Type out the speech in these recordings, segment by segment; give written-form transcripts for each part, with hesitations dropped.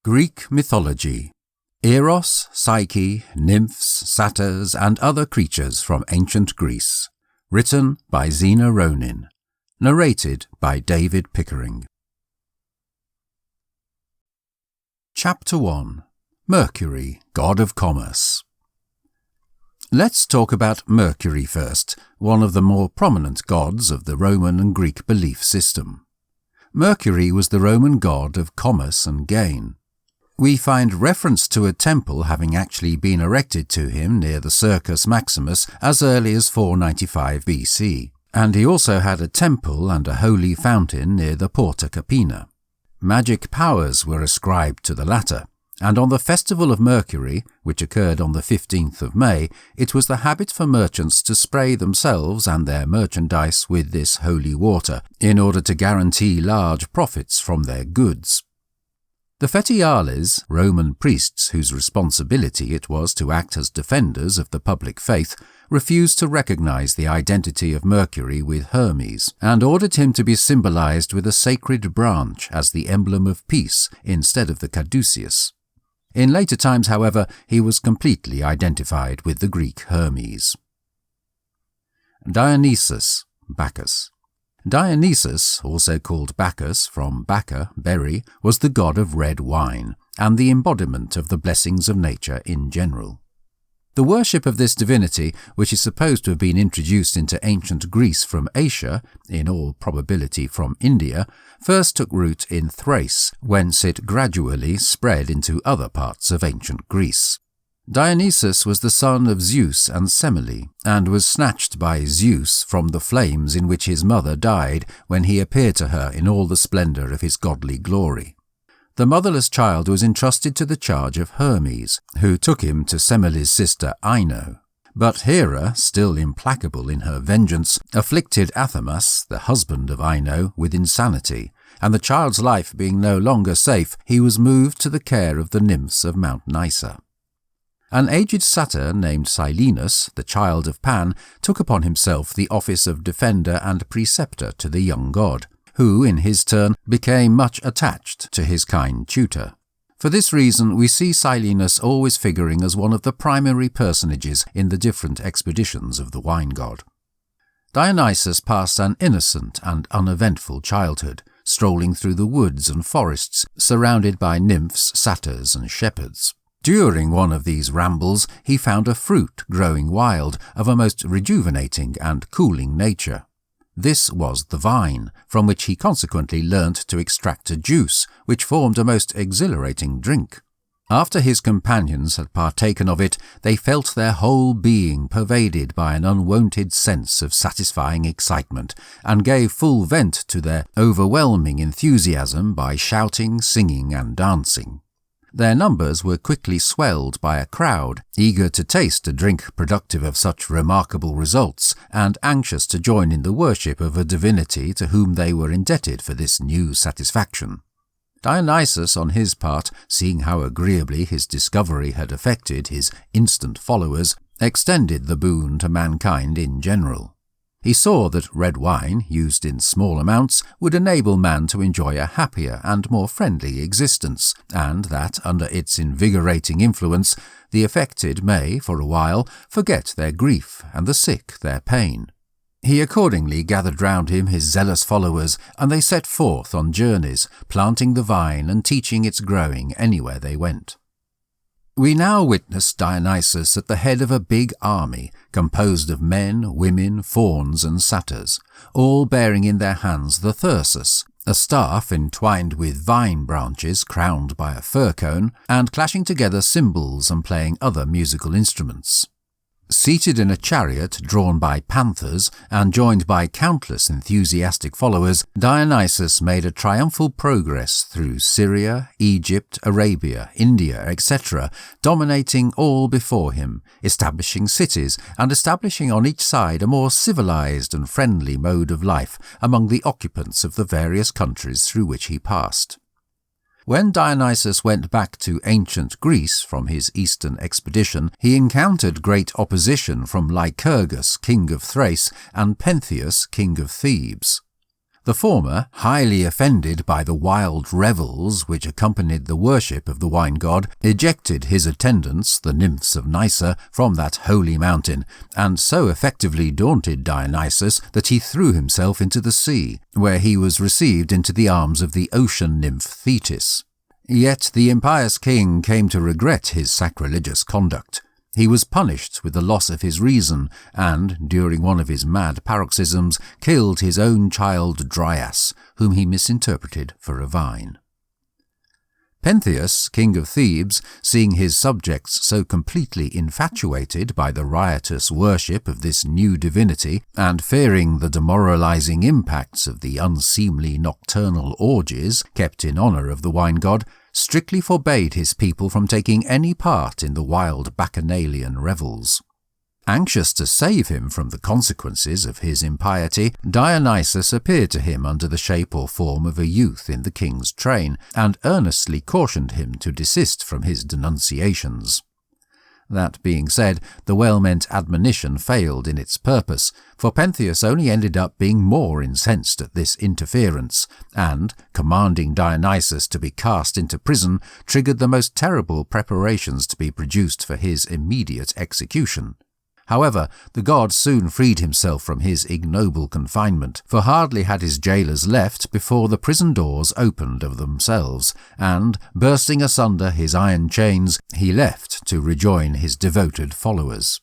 Greek Mythology. Eros, Psyche, Nymphs, Satyrs and other creatures from ancient Greece. Written by Zena Ronin. Narrated by David Pickering. Chapter 1. Mercury, God of Commerce. Let's talk about Mercury first, one of the more prominent gods of the Roman and Greek belief system. Mercury was the Roman god of commerce and gain. We find reference to a temple having actually been erected to him near the Circus Maximus as early as 495 BC, and he also had a temple and a holy fountain near the Porta Capena. Magic powers were ascribed to the latter, and on the festival of Mercury, which occurred on the 15th of May, it was the habit for merchants to spray themselves and their merchandise with this holy water in order to guarantee large profits from their goods. The Fetiales, Roman priests whose responsibility it was to act as defenders of the public faith, refused to recognize the identity of Mercury with Hermes and ordered him to be symbolized with a sacred branch as the emblem of peace instead of the caduceus. In later times, however, he was completely identified with the Greek Hermes. Dionysus, Bacchus. Dionysus, also called Bacchus from Bacca, berry, was the god of red wine, and the embodiment of the blessings of nature in general. The worship of this divinity, which is supposed to have been introduced into ancient Greece from Asia, in all probability from India, first took root in Thrace, whence it gradually spread into other parts of ancient Greece. Dionysus was the son of Zeus and Semele, and was snatched by Zeus from the flames in which his mother died when he appeared to her in all the splendour of his godly glory. The motherless child was entrusted to the charge of Hermes, who took him to Semele's sister Ino. But Hera, still implacable in her vengeance, afflicted Athamas, the husband of Ino, with insanity, and the child's life being no longer safe, he was moved to the care of the nymphs of Mount Nysa. An aged satyr named Silenus, the child of Pan, took upon himself the office of defender and preceptor to the young god, who, in his turn, became much attached to his kind tutor. For this reason, we see Silenus always figuring as one of the primary personages in the different expeditions of the wine god. Dionysus passed an innocent and uneventful childhood, strolling through the woods and forests, surrounded by nymphs, satyrs, and shepherds. During one of these rambles, he found a fruit growing wild of a most rejuvenating and cooling nature. This was the vine, from which he consequently learnt to extract a juice, which formed a most exhilarating drink. After his companions had partaken of it, they felt their whole being pervaded by an unwonted sense of satisfying excitement, and gave full vent to their overwhelming enthusiasm by shouting, singing, and dancing. Their numbers were quickly swelled by a crowd, eager to taste a drink productive of such remarkable results, and anxious to join in the worship of a divinity to whom they were indebted for this new satisfaction. Dionysus, on his part, seeing how agreeably his discovery had affected his instant followers, extended the boon to mankind in general. He saw that red wine, used in small amounts, would enable man to enjoy a happier and more friendly existence, and that, under its invigorating influence, the affected may, for a while, forget their grief and the sick their pain. He accordingly gathered round him his zealous followers, and they set forth on journeys, planting the vine and teaching its growing anywhere they went. We now witness Dionysus at the head of a big army, composed of men, women, fauns, and satyrs, all bearing in their hands the thyrsus, a staff entwined with vine branches crowned by a fir cone, and clashing together cymbals and playing other musical instruments. Seated in a chariot drawn by panthers and joined by countless enthusiastic followers, Dionysus made a triumphal progress through Syria, Egypt, Arabia, India, etc., dominating all before him, establishing cities and establishing on each side a more civilized and friendly mode of life among the occupants of the various countries through which he passed. When Dionysus went back to ancient Greece from his eastern expedition, he encountered great opposition from Lycurgus, king of Thrace, and Pentheus, king of Thebes. The former, highly offended by the wild revels which accompanied the worship of the wine god, ejected his attendants, the Nymphs of Nysa, from that holy mountain, and so effectively daunted Dionysus that he threw himself into the sea, where he was received into the arms of the ocean nymph Thetis. Yet the impious king came to regret his sacrilegious conduct. He was punished with the loss of his reason, and, during one of his mad paroxysms, killed his own child Dryas, whom he misinterpreted for a vine. Pentheus, king of Thebes, seeing his subjects so completely infatuated by the riotous worship of this new divinity, and fearing the demoralizing impacts of the unseemly nocturnal orgies kept in honor of the wine god, strictly forbade his people from taking any part in the wild bacchanalian revels. Anxious to save him from the consequences of his impiety, Dionysus appeared to him under the shape or form of a youth in the king's train, and earnestly cautioned him to desist from his denunciations. That being said, the well-meant admonition failed in its purpose, for Pentheus only ended up being more incensed at this interference, and, commanding Dionysus to be cast into prison, triggered the most terrible preparations to be produced for his immediate execution. However, the god soon freed himself from his ignoble confinement, for hardly had his jailers left before the prison doors opened of themselves, and, bursting asunder his iron chains, he left to rejoin his devoted followers.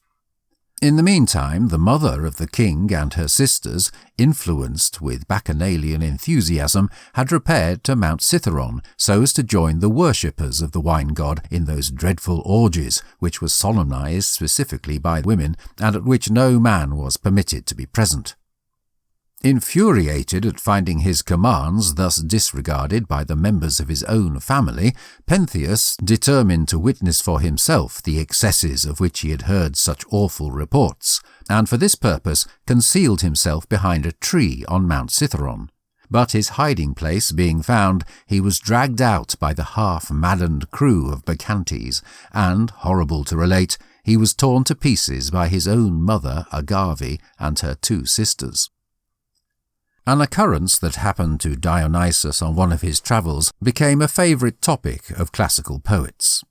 In the meantime, the mother of the king and her sisters, influenced with bacchanalian enthusiasm, had repaired to Mount Cithaeron so as to join the worshippers of the wine god in those dreadful orgies which were solemnized specifically by women, and at which no man was permitted to be present. Infuriated at finding his commands thus disregarded by the members of his own family, Pentheus determined to witness for himself the excesses of which he had heard such awful reports, and for this purpose concealed himself behind a tree on Mount Cithaeron. But his hiding place being found, he was dragged out by the half-maddened crew of Bacchantes, and, horrible to relate, he was torn to pieces by his own mother Agave and her 2 sisters. An occurrence that happened to Dionysus on one of his travels became a favourite topic of classical poets.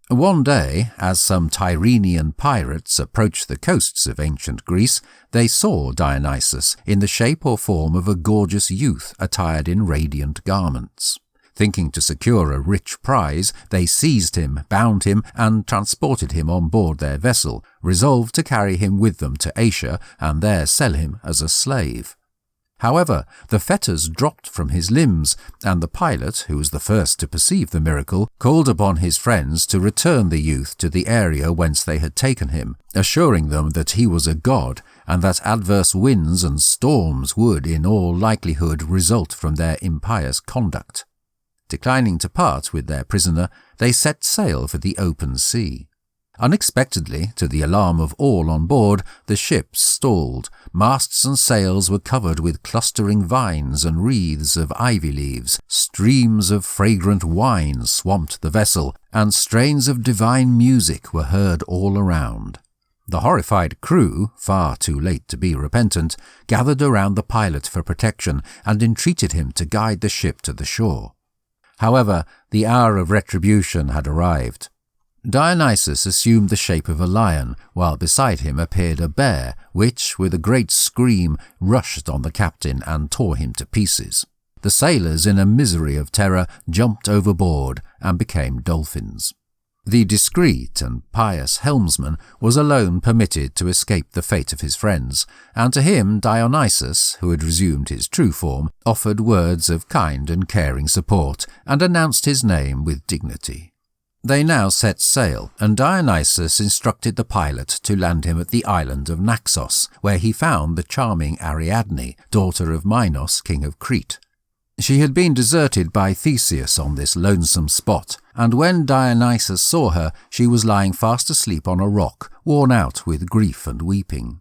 One day, as some Tyrrhenian pirates approached the coasts of ancient Greece, they saw Dionysus in the shape or form of a gorgeous youth attired in radiant garments. Thinking to secure a rich prize, they seized him, bound him, and transported him on board their vessel, resolved to carry him with them to Asia and there sell him as a slave. However, the fetters dropped from his limbs, and the pilot, who was the first to perceive the miracle, called upon his friends to return the youth to the area whence they had taken him, assuring them that he was a god, and that adverse winds and storms would, in all likelihood, result from their impious conduct. Declining to part with their prisoner, they set sail for the open sea. Unexpectedly, to the alarm of all on board, the ship stalled. Masts and sails were covered with clustering vines and wreaths of ivy leaves. Streams of fragrant wine swamped the vessel, and strains of divine music were heard all around. The horrified crew, far too late to be repentant, gathered around the pilot for protection and entreated him to guide the ship to the shore. However, the hour of retribution had arrived. Dionysus assumed the shape of a lion, while beside him appeared a bear, which, with a great scream, rushed on the captain and tore him to pieces. The sailors, in a misery of terror, jumped overboard and became dolphins. The discreet and pious helmsman was alone permitted to escape the fate of his friends, and to him Dionysus, who had resumed his true form, offered words of kind and caring support, and announced his name with dignity. They now set sail, and Dionysus instructed the pilot to land him at the island of Naxos, where he found the charming Ariadne, daughter of Minos, king of Crete. She had been deserted by Theseus on this lonesome spot, and when Dionysus saw her, she was lying fast asleep on a rock, worn out with grief and weeping.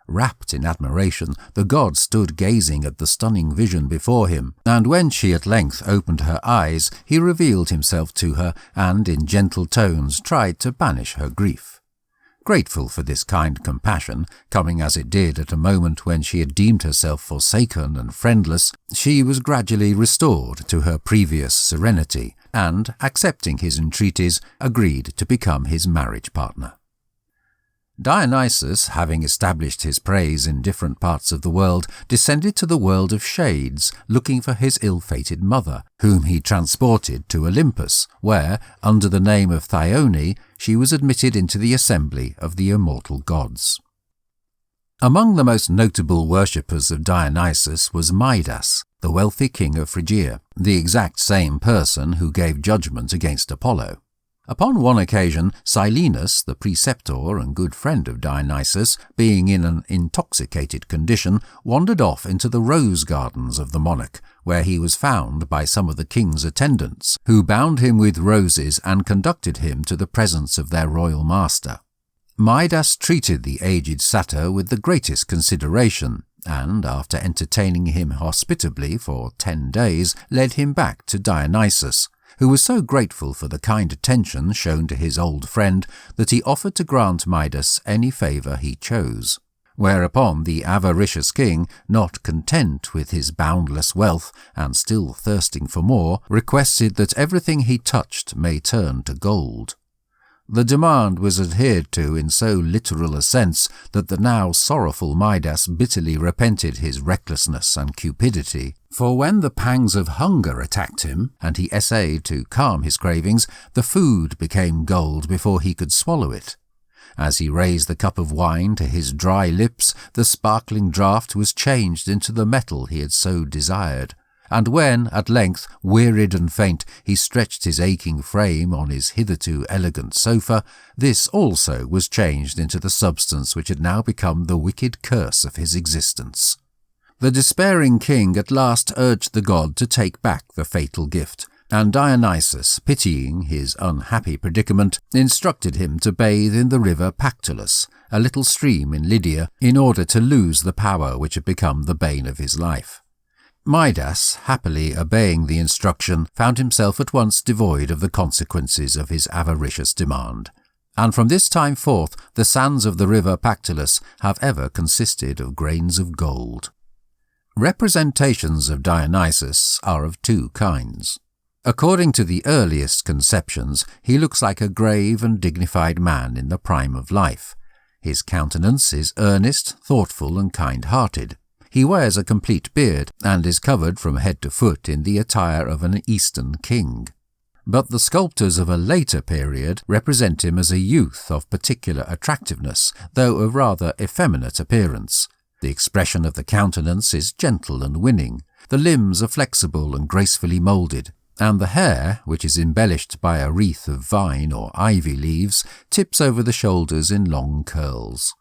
Wrapped in admiration, the god stood gazing at the stunning vision before him, and when she at length opened her eyes, he revealed himself to her and, in gentle tones, tried to banish her grief. Grateful for this kind compassion, coming as it did at a moment when she had deemed herself forsaken and friendless, she was gradually restored to her previous serenity, and, accepting his entreaties, agreed to become his marriage partner. Dionysus, having established his praise in different parts of the world, descended to the world of shades, looking for his ill-fated mother, whom he transported to Olympus, where, under the name of Thyone, she was admitted into the assembly of the immortal gods. Among the most notable worshippers of Dionysus was Midas, the wealthy king of Phrygia, the exact same person who gave judgment against Apollo. Upon one occasion, Silenus, the preceptor and good friend of Dionysus, being in an intoxicated condition, wandered off into the rose gardens of the monarch, where he was found by some of the king's attendants, who bound him with roses and conducted him to the presence of their royal master. Midas treated the aged satyr with the greatest consideration, and, after entertaining him hospitably for 10 days, led him back to Dionysus, who was so grateful for the kind attention shown to his old friend that he offered to grant Midas any favour he chose. Whereupon the avaricious king, not content with his boundless wealth, and still thirsting for more, requested that everything he touched may turn to gold. The demand was adhered to in so literal a sense that the now sorrowful Midas bitterly repented his recklessness and cupidity, for when the pangs of hunger attacked him, and he essayed to calm his cravings, the food became gold before he could swallow it. As he raised the cup of wine to his dry lips, the sparkling draught was changed into the metal he had so desired, and when, at length, wearied and faint, he stretched his aching frame on his hitherto elegant sofa, this also was changed into the substance which had now become the wicked curse of his existence. The despairing king at last urged the god to take back the fatal gift, and Dionysus, pitying his unhappy predicament, instructed him to bathe in the river Pactolus, a little stream in Lydia, in order to lose the power which had become the bane of his life. Midas, happily obeying the instruction, found himself at once devoid of the consequences of his avaricious demand, and from this time forth the sands of the river Pactolus have ever consisted of grains of gold. Representations of Dionysus are of two kinds. According to the earliest conceptions, he looks like a grave and dignified man in the prime of life. His countenance is earnest, thoughtful, and kind-hearted. He wears a complete beard, and is covered from head to foot in the attire of an Eastern king. But the sculptors of a later period represent him as a youth of particular attractiveness, though of rather effeminate appearance. The expression of the countenance is gentle and winning, the limbs are flexible and gracefully moulded, and the hair, which is embellished by a wreath of vine or ivy leaves, tips over the shoulders in long curls.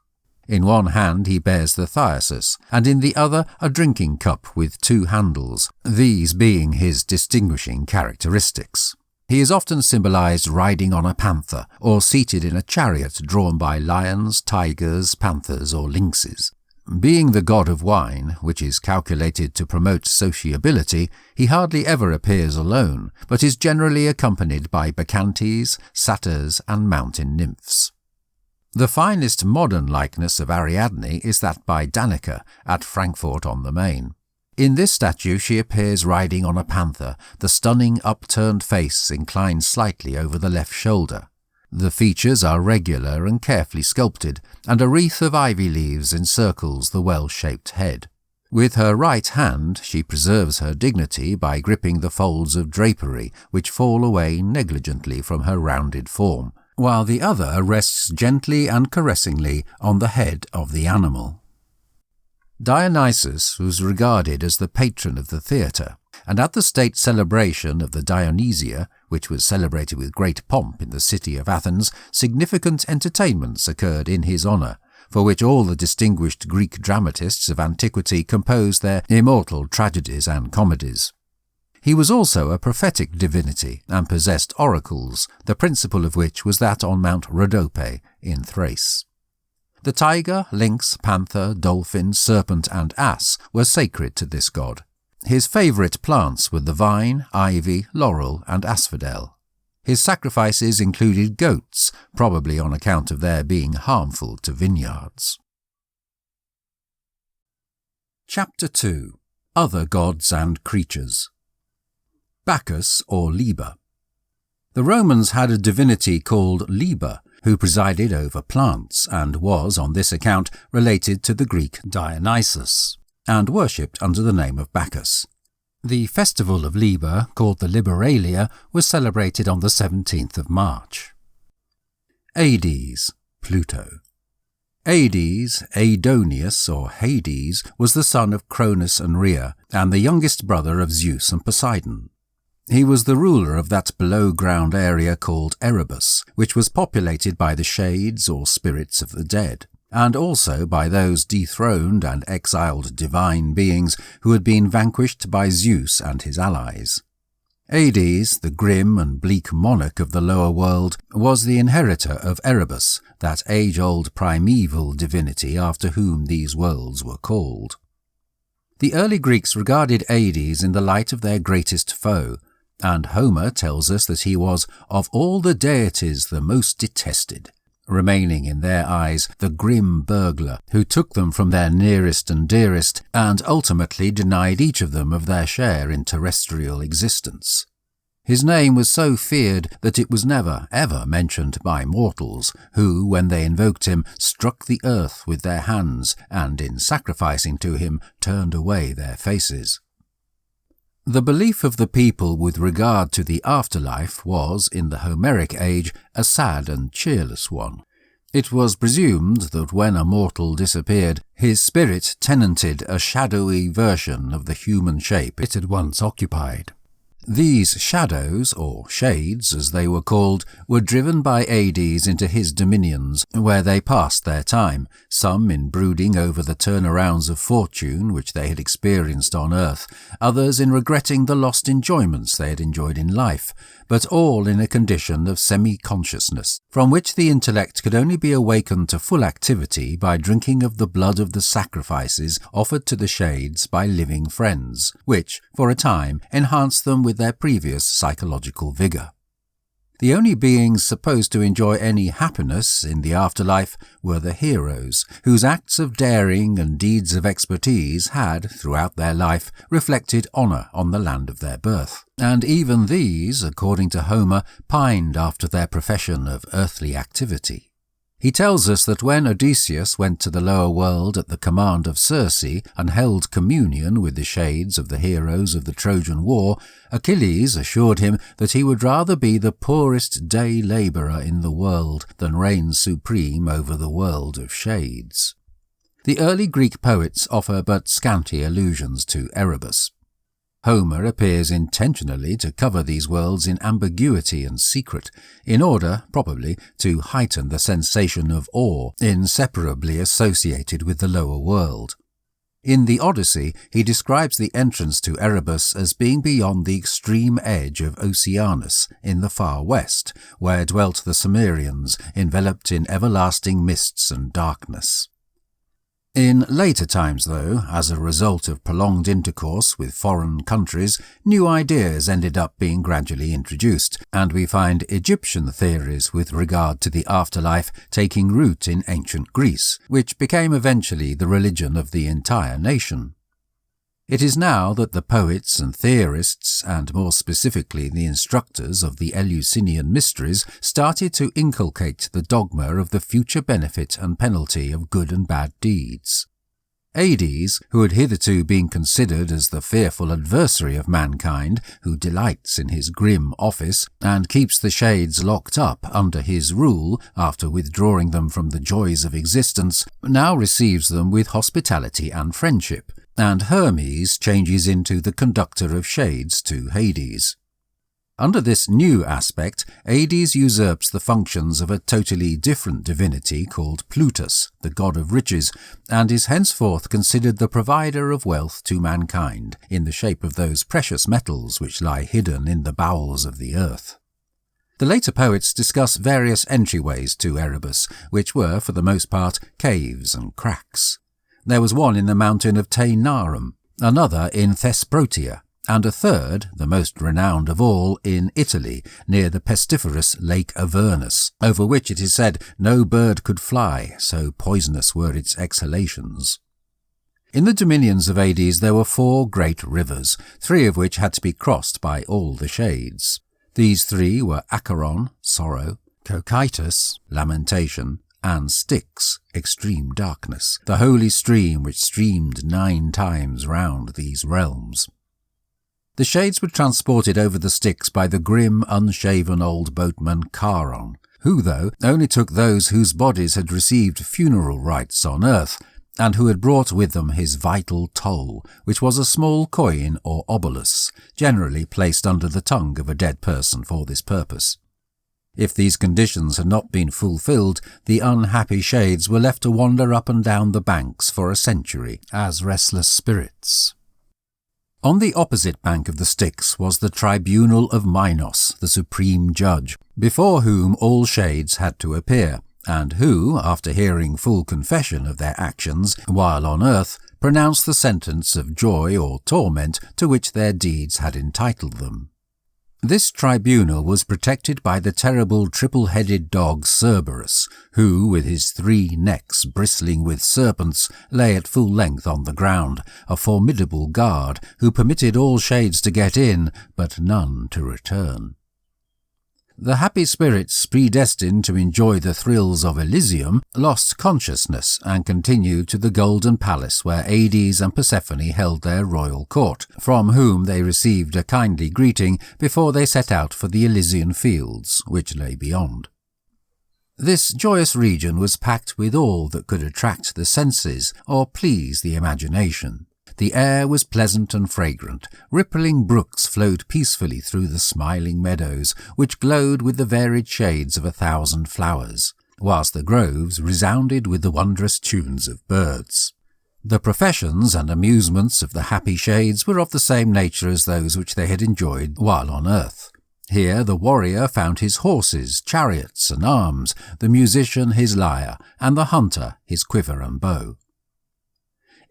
In one hand he bears the thyrsus, and in the other a drinking cup with 2 handles, these being his distinguishing characteristics. He is often symbolized riding on a panther, or seated in a chariot drawn by lions, tigers, panthers, or lynxes. Being the god of wine, which is calculated to promote sociability, he hardly ever appears alone, but is generally accompanied by bacchantes, satyrs, and mountain nymphs. The finest modern likeness of Ariadne is that by Danica at Frankfurt on the Main. In this statue she appears riding on a panther, the stunning upturned face inclined slightly over the left shoulder. The features are regular and carefully sculpted, and a wreath of ivy leaves encircles the well-shaped head. With her right hand she preserves her dignity by gripping the folds of drapery which fall away negligently from her rounded form, while the other rests gently and caressingly on the head of the animal. Dionysus was regarded as the patron of the theatre, and at the state celebration of the Dionysia, which was celebrated with great pomp in the city of Athens, significant entertainments occurred in his honour, for which all the distinguished Greek dramatists of antiquity composed their immortal tragedies and comedies. He was also a prophetic divinity, and possessed oracles, the principal of which was that on Mount Rhodope in Thrace. The tiger, lynx, panther, dolphin, serpent, and ass were sacred to this god. His favourite plants were the vine, ivy, laurel, and asphodel. His sacrifices included goats, probably on account of their being harmful to vineyards. Chapter 2. Other Gods and Creatures. Bacchus or Liber. The Romans had a divinity called Liber, who presided over plants and was, on this account, related to the Greek Dionysus, and worshipped under the name of Bacchus. The festival of Liber, called the Liberalia, was celebrated on the 17th of March. Hades, Pluto. Hades, Adoneus or Hades, was the son of Cronus and Rhea, and the youngest brother of Zeus and Poseidon. He was the ruler of that below-ground area called Erebus, which was populated by the shades or spirits of the dead, and also by those dethroned and exiled divine beings who had been vanquished by Zeus and his allies. Hades, the grim and bleak monarch of the lower world, was the inheritor of Erebus, that age-old primeval divinity after whom these worlds were called. The early Greeks regarded Hades in the light of their greatest foe, and Homer tells us that he was, of all the deities, the most detested, remaining in their eyes the grim burglar who took them from their nearest and dearest and ultimately denied each of them of their share in terrestrial existence. His name was so feared that it was never, ever mentioned by mortals, who, when they invoked him, struck the earth with their hands and, in sacrificing to him, turned away their faces. The belief of the people with regard to the afterlife was, in the Homeric age, a sad and cheerless one. It was presumed that when a mortal disappeared, his spirit tenanted a shadowy version of the human shape it had once occupied. These shadows, or shades as they were called, were driven by Hades into his dominions, where they passed their time, some in brooding over the turnarounds of fortune which they had experienced on earth, others in regretting the lost enjoyments they had enjoyed in life, but all in a condition of semi-consciousness, from which the intellect could only be awakened to full activity by drinking of the blood of the sacrifices offered to the shades by living friends, which, for a time, enhanced them with their previous psychological vigour. The only beings supposed to enjoy any happiness in the afterlife were the heroes, whose acts of daring and deeds of expertise had, throughout their life, reflected honour on the land of their birth. And even these, according to Homer, pined after their profession of earthly activity. He tells us that when Odysseus went to the lower world at the command of Circe and held communion with the shades of the heroes of the Trojan War, Achilles assured him that he would rather be the poorest day labourer in the world than reign supreme over the world of shades. The early Greek poets offer but scanty allusions to Erebus. Homer appears intentionally to cover these worlds in ambiguity and secret, in order, probably, to heighten the sensation of awe inseparably associated with the lower world. In the Odyssey, he describes the entrance to Erebus as being beyond the extreme edge of Oceanus, in the far west, where dwelt the Cimmerians, enveloped in everlasting mists and darkness. In later times, though, as a result of prolonged intercourse with foreign countries, new ideas ended up being gradually introduced, and we find Egyptian theories with regard to the afterlife taking root in ancient Greece, which became eventually the religion of the entire nation. It is now that the poets and theorists, and more specifically the instructors of the Eleusinian mysteries, started to inculcate the dogma of the future benefit and penalty of good and bad deeds. Hades, who had hitherto been considered as the fearful adversary of mankind, who delights in his grim office and keeps the shades locked up under his rule after withdrawing them from the joys of existence, now receives them with hospitality and friendship, and Hermes changes into the conductor of shades to Hades. Under this new aspect, Hades usurps the functions of a totally different divinity called Plutus, the god of riches, and is henceforth considered the provider of wealth to mankind, in the shape of those precious metals which lie hidden in the bowels of the earth. The later poets discuss various entryways to Erebus, which were, for the most part, caves and cracks. There was one in the mountain of Taenarum, another in Thesprotia, and a third, the most renowned of all, in Italy, near the pestiferous Lake Avernus, over which it is said no bird could fly, so poisonous were its exhalations. In the dominions of Hades there were 4 great rivers, 3 of which had to be crossed by all the shades. These 3 were Acheron, sorrow, Cocytus, lamentation, and Styx, extreme darkness, the holy stream which streamed 9 times round these realms. The shades were transported over the Styx by the grim, unshaven old boatman Charon, who, though, only took those whose bodies had received funeral rites on earth, and who had brought with them his vital toll, which was a small coin or obolus, generally placed under the tongue of a dead person for this purpose. If these conditions had not been fulfilled, the unhappy shades were left to wander up and down the banks for a century as restless spirits. On the opposite bank of the Styx was the tribunal of Minos, the supreme judge, before whom all shades had to appear, and who, after hearing full confession of their actions while on earth, pronounced the sentence of joy or torment to which their deeds had entitled them. This tribunal was protected by the terrible triple-headed dog Cerberus, who, with his 3 necks bristling with serpents, lay at full length on the ground, a formidable guard who permitted all shades to get in, but none to return. The happy spirits predestined to enjoy the thrills of Elysium lost consciousness and continued to the golden palace where Hades and Persephone held their royal court, from whom they received a kindly greeting before they set out for the Elysian fields, which lay beyond. This joyous region was packed with all that could attract the senses or please the imagination. The air was pleasant and fragrant. Rippling brooks flowed peacefully through the smiling meadows, which glowed with the varied shades of 1,000 flowers, whilst the groves resounded with the wondrous tunes of birds. The professions and amusements of the happy shades were of the same nature as those which they had enjoyed while on earth. Here the warrior found his horses, chariots, and arms, the musician his lyre, and the hunter his quiver and bow.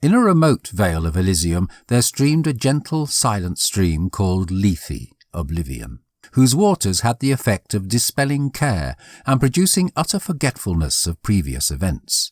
In a remote vale of Elysium there streamed a gentle, silent stream called Lethe, oblivion, whose waters had the effect of dispelling care and producing utter forgetfulness of previous events.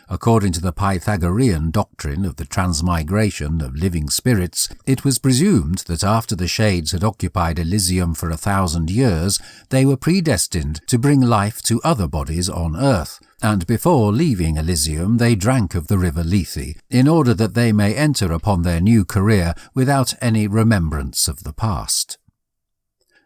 According to the Pythagorean doctrine of the transmigration of living spirits, it was presumed that after the shades had occupied Elysium for 1,000 years, they were predestined to bring life to other bodies on earth, and before leaving Elysium they drank of the river Lethe, in order that they may enter upon their new career without any remembrance of the past.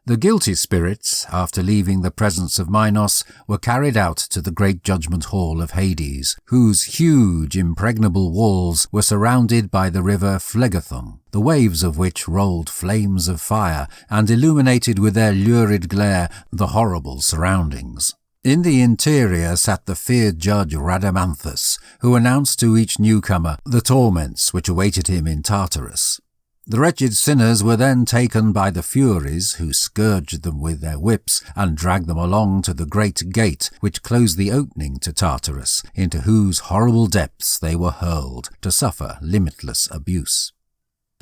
The guilty spirits, after leaving the presence of Minos, were carried out to the great judgment hall of Hades, whose huge, impregnable walls were surrounded by the river Phlegethon, the waves of which rolled flames of fire and illuminated with their lurid glare the horrible surroundings. In the interior sat the feared judge Rhadamanthus, who announced to each newcomer the torments which awaited him in Tartarus. The wretched sinners were then taken by the Furies, who scourged them with their whips and dragged them along to the great gate which closed the opening to Tartarus, into whose horrible depths they were hurled, to suffer limitless abuse.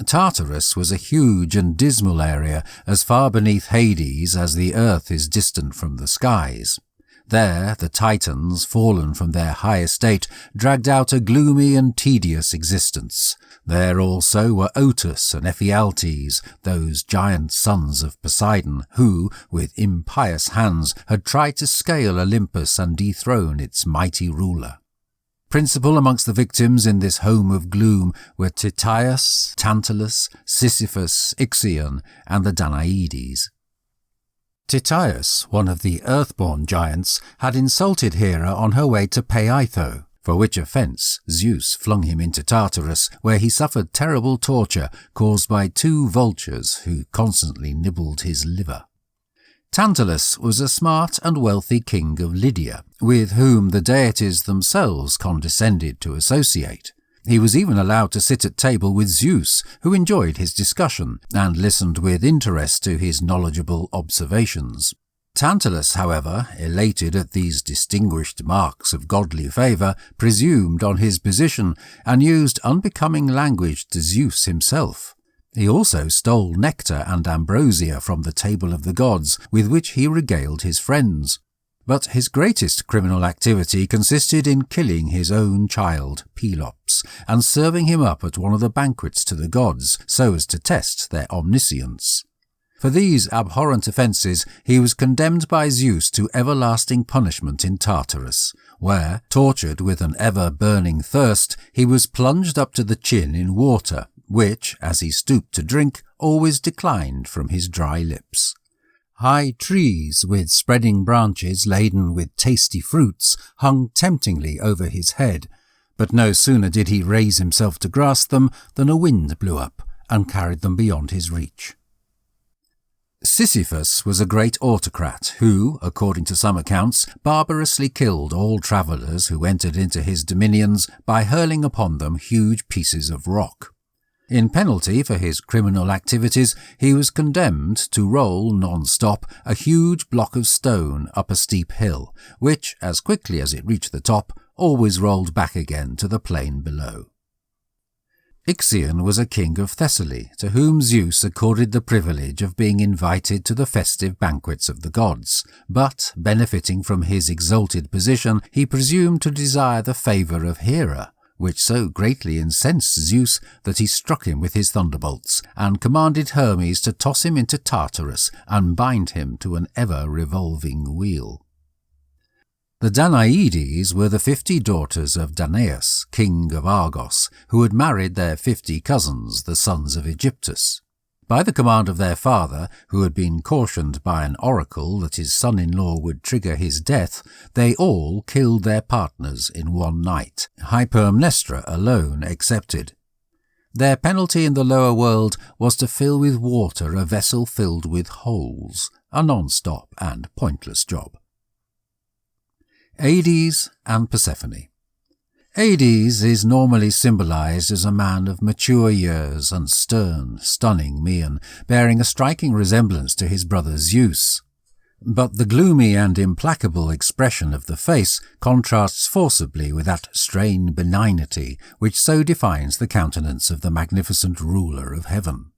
Tartarus was a huge and dismal area, as far beneath Hades as the earth is distant from the skies. There the Titans, fallen from their high estate, dragged out a gloomy and tedious existence. There also were Otus and Ephialtes, those giant sons of Poseidon, who, with impious hands, had tried to scale Olympus and dethrone its mighty ruler. Principal amongst the victims in this home of gloom were Titius, Tantalus, Sisyphus, Ixion, and the Danaïdes. Titius, one of the earthborn giants, had insulted Hera on her way to Peitho, for which offence Zeus flung him into Tartarus, where he suffered terrible torture caused by 2 vultures who constantly nibbled his liver. Tantalus was a smart and wealthy king of Lydia, with whom the deities themselves condescended to associate. He was even allowed to sit at table with Zeus, who enjoyed his discussion and listened with interest to his knowledgeable observations. Tantalus, however, elated at these distinguished marks of godly favour, presumed on his position and used unbecoming language to Zeus himself. He also stole nectar and ambrosia from the table of the gods, with which he regaled his friends. But his greatest criminal activity consisted in killing his own child, Pelops, and serving him up at one of the banquets to the gods, so as to test their omniscience. For these abhorrent offences he was condemned by Zeus to everlasting punishment in Tartarus, where, tortured with an ever-burning thirst, he was plunged up to the chin in water, which, as he stooped to drink, always declined from his dry lips. High trees with spreading branches laden with tasty fruits hung temptingly over his head, but no sooner did he raise himself to grasp them than a wind blew up and carried them beyond his reach. Sisyphus was a great autocrat who, according to some accounts, barbarously killed all travellers who entered into his dominions by hurling upon them huge pieces of rock. In penalty for his criminal activities, he was condemned to roll non-stop a huge block of stone up a steep hill, which, as quickly as it reached the top, always rolled back again to the plain below. Ixion was a king of Thessaly, to whom Zeus accorded the privilege of being invited to the festive banquets of the gods, but, benefiting from his exalted position, he presumed to desire the favour of Hera, which so greatly incensed Zeus that he struck him with his thunderbolts, and commanded Hermes to toss him into Tartarus and bind him to an ever-revolving wheel. The Danaïdes were the 50 daughters of Danaus, king of Argos, who had married their 50 cousins, the sons of Aegyptus. By the command of their father, who had been cautioned by an oracle that his son-in-law would trigger his death, they all killed their partners in one night, Hypermnestra alone excepted. Their penalty in the lower world was to fill with water a vessel filled with holes, a non-stop and pointless job. Hades and Persephone. Hades is normally symbolized as a man of mature years and stern, stunning mien, bearing a striking resemblance to his brother Zeus. But the gloomy and implacable expression of the face contrasts forcibly with that strained benignity which so defines the countenance of the magnificent ruler of heaven.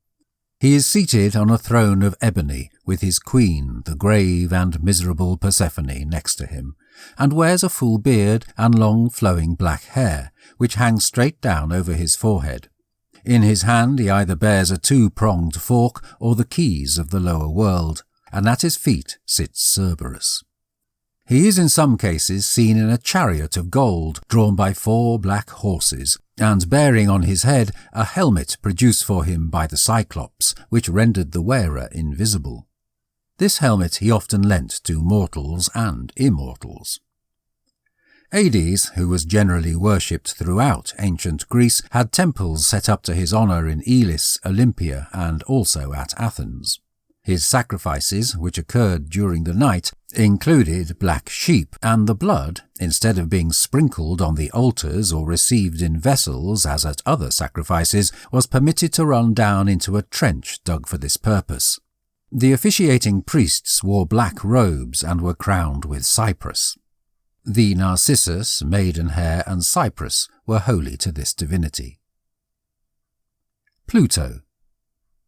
He is seated on a throne of ebony, with his queen, the grave and miserable Persephone, next to him, and wears a full beard and long flowing black hair, which hangs straight down over his forehead. In his hand he either bears a 2-pronged fork or the keys of the lower world, and at his feet sits Cerberus. He is in some cases seen in a chariot of gold drawn by 4 black horses, and bearing on his head a helmet produced for him by the Cyclops, which rendered the wearer invisible. This helmet he often lent to mortals and immortals. Hades, who was generally worshipped throughout ancient Greece, had temples set up to his honour in Elis, Olympia, and also at Athens. His sacrifices, which occurred during the night, included black sheep, and the blood, instead of being sprinkled on the altars or received in vessels as at other sacrifices, was permitted to run down into a trench dug for this purpose. The officiating priests wore black robes and were crowned with cypress. The narcissus, maidenhair, and cypress were holy to this divinity. Pluto.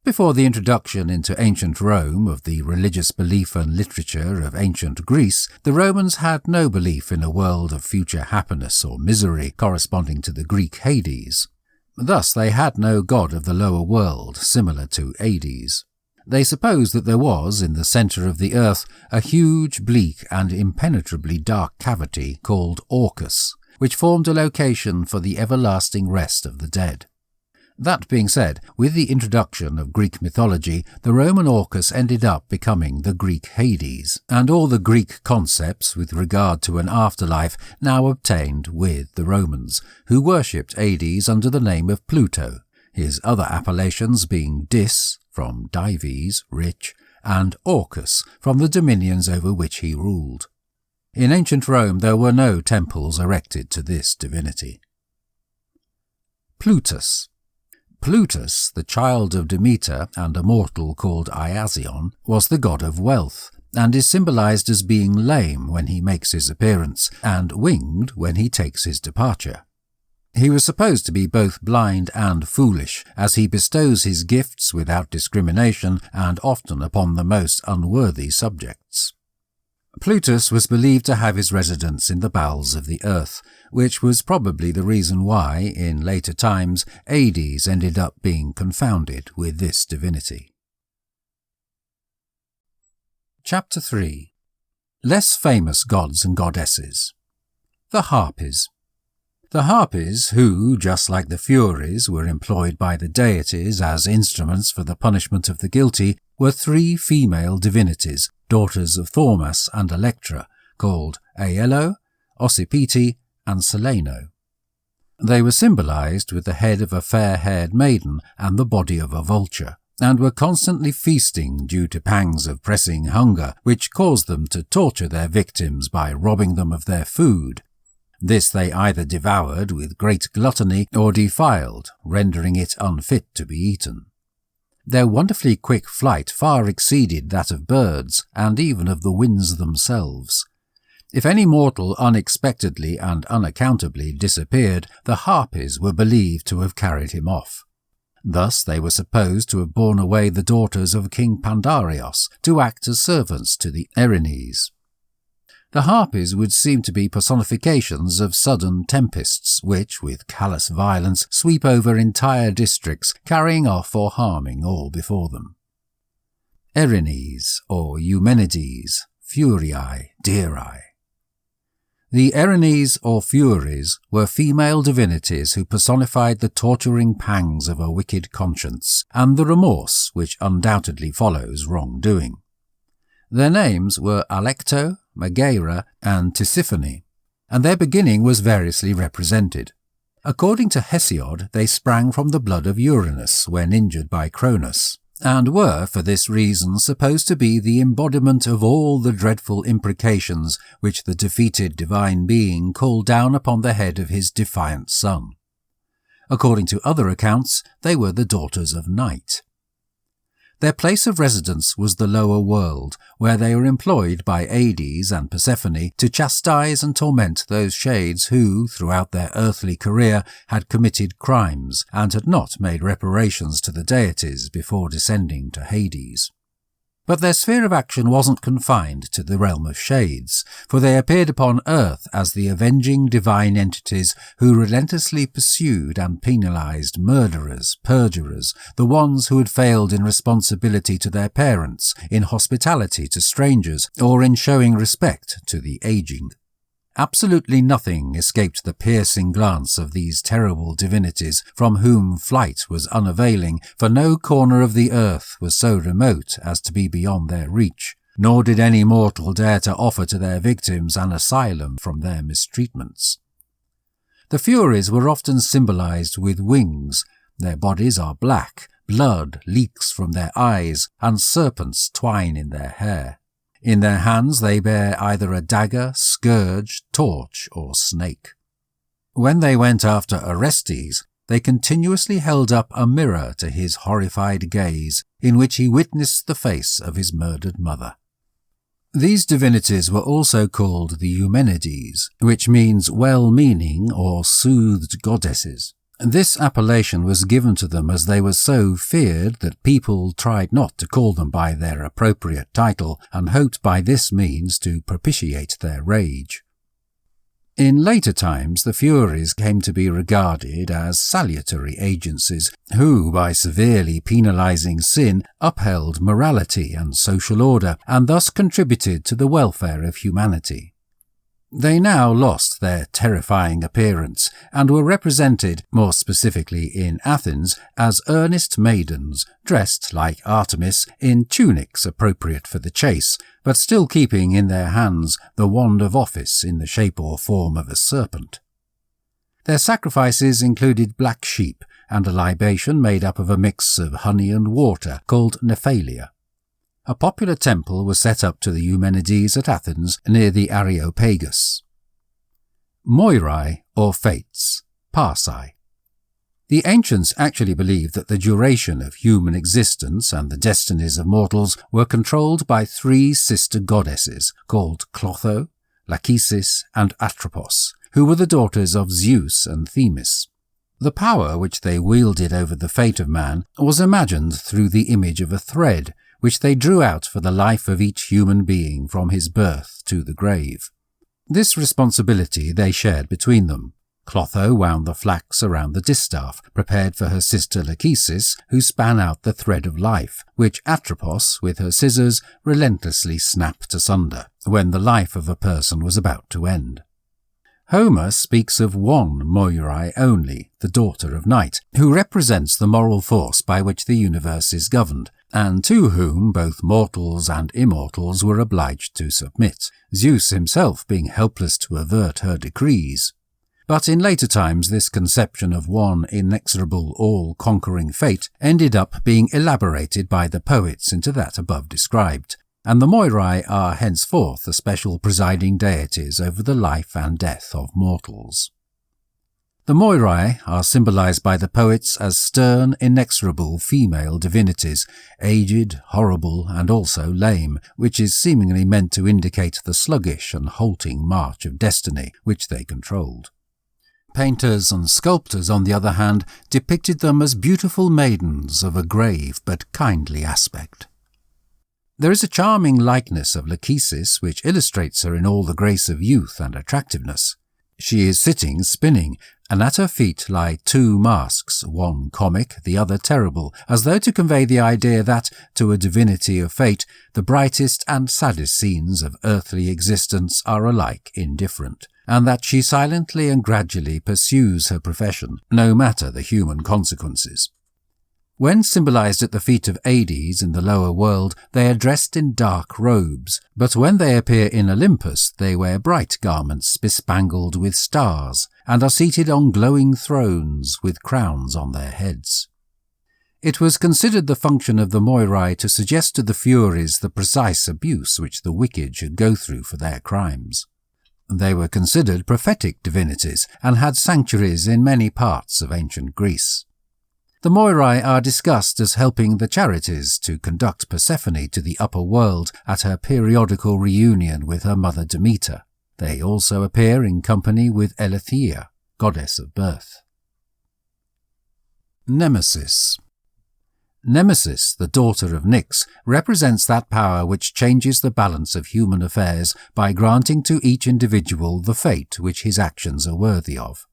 Before the introduction into ancient Rome of the religious belief and literature of ancient Greece, the Romans had no belief in a world of future happiness or misery corresponding to the Greek Hades. Thus they had no god of the lower world, similar to Hades. They supposed that there was, in the centre of the earth, a huge, bleak and impenetrably dark cavity called Orcus, which formed a location for the everlasting rest of the dead. That being said, with the introduction of Greek mythology, the Roman Orcus ended up becoming the Greek Hades, and all the Greek concepts with regard to an afterlife now obtained with the Romans, who worshipped Hades under the name of Pluto, his other appellations being Dis, from Dives, rich, and Orcus, from the dominions over which he ruled. In ancient Rome there were no temples erected to this divinity. Plutus. Plutus, the child of Demeter and a mortal called Iasion, was the god of wealth, and is symbolized as being lame when he makes his appearance, and winged when he takes his departure. He was supposed to be both blind and foolish, as he bestows his gifts without discrimination and often upon the most unworthy subjects. Plutus was believed to have his residence in the bowels of the earth, which was probably the reason why, in later times, Hades ended up being confounded with this divinity. Chapter 3. Less famous gods and goddesses. The Harpies. The Harpies, who, just like the Furies, were employed by the deities as instruments for the punishment of the guilty, were three female divinities, daughters of Thaumas and Electra, called Aello, Ocypete, and Seleno. They were symbolized with the head of a fair-haired maiden and the body of a vulture, and were constantly feasting due to pangs of pressing hunger, which caused them to torture their victims by robbing them of their food. This they either devoured with great gluttony or defiled, rendering it unfit to be eaten. Their wonderfully quick flight far exceeded that of birds, and even of the winds themselves. If any mortal unexpectedly and unaccountably disappeared, the Harpies were believed to have carried him off. Thus they were supposed to have borne away the daughters of King Pandarios to act as servants to the Erinyes. The Harpies would seem to be personifications of sudden tempests which, with callous violence, sweep over entire districts, carrying off or harming all before them. Erinyes, or Eumenides, Furiae, Dirae. The Erinyes, or Furies, were female divinities who personified the torturing pangs of a wicked conscience, and the remorse which undoubtedly follows wrongdoing. Their names were Alecto, Megaera, and Tisiphone, and their beginning was variously represented. According to Hesiod, they sprang from the blood of Uranus when injured by Cronus, and were for this reason supposed to be the embodiment of all the dreadful imprecations which the defeated divine being called down upon the head of his defiant son. According to other accounts, they were the daughters of Night. Their place of residence was the lower world, where they were employed by Hades and Persephone to chastise and torment those shades who, throughout their earthly career, had committed crimes and had not made reparations to the deities before descending to Hades. But their sphere of action wasn't confined to the realm of shades, for they appeared upon earth as the avenging divine entities who relentlessly pursued and penalized murderers, perjurers, the ones who had failed in responsibility to their parents, in hospitality to strangers, or in showing respect to the aging. Absolutely nothing escaped the piercing glance of these terrible divinities, from whom flight was unavailing, for no corner of the earth was so remote as to be beyond their reach, nor did any mortal dare to offer to their victims an asylum from their mistreatments. The Furies were often symbolized with wings. Their bodies are black, blood leaks from their eyes, and serpents twine in their hair. In their hands they bear either a dagger, scourge, torch, or snake. When they went after Orestes, they continuously held up a mirror to his horrified gaze, in which he witnessed the face of his murdered mother. These divinities were also called the Eumenides, which means well-meaning or soothed goddesses. This appellation was given to them as they were so feared that people tried not to call them by their appropriate title and hoped by this means to propitiate their rage. In later times, the Furies came to be regarded as salutary agencies who, by severely penalizing sin, upheld morality and social order and thus contributed to the welfare of humanity. They now lost their terrifying appearance and were represented, more specifically in Athens, as earnest maidens, dressed like Artemis in tunics appropriate for the chase, but still keeping in their hands the wand of office in the shape or form of a serpent. Their sacrifices included black sheep and a libation made up of a mix of honey and water called Nephalia. A popular temple was set up to the Eumenides at Athens near the Areopagus. Moirai, or Fates, Parsi. The ancients actually believed that the duration of human existence and the destinies of mortals were controlled by three sister goddesses called Clotho, Lachesis, and Atropos, who were the daughters of Zeus and Themis. The power which they wielded over the fate of man was imagined through the image of a thread, which they drew out for the life of each human being from his birth to the grave. This responsibility they shared between them. Clotho wound the flax around the distaff, prepared for her sister Lachesis, who span out the thread of life, which Atropos, with her scissors, relentlessly snapped asunder, when the life of a person was about to end. Homer speaks of one Moirai only, the daughter of Night, who represents the moral force by which the universe is governed, and to whom both mortals and immortals were obliged to submit, Zeus himself being helpless to avert her decrees. But in later times this conception of one inexorable, all-conquering fate ended up being elaborated by the poets into that above described, and the Moirai are henceforth the special presiding deities over the life and death of mortals. The Moirai are symbolized by the poets as stern, inexorable female divinities, aged, horrible, and also lame, which is seemingly meant to indicate the sluggish and halting march of destiny which they controlled. Painters and sculptors, on the other hand, depicted them as beautiful maidens of a grave but kindly aspect. There is a charming likeness of Lachesis which illustrates her in all the grace of youth and attractiveness. She is sitting spinning, and at her feet lie two masks, one comic, the other terrible, as though to convey the idea that, to a divinity of fate, the brightest and saddest scenes of earthly existence are alike indifferent, and that she silently and gradually pursues her profession, no matter the human consequences. When symbolized at the feet of Hades in the lower world, they are dressed in dark robes, but when they appear in Olympus, they wear bright garments bespangled with stars, and are seated on glowing thrones with crowns on their heads. It was considered the function of the Moirai to suggest to the Furies the precise abuse which the wicked should go through for their crimes. They were considered prophetic divinities, and had sanctuaries in many parts of ancient Greece. The Moirai are discussed as helping the Charities to conduct Persephone to the upper world at her periodical reunion with her mother Demeter. They also appear in company with Eileithyia, goddess of birth. Nemesis. Nemesis, the daughter of Nyx, represents that power which changes the balance of human affairs by granting to each individual the fate which his actions are worthy of.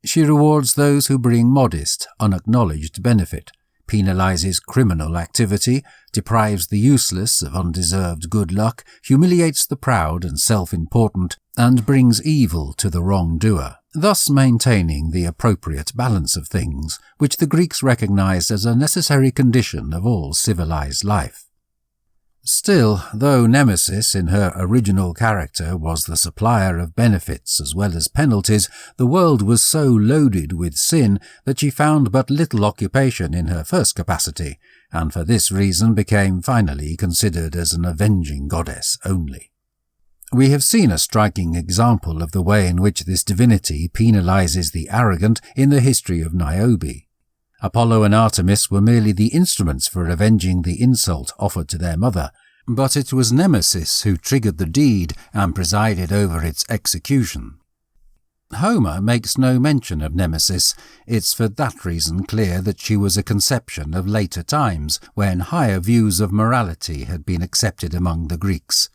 She rewards those who bring modest, unacknowledged benefit, penalizes criminal activity, deprives the useless of undeserved good luck, humiliates the proud and self-important, and brings evil to the wrongdoer, thus maintaining the appropriate balance of things, which the Greeks recognized as a necessary condition of all civilized life. Still, though Nemesis in her original character was the supplier of benefits as well as penalties, the world was so loaded with sin that she found but little occupation in her first capacity, and for this reason became finally considered as an avenging goddess only. We have seen a striking example of the way in which this divinity penalizes the arrogant in the history of Niobe. Apollo and Artemis were merely the instruments for avenging the insult offered to their mother, but it was Nemesis who triggered the deed and presided over its execution. Homer makes no mention of Nemesis. It's for that reason clear that she was a conception of later times, when higher views of morality had been accepted among the Greeks.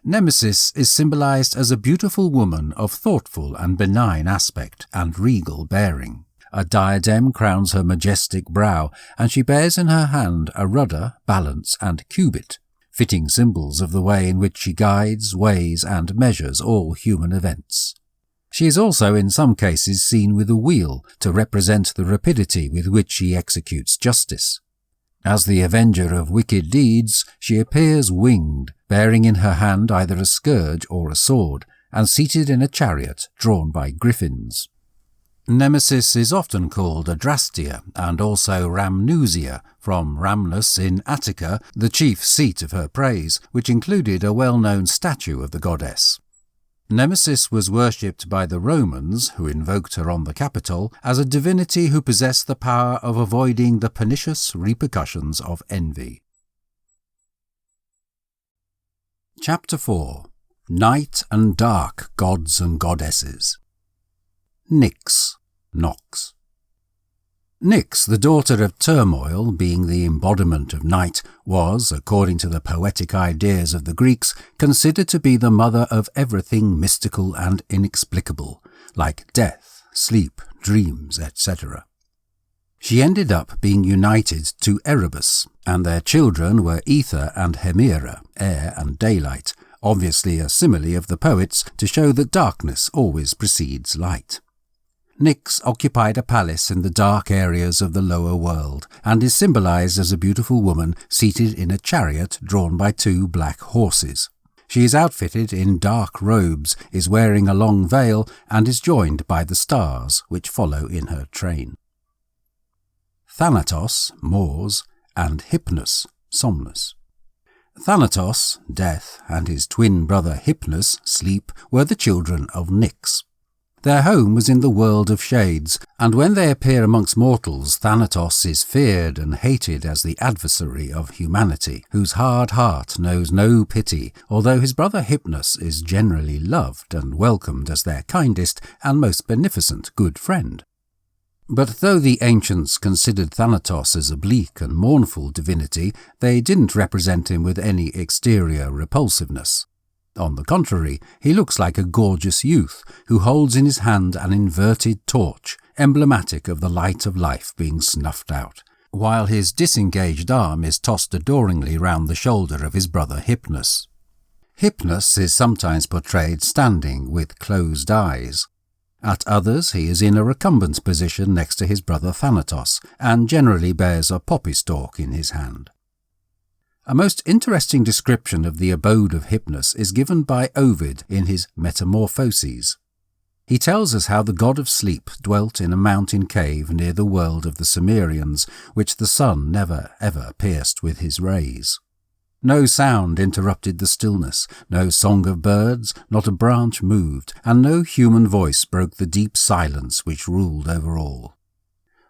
Nemesis is symbolized as a beautiful woman of thoughtful and benign aspect and regal bearing. A diadem crowns her majestic brow, and she bears in her hand a rudder, balance, and cubit, fitting symbols of the way in which she guides, weighs, and measures all human events. She is also in some cases seen with a wheel to represent the rapidity with which she executes justice. As the avenger of wicked deeds, she appears winged, bearing in her hand either a scourge or a sword, and seated in a chariot drawn by griffins. Nemesis is often called Adrastia and also Rhamnusia, from Rhamnus in Attica, the chief seat of her praise, which included a well-known statue of the goddess. Nemesis was worshipped by the Romans, who invoked her on the Capitol, as a divinity who possessed the power of avoiding the pernicious repercussions of envy. Chapter 4. Night and Dark Gods and Goddesses. Nyx, Nox. Nyx, the daughter of turmoil, being the embodiment of night, was, according to the poetic ideas of the Greeks, considered to be the mother of everything mystical and inexplicable, like death, sleep, dreams, etc. She ended up being united to Erebus, and their children were Ether and Hemera, air and daylight, obviously a simile of the poets to show that darkness always precedes light. Nyx occupied a palace in the dark areas of the lower world, and is symbolized as a beautiful woman seated in a chariot drawn by 2 black horses. She is outfitted in dark robes, is wearing a long veil, and is joined by the stars, which follow in her train. Thanatos, Mors, and Hypnos, Somnus. Thanatos, death, and his twin brother Hypnos, sleep, were the children of Nyx. Their home was in the world of shades, and when they appear amongst mortals, Thanatos is feared and hated as the adversary of humanity, whose hard heart knows no pity, although his brother Hypnos is generally loved and welcomed as their kindest and most beneficent good friend. But though the ancients considered Thanatos as a bleak and mournful divinity, they didn't represent him with any exterior repulsiveness. On the contrary, he looks like a gorgeous youth who holds in his hand an inverted torch, emblematic of the light of life being snuffed out, while his disengaged arm is tossed adoringly round the shoulder of his brother Hypnos. Hypnos is sometimes portrayed standing with closed eyes. At others he is in a recumbent position next to his brother Thanatos, and generally bears a poppy stalk in his hand. A most interesting description of the abode of Hypnos is given by Ovid in his Metamorphoses. He tells us how the god of sleep dwelt in a mountain cave near the world of the Cimmerians, which the sun never ever pierced with his rays. No sound interrupted the stillness, no song of birds, not a branch moved, and no human voice broke the deep silence which ruled over all.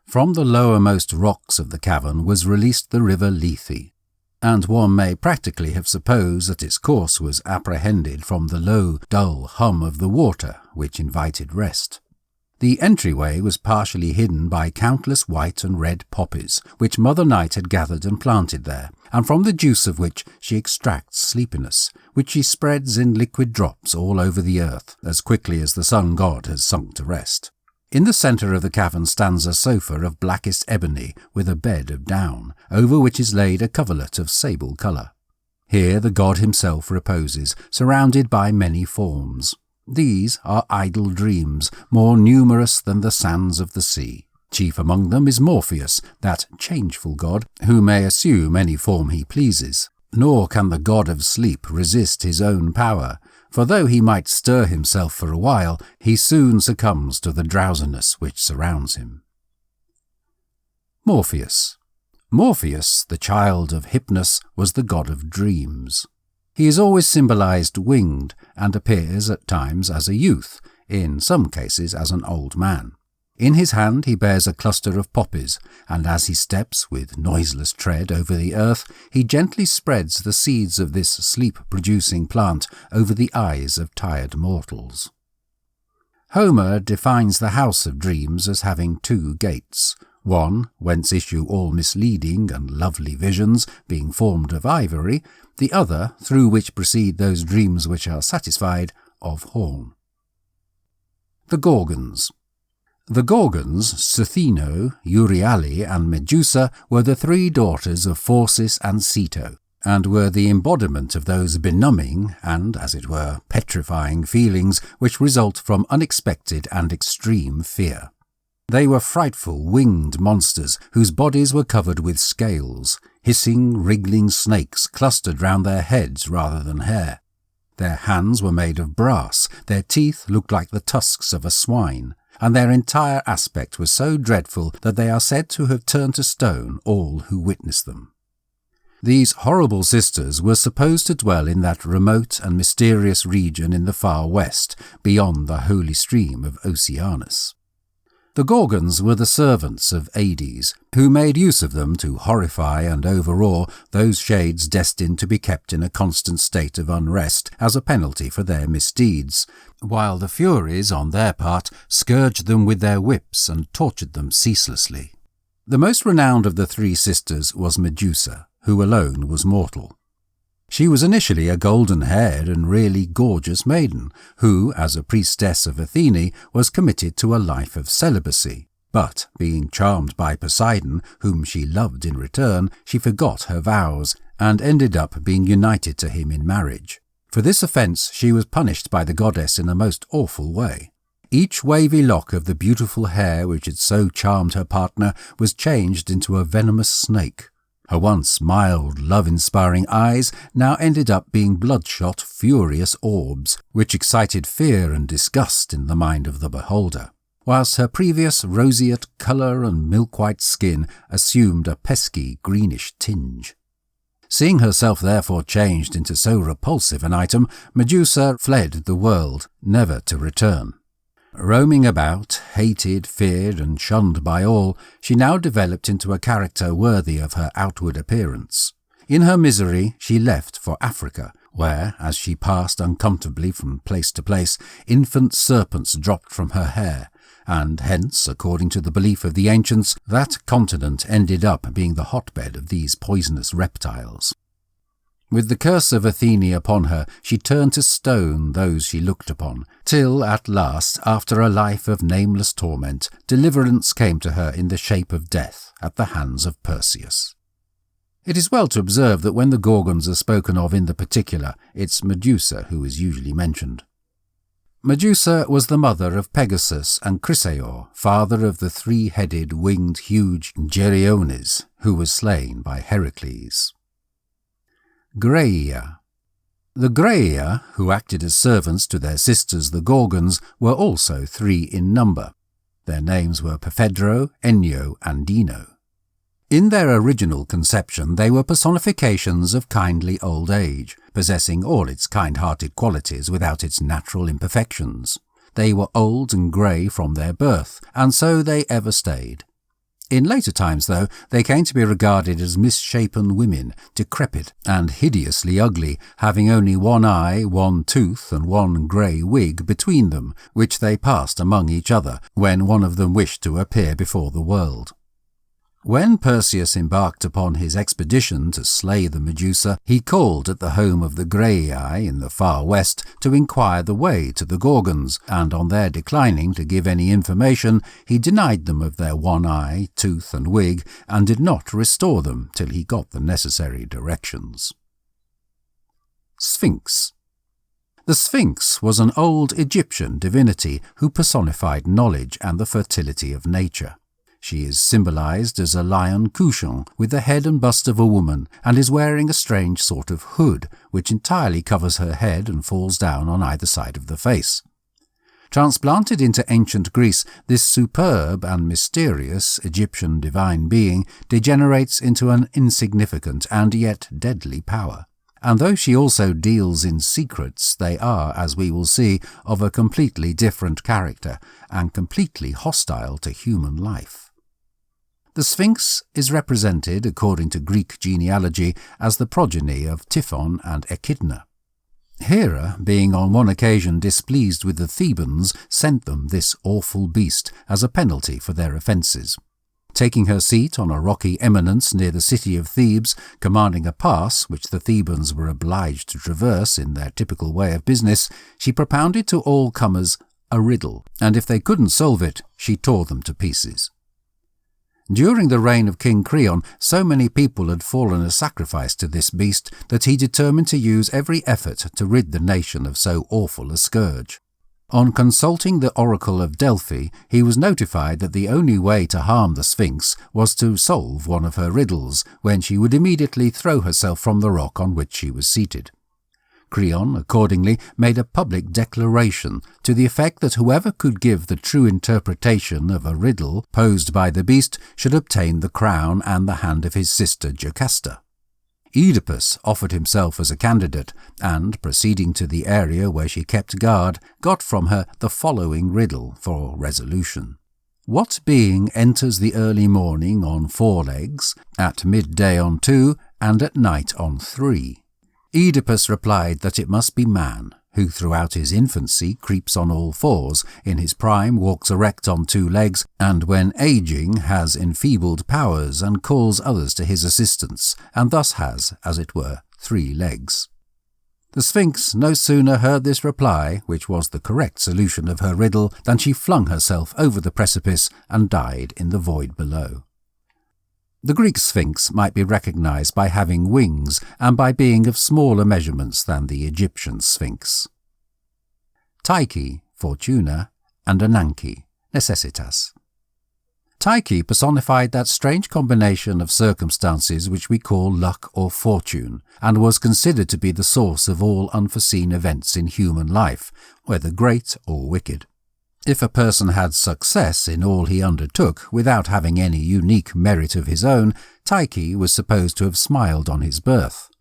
From the lowermost rocks of the cavern was released the river Lethe, and one may practically have supposed that its course was apprehended from the low, dull hum of the water, which invited rest. The entryway was partially hidden by countless white and red poppies, which Mother Night had gathered and planted there, and from the juice of which she extracts sleepiness, which she spreads in liquid drops all over the earth, as quickly as the sun god has sunk to rest. In the centre of the cavern stands a sofa of blackest ebony with a bed of down, over which is laid a coverlet of sable colour. Here the god himself reposes, surrounded by many forms. These are idle dreams, more numerous than the sands of the sea. Chief among them is Morpheus, that changeful god, who may assume any form he pleases. Nor can the god of sleep resist his own power, for though he might stir himself for a while, he soon succumbs to the drowsiness which surrounds him. Morpheus. Morpheus, the child of Hypnos, was the god of dreams. He is always symbolized winged, and appears at times as a youth, in some cases as an old man. In his hand he bears a cluster of poppies, and as he steps with noiseless tread over the earth, he gently spreads the seeds of this sleep-producing plant over the eyes of tired mortals. Homer defines the house of dreams as having 2 gates, one, whence issue all misleading and lovely visions, being formed of ivory, the other, through which proceed those dreams which are satisfied, of horn. The Gorgons. The Gorgons, Sutheno, Euryale, and Medusa, were the 3 daughters of Phorcys and Ceto, and were the embodiment of those benumbing and, as it were, petrifying feelings which result from unexpected and extreme fear. They were frightful winged monsters whose bodies were covered with scales. Hissing, wriggling snakes clustered round their heads rather than hair. Their hands were made of brass, their teeth looked like the tusks of a swine, and their entire aspect was so dreadful that they are said to have turned to stone all who witnessed them. These horrible sisters were supposed to dwell in that remote and mysterious region in the far west, beyond the holy stream of Oceanus. The Gorgons were the servants of Hades, who made use of them to horrify and overawe those shades destined to be kept in a constant state of unrest as a penalty for their misdeeds, while the Furies, on their part, scourged them with their whips and tortured them ceaselessly. The most renowned of the three sisters was Medusa, who alone was mortal. She was initially a golden-haired and really gorgeous maiden, who, as a priestess of Athene, was committed to a life of celibacy. But, being charmed by Poseidon, whom she loved in return, she forgot her vows, and ended up being united to him in marriage. For this offence she was punished by the goddess in a most awful way. Each wavy lock of the beautiful hair which had so charmed her partner was changed into a venomous snake. Her once mild, love-inspiring eyes now ended up being bloodshot, furious orbs, which excited fear and disgust in the mind of the beholder, whilst her previous roseate colour and milk-white skin assumed a pesky, greenish tinge. Seeing herself therefore changed into so repulsive an item, Medusa fled the world, never to return. Roaming about, hated, feared, and shunned by all, she now developed into a character worthy of her outward appearance. In her misery, she left for Africa, where, as she passed uncomfortably from place to place, infant serpents dropped from her hair, and hence, according to the belief of the ancients, that continent ended up being the hotbed of these poisonous reptiles. With the curse of Athene upon her, she turned to stone those she looked upon, till at last, after a life of nameless torment, deliverance came to her in the shape of death at the hands of Perseus. It is well to observe that when the Gorgons are spoken of in the particular, it's Medusa who is usually mentioned. Medusa was the mother of Pegasus and Chrysaor, father of the three-headed, winged, huge Geryones, who was slain by Heracles. Graeae. The Graeae, who acted as servants to their sisters the Gorgons, were also three in number. Their names were Pephedro, Enyo, and Dino. In their original conception they were personifications of kindly old age, possessing all its kind-hearted qualities without its natural imperfections. They were old and grey from their birth, and so they ever stayed. In later times, though, they came to be regarded as misshapen women, decrepit and hideously ugly, having only one eye, one tooth, and one grey wig between them, which they passed among each other when one of them wished to appear before the world. When Perseus embarked upon his expedition to slay the Medusa, he called at the home of the Graeae in the far west to inquire the way to the Gorgons, and on their declining to give any information, he denied them of their one eye, tooth, and wig, and did not restore them till he got the necessary directions. Sphinx. The Sphinx was an old Egyptian divinity who personified knowledge and the fertility of nature. She is symbolized as a lion couchant with the head and bust of a woman, and is wearing a strange sort of hood, which entirely covers her head and falls down on either side of the face. Transplanted into ancient Greece, this superb and mysterious Egyptian divine being degenerates into an insignificant and yet deadly power. And though she also deals in secrets, they are, as we will see, of a completely different character, and completely hostile to human life. The Sphinx is represented, according to Greek genealogy, as the progeny of Typhon and Echidna. Hera, being on one occasion displeased with the Thebans, sent them this awful beast as a penalty for their offences. Taking her seat on a rocky eminence near the city of Thebes, commanding a pass which the Thebans were obliged to traverse in their typical way of business, she propounded to all comers a riddle, and if they couldn't solve it, she tore them to pieces. During the reign of King Creon, so many people had fallen a sacrifice to this beast that he determined to use every effort to rid the nation of so awful a scourge. On consulting the oracle of Delphi, he was notified that the only way to harm the Sphinx was to solve one of her riddles, when she would immediately throw herself from the rock on which she was seated. Creon accordingly made a public declaration to the effect that whoever could give the true interpretation of a riddle posed by the beast should obtain the crown and the hand of his sister Jocasta. Oedipus offered himself as a candidate, and, proceeding to the area where she kept guard, got from her the following riddle for resolution. What being enters the early morning on 4 legs, at midday on 2, and at night on 3? Oedipus replied that it must be man, who throughout his infancy creeps on all 4s, in his prime walks erect on 2 legs, and when aging has enfeebled powers and calls others to his assistance, and thus has, as it were, 3 legs. The Sphinx no sooner heard this reply, which was the correct solution of her riddle, than she flung herself over the precipice and died in the void below. The Greek Sphinx might be recognized by having wings and by being of smaller measurements than the Egyptian Sphinx. Psyche, Fortuna, and Ananke, Necessitas. Psyche personified that strange combination of circumstances which we call luck or fortune, and was considered to be the source of all unforeseen events in human life, whether great or wicked. If a person had success in all he undertook without having any unique merit of his own, Psyche was supposed to have smiled on his birth.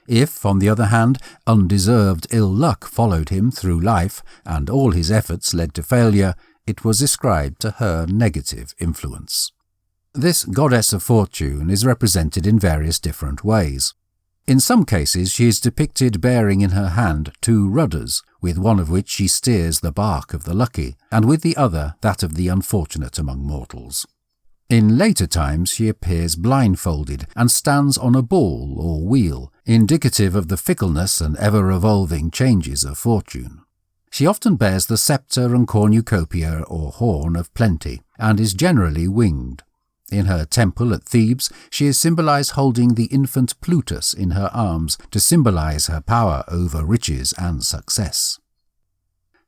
If, on the other hand, undeserved ill luck followed him through life, and all his efforts led to failure, it was ascribed to her negative influence. This goddess of fortune is represented in various different ways. In some cases she is depicted bearing in her hand 2 rudders, with one of which she steers the bark of the lucky, and with the other that of the unfortunate among mortals. In later times she appears blindfolded and stands on a ball or wheel, indicative of the fickleness and ever-evolving changes of fortune. She often bears the sceptre and cornucopia or horn of plenty, and is generally winged. In her temple at Thebes, she is symbolized holding the infant Plutus in her arms to symbolize her power over riches and success.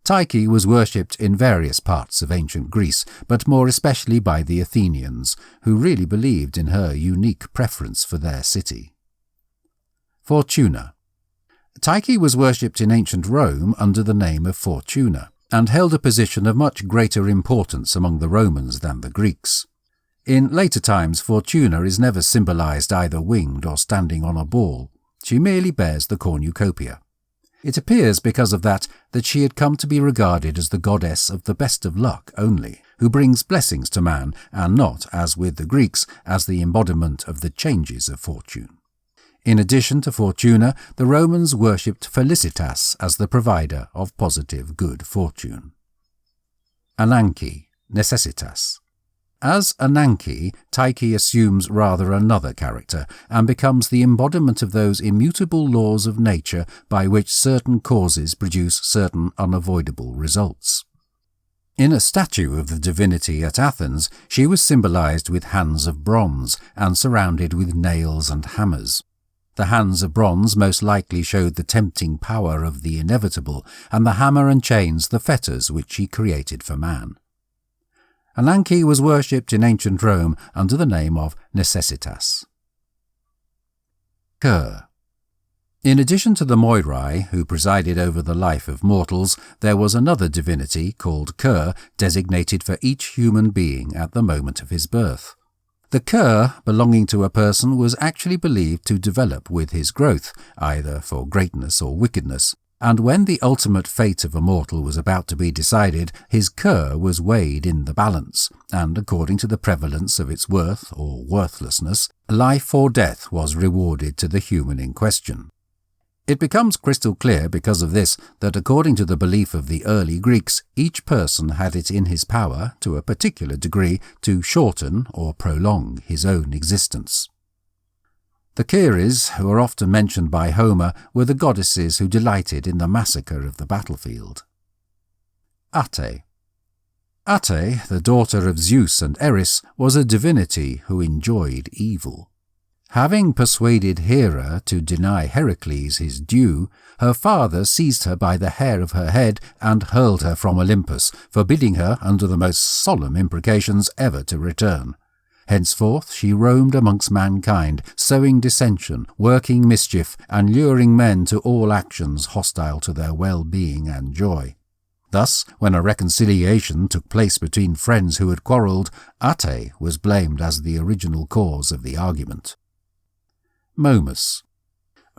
Psyche was worshipped in various parts of ancient Greece, but more especially by the Athenians, who really believed in her unique preference for their city. Fortuna. Psyche was worshipped in ancient Rome under the name of Fortuna, and held a position of much greater importance among the Romans than the Greeks. In later times, Fortuna is never symbolized either winged or standing on a ball. She merely bears the cornucopia. It appears because of that she had come to be regarded as the goddess of the best of luck only, who brings blessings to man, and not, as with the Greeks, as the embodiment of the changes of fortune. In addition to Fortuna, the Romans worshipped Felicitas as the provider of positive good fortune. Ananke, Necessitas. As Ananke, Psyche assumes rather another character, and becomes the embodiment of those immutable laws of nature by which certain causes produce certain unavoidable results. In a statue of the divinity at Athens, she was symbolized with hands of bronze and surrounded with nails and hammers. The hands of bronze most likely showed the tempting power of the inevitable, and the hammer and chains the fetters which she created for man. Ananke was worshipped in ancient Rome under the name of Necessitas. Ker. In addition to the Moirai, who presided over the life of mortals, there was another divinity called Ker, designated for each human being at the moment of his birth. The Ker belonging to a person was actually believed to develop with his growth, either for greatness or wickedness, and when the ultimate fate of a mortal was about to be decided, his Ker was weighed in the balance, and according to the prevalence of its worth or worthlessness, life or death was rewarded to the human in question. It becomes crystal clear because of this that according to the belief of the early Greeks, each person had it in his power, to a particular degree, to shorten or prolong his own existence. The Keres, who are often mentioned by Homer, were the goddesses who delighted in the massacre of the battlefield. Ate. Ate, the daughter of Zeus and Eris, was a divinity who enjoyed evil. Having persuaded Hera to deny Heracles his due, her father seized her by the hair of her head and hurled her from Olympus, forbidding her, under the most solemn imprecations, ever to return. Henceforth she roamed amongst mankind, sowing dissension, working mischief, and luring men to all actions hostile to their well-being and joy. Thus, when a reconciliation took place between friends who had quarrelled, Ate was blamed as the original cause of the argument. Momus.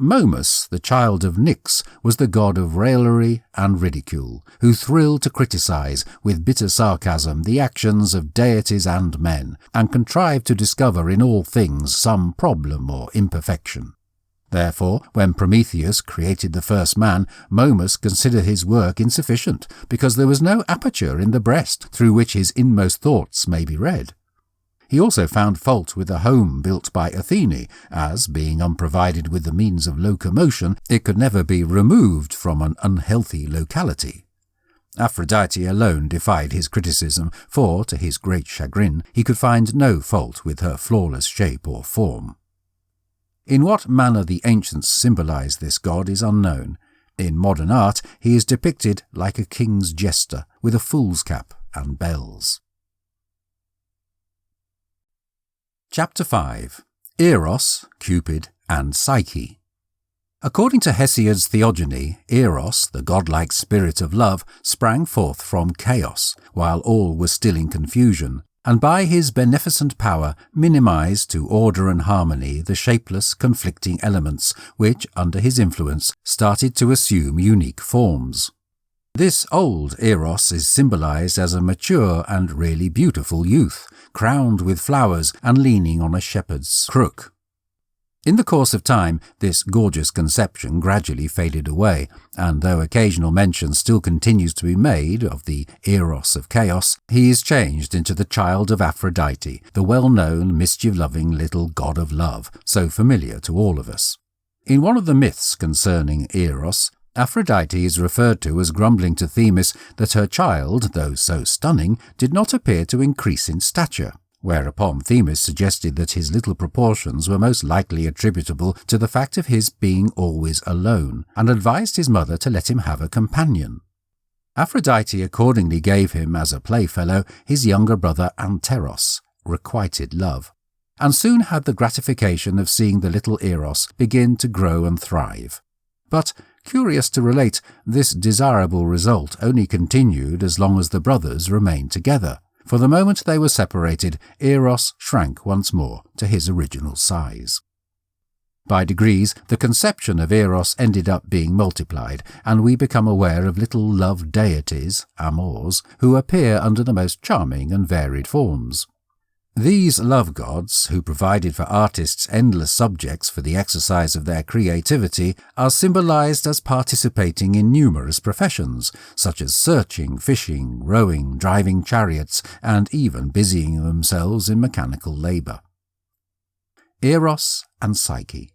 Momus, the child of Nyx, was the god of raillery and ridicule, who thrilled to criticize with bitter sarcasm the actions of deities and men, and contrived to discover in all things some problem or imperfection. Therefore, when Prometheus created the first man, Momus considered his work insufficient, because there was no aperture in the breast through which his inmost thoughts may be read. He also found fault with the home built by Athene, as, being unprovided with the means of locomotion, it could never be removed from an unhealthy locality. Aphrodite alone defied his criticism, for, to his great chagrin, he could find no fault with her flawless shape or form. In what manner the ancients symbolized this god is unknown. In modern art he is depicted like a king's jester, with a fool's cap and bells. Chapter 5. Eros, Cupid, and Psyche. According to Hesiod's Theogony, Eros, the godlike spirit of love, sprang forth from chaos, while all was still in confusion, and by his beneficent power minimized to order and harmony the shapeless, conflicting elements which, under his influence, started to assume unique forms. This old Eros is symbolized as a mature and really beautiful youth, crowned with flowers and leaning on a shepherd's crook. In the course of time, this gorgeous conception gradually faded away, and though occasional mention still continues to be made of the Eros of chaos, he is changed into the child of Aphrodite, the well-known, mischief-loving little god of love, so familiar to all of us. In one of the myths concerning Eros, Aphrodite is referred to as grumbling to Themis that her child, though so stunning, did not appear to increase in stature, whereupon Themis suggested that his little proportions were most likely attributable to the fact of his being always alone, and advised his mother to let him have a companion. Aphrodite accordingly gave him as a playfellow his younger brother Anteros, requited love, and soon had the gratification of seeing the little Eros begin to grow and thrive. But, curious to relate, this desirable result only continued as long as the brothers remained together, for the moment they were separated, Eros shrank once more to his original size. By degrees, the conception of Eros ended up being multiplied, and we become aware of little love deities, amors, who appear under the most charming and varied forms. These love gods, who provided for artists endless subjects for the exercise of their creativity, are symbolized as participating in numerous professions, such as searching, fishing, rowing, driving chariots, and even busying themselves in mechanical labor. Eros and Psyche.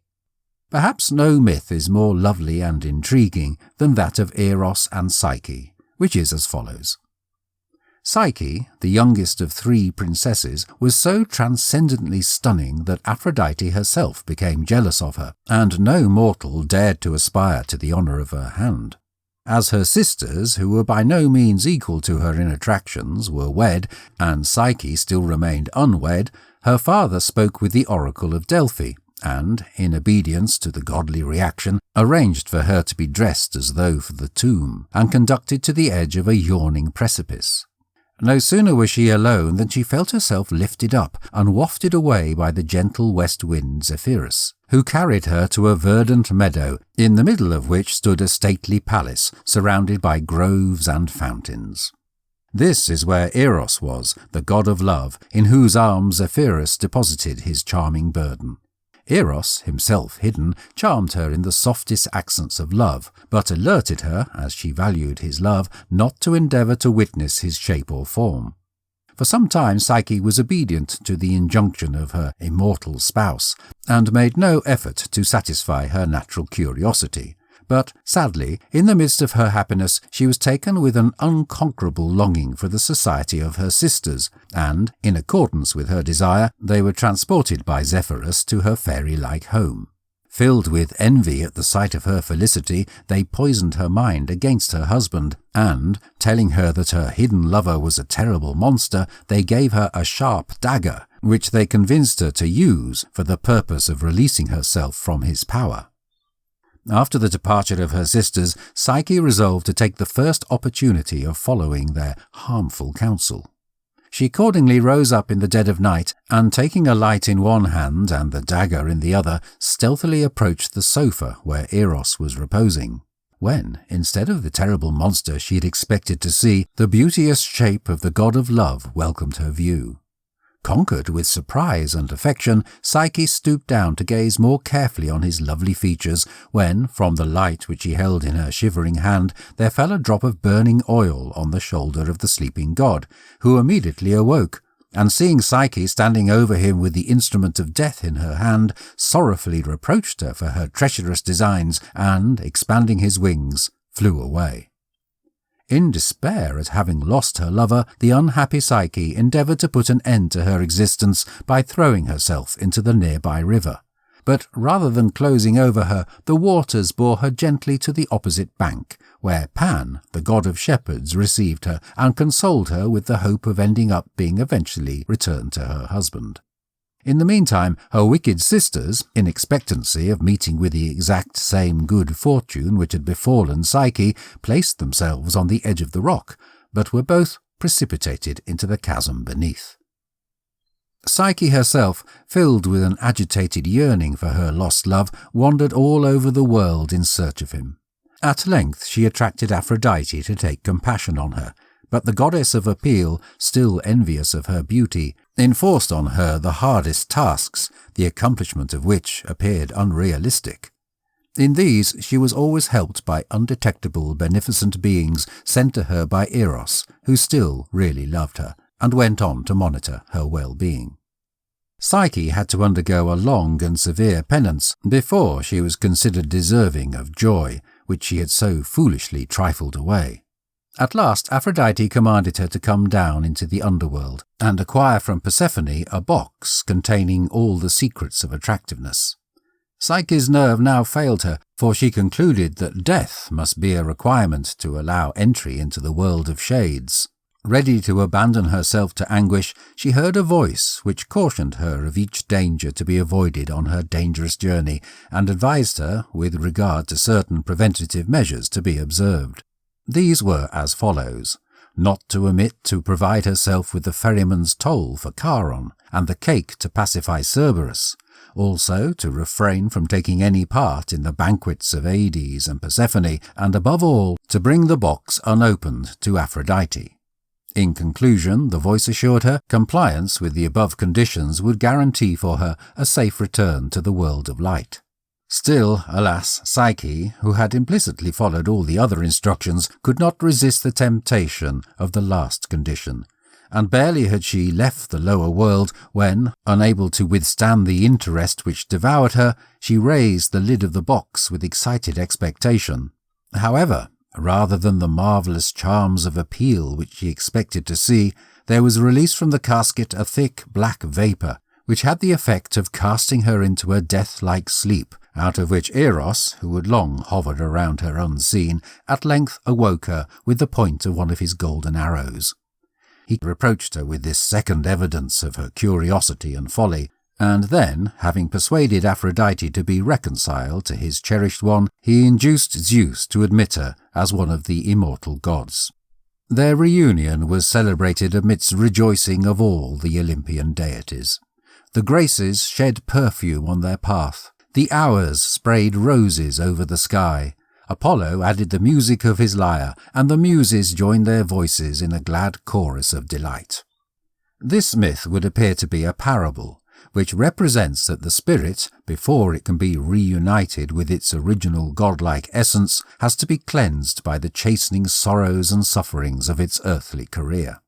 Perhaps no myth is more lovely and intriguing than that of Eros and Psyche, which is as follows. Psyche, the youngest of 3 princesses, was so transcendently stunning that Aphrodite herself became jealous of her, and no mortal dared to aspire to the honour of her hand. As her sisters, who were by no means equal to her in attractions, were wed, and Psyche still remained unwed, her father spoke with the oracle of Delphi, and, in obedience to the godly reaction, arranged for her to be dressed as though for the tomb, and conducted to the edge of a yawning precipice. No sooner was she alone than she felt herself lifted up and wafted away by the gentle west wind Zephyrus, who carried her to a verdant meadow, in the middle of which stood a stately palace, surrounded by groves and fountains. This is where Eros was, the god of love, in whose arms Zephyrus deposited his charming burden. Eros, himself hidden, charmed her in the softest accents of love, but alerted her, as she valued his love, not to endeavour to witness his shape or form. For some time Psyche was obedient to the injunction of her immortal spouse, and made no effort to satisfy her natural curiosity. But, sadly, in the midst of her happiness she was taken with an unconquerable longing for the society of her sisters, and, in accordance with her desire, they were transported by Zephyrus to her fairy-like home. Filled with envy at the sight of her felicity, they poisoned her mind against her husband, and, telling her that her hidden lover was a terrible monster, they gave her a sharp dagger, which they convinced her to use for the purpose of releasing herself from his power. After the departure of her sisters, Psyche resolved to take the first opportunity of following their harmful counsel. She accordingly rose up in the dead of night, and taking a light in one hand and the dagger in the other, stealthily approached the sofa where Eros was reposing, when, instead of the terrible monster she had expected to see, the beauteous shape of the god of love welcomed her view. Conquered with surprise and affection, Psyche stooped down to gaze more carefully on his lovely features, when, from the light which she held in her shivering hand, there fell a drop of burning oil on the shoulder of the sleeping god, who immediately awoke, and seeing Psyche standing over him with the instrument of death in her hand, sorrowfully reproached her for her treacherous designs, and, expanding his wings, flew away. In despair at having lost her lover, the unhappy Psyche endeavoured to put an end to her existence by throwing herself into the nearby river. But rather than closing over her, the waters bore her gently to the opposite bank, where Pan, the god of shepherds, received her and consoled her with the hope of ending up being eventually returned to her husband. In the meantime, her wicked sisters, in expectancy of meeting with the exact same good fortune which had befallen Psyche, placed themselves on the edge of the rock, but were both precipitated into the chasm beneath. Psyche herself, filled with an agitated yearning for her lost love, wandered all over the world in search of him. At length she attracted Aphrodite to take compassion on her, but the goddess of appeal, still envious of her beauty, enforced on her the hardest tasks, the accomplishment of which appeared unrealistic. In these she was always helped by undetectable beneficent beings sent to her by Eros, who still really loved her, and went on to monitor her well-being. Psyche had to undergo a long and severe penance before she was considered deserving of joy, which she had so foolishly trifled away. At last Aphrodite commanded her to come down into the underworld and acquire from Persephone a box containing all the secrets of attractiveness. Psyche's nerve now failed her, for she concluded that death must be a requirement to allow entry into the world of shades. Ready to abandon herself to anguish, she heard a voice which cautioned her of each danger to be avoided on her dangerous journey, and advised her, with regard to certain preventative measures to be observed. These were as follows: not to omit to provide herself with the ferryman's toll for Charon, and the cake to pacify Cerberus, also to refrain from taking any part in the banquets of Hades and Persephone, and above all, to bring the box unopened to Aphrodite. In conclusion, the voice assured her compliance with the above conditions would guarantee for her a safe return to the world of light. Still, alas, Psyche, who had implicitly followed all the other instructions, could not resist the temptation of the last condition, and barely had she left the lower world when, unable to withstand the interest which devoured her, she raised the lid of the box with excited expectation. However, rather than the marvellous charms of appeal which she expected to see, there was released from the casket a thick black vapour, which had the effect of casting her into a death-like sleep, out of which Eros, who had long hovered around her unseen, at length awoke her with the point of one of his golden arrows. He reproached her with this second evidence of her curiosity and folly, and then, having persuaded Aphrodite to be reconciled to his cherished one, he induced Zeus to admit her as one of the immortal gods. Their reunion was celebrated amidst rejoicing of all the Olympian deities. The Graces shed perfume on their path. The Hours sprayed roses over the sky. Apollo added the music of his lyre, and the Muses joined their voices in a glad chorus of delight. This myth would appear to be a parable, which represents that the spirit, before it can be reunited with its original godlike essence, has to be cleansed by the chastening sorrows and sufferings of its earthly career.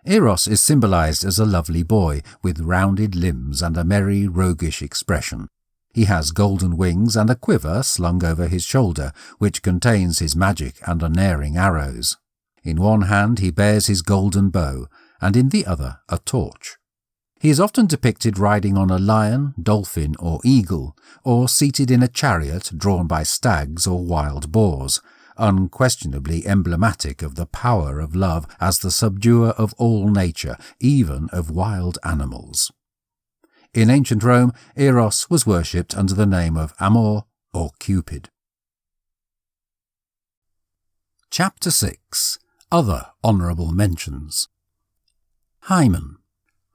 Eros is symbolized as a lovely boy with rounded limbs and a merry, roguish expression. He has golden wings and a quiver slung over his shoulder, which contains his magic and unerring arrows. In one hand he bears his golden bow, and in the other a torch. He is often depicted riding on a lion, dolphin, or eagle, or seated in a chariot drawn by stags or wild boars, unquestionably emblematic of the power of love as the subduer of all nature, even of wild animals. In ancient Rome, Eros was worshipped under the name of Amor or Cupid. Chapter 6. Other Honourable Mentions. Hymen.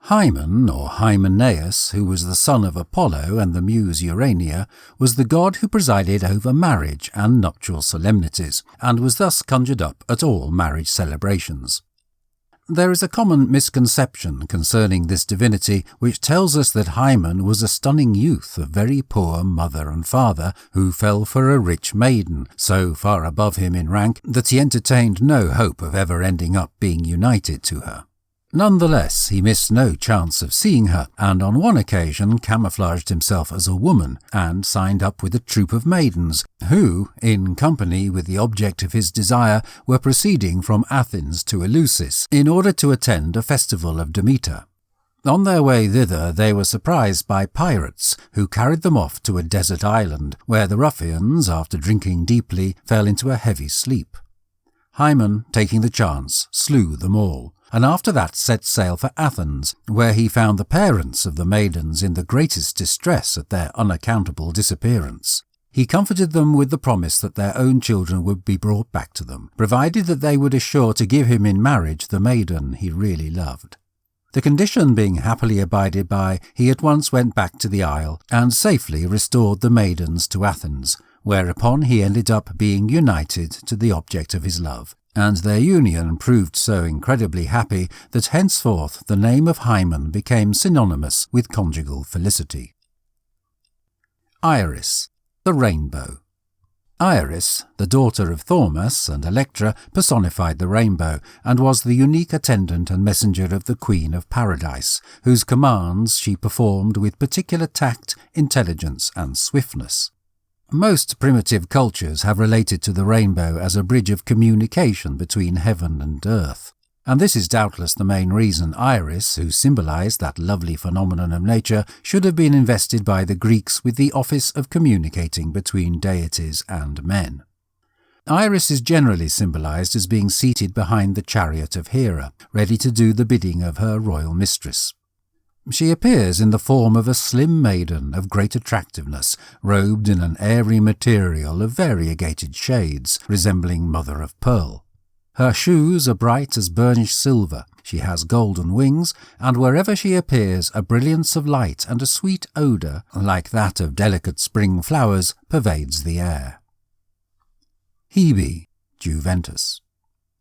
Hymen, or Hymenaeus, who was the son of Apollo and the muse Urania, was the god who presided over marriage and nuptial solemnities, and was thus conjured up at all marriage celebrations. There is a common misconception concerning this divinity which tells us that Hymen was a stunning youth of very poor mother and father who fell for a rich maiden, so far above him in rank that he entertained no hope of ever ending up being united to her. Nonetheless, he missed no chance of seeing her, and on one occasion camouflaged himself as a woman and signed up with a troop of maidens who, in company with the object of his desire, were proceeding from Athens to Eleusis in order to attend a festival of Demeter. On their way thither they were surprised by pirates who carried them off to a desert island, where the ruffians, after drinking deeply, fell into a heavy sleep. Hymen, taking the chance, slew them all, and after that set sail for Athens, where he found the parents of the maidens in the greatest distress at their unaccountable disappearance. He comforted them with the promise that their own children would be brought back to them, provided that they would assure to give him in marriage the maiden he really loved. The condition being happily abided by, he at once went back to the isle, and safely restored the maidens to Athens, whereupon he ended up being united to the object of his love, and their union proved so incredibly happy that henceforth the name of Hymen became synonymous with conjugal felicity. Iris, the rainbow. Iris, the daughter of Thaumas and Electra, personified the rainbow, and was the unique attendant and messenger of the Queen of Paradise, whose commands she performed with particular tact, intelligence, and swiftness. Most primitive cultures have related to the rainbow as a bridge of communication between heaven and earth, and this is doubtless the main reason Iris, who symbolized that lovely phenomenon of nature, should have been invested by the Greeks with the office of communicating between deities and men. Iris is generally symbolized as being seated behind the chariot of Hera, ready to do the bidding of her royal mistress. She appears in the form of a slim maiden of great attractiveness, robed in an airy material of variegated shades, resembling mother of pearl. Her shoes are bright as burnished silver, she has golden wings, and wherever she appears a brilliance of light and a sweet odour, like that of delicate spring flowers, pervades the air. Hebe, Juventus.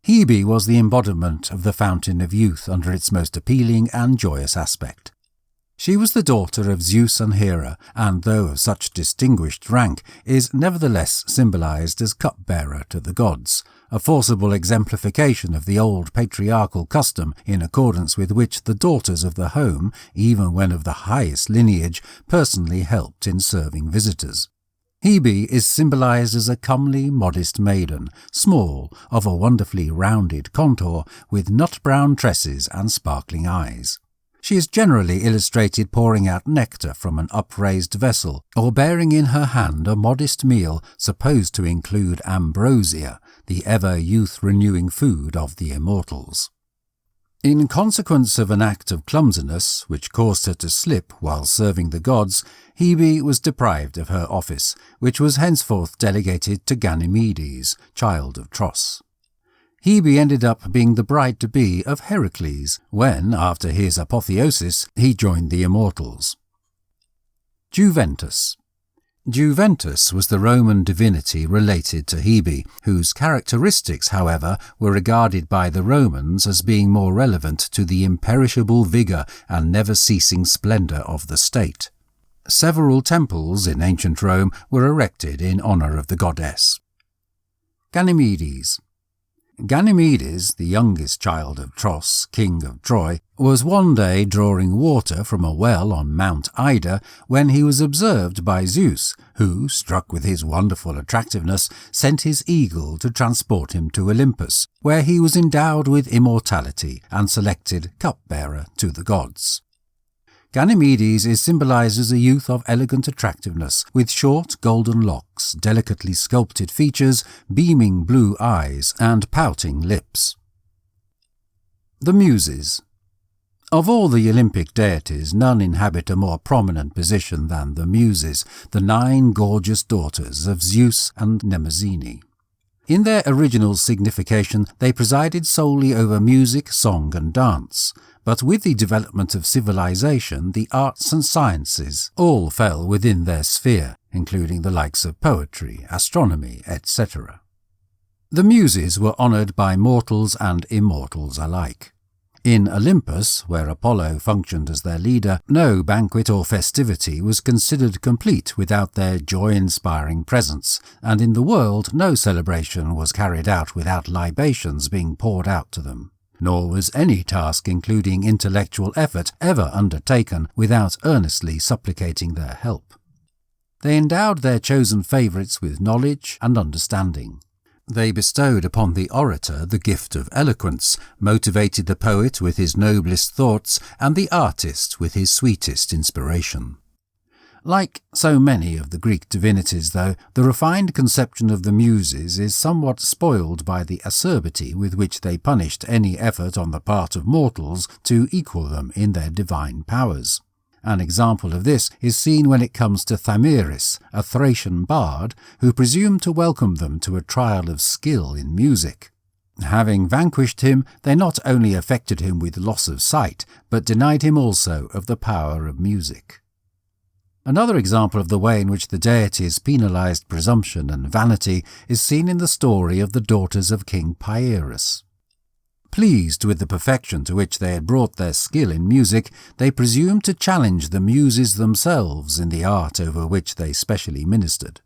Hebe was the embodiment of the fountain of youth under its most appealing and joyous aspect. She was the daughter of Zeus and Hera, and though of such distinguished rank, is nevertheless symbolized as cupbearer to the gods, a forcible exemplification of the old patriarchal custom in accordance with which the daughters of the home, even when of the highest lineage, personally helped in serving visitors. Hebe is symbolized as a comely, modest maiden, small, of a wonderfully rounded contour, with nut-brown tresses and sparkling eyes. She is generally illustrated pouring out nectar from an upraised vessel, or bearing in her hand a modest meal supposed to include ambrosia, the ever youth-renewing food of the immortals. In consequence of an act of clumsiness, which caused her to slip while serving the gods, Hebe was deprived of her office, which was henceforth delegated to Ganymedes, child of Tros. Hebe ended up being the bride-to-be of Heracles, when, after his apotheosis, he joined the immortals. Juventus. Juventus was the Roman divinity related to Hebe, whose characteristics, however, were regarded by the Romans as being more relevant to the imperishable vigour and never-ceasing splendour of the state. Several temples in ancient Rome were erected in honour of the goddess. Ganymedes. Ganymedes, the youngest child of Tros, king of Troy, was one day drawing water from a well on Mount Ida when he was observed by Zeus, who, struck with his wonderful attractiveness, sent his eagle to transport him to Olympus, where he was endowed with immortality and selected cupbearer to the gods. Ganymedes is symbolized as a youth of elegant attractiveness, with short golden locks, delicately sculpted features, beaming blue eyes, and pouting lips. The Muses. Of all the Olympic deities, none inhabit a more prominent position than the Muses, the 9 gorgeous daughters of Zeus and Mnemosyne. In their original signification, they presided solely over music, song and dance, but with the development of civilization, the arts and sciences all fell within their sphere, including the likes of poetry, astronomy, etc. The Muses were honoured by mortals and immortals alike. In Olympus, where Apollo functioned as their leader, no banquet or festivity was considered complete without their joy-inspiring presence, and in the world no celebration was carried out without libations being poured out to them. Nor was any task including intellectual effort ever undertaken without earnestly supplicating their help. They endowed their chosen favourites with knowledge and understanding. They bestowed upon the orator the gift of eloquence, motivated the poet with his noblest thoughts, and the artist with his sweetest inspiration. Like so many of the Greek divinities, though, the refined conception of the Muses is somewhat spoiled by the acerbity with which they punished any effort on the part of mortals to equal them in their divine powers. An example of this is seen when it comes to Thamyris, a Thracian bard, who presumed to welcome them to a trial of skill in music. Having vanquished him, they not only affected him with loss of sight, but denied him also of the power of music. Another example of the way in which the deities penalized presumption and vanity is seen in the story of the daughters of King Eros. Pleased with the perfection to which they had brought their skill in music, they presumed to challenge the Muses themselves in the art over which they specially ministered.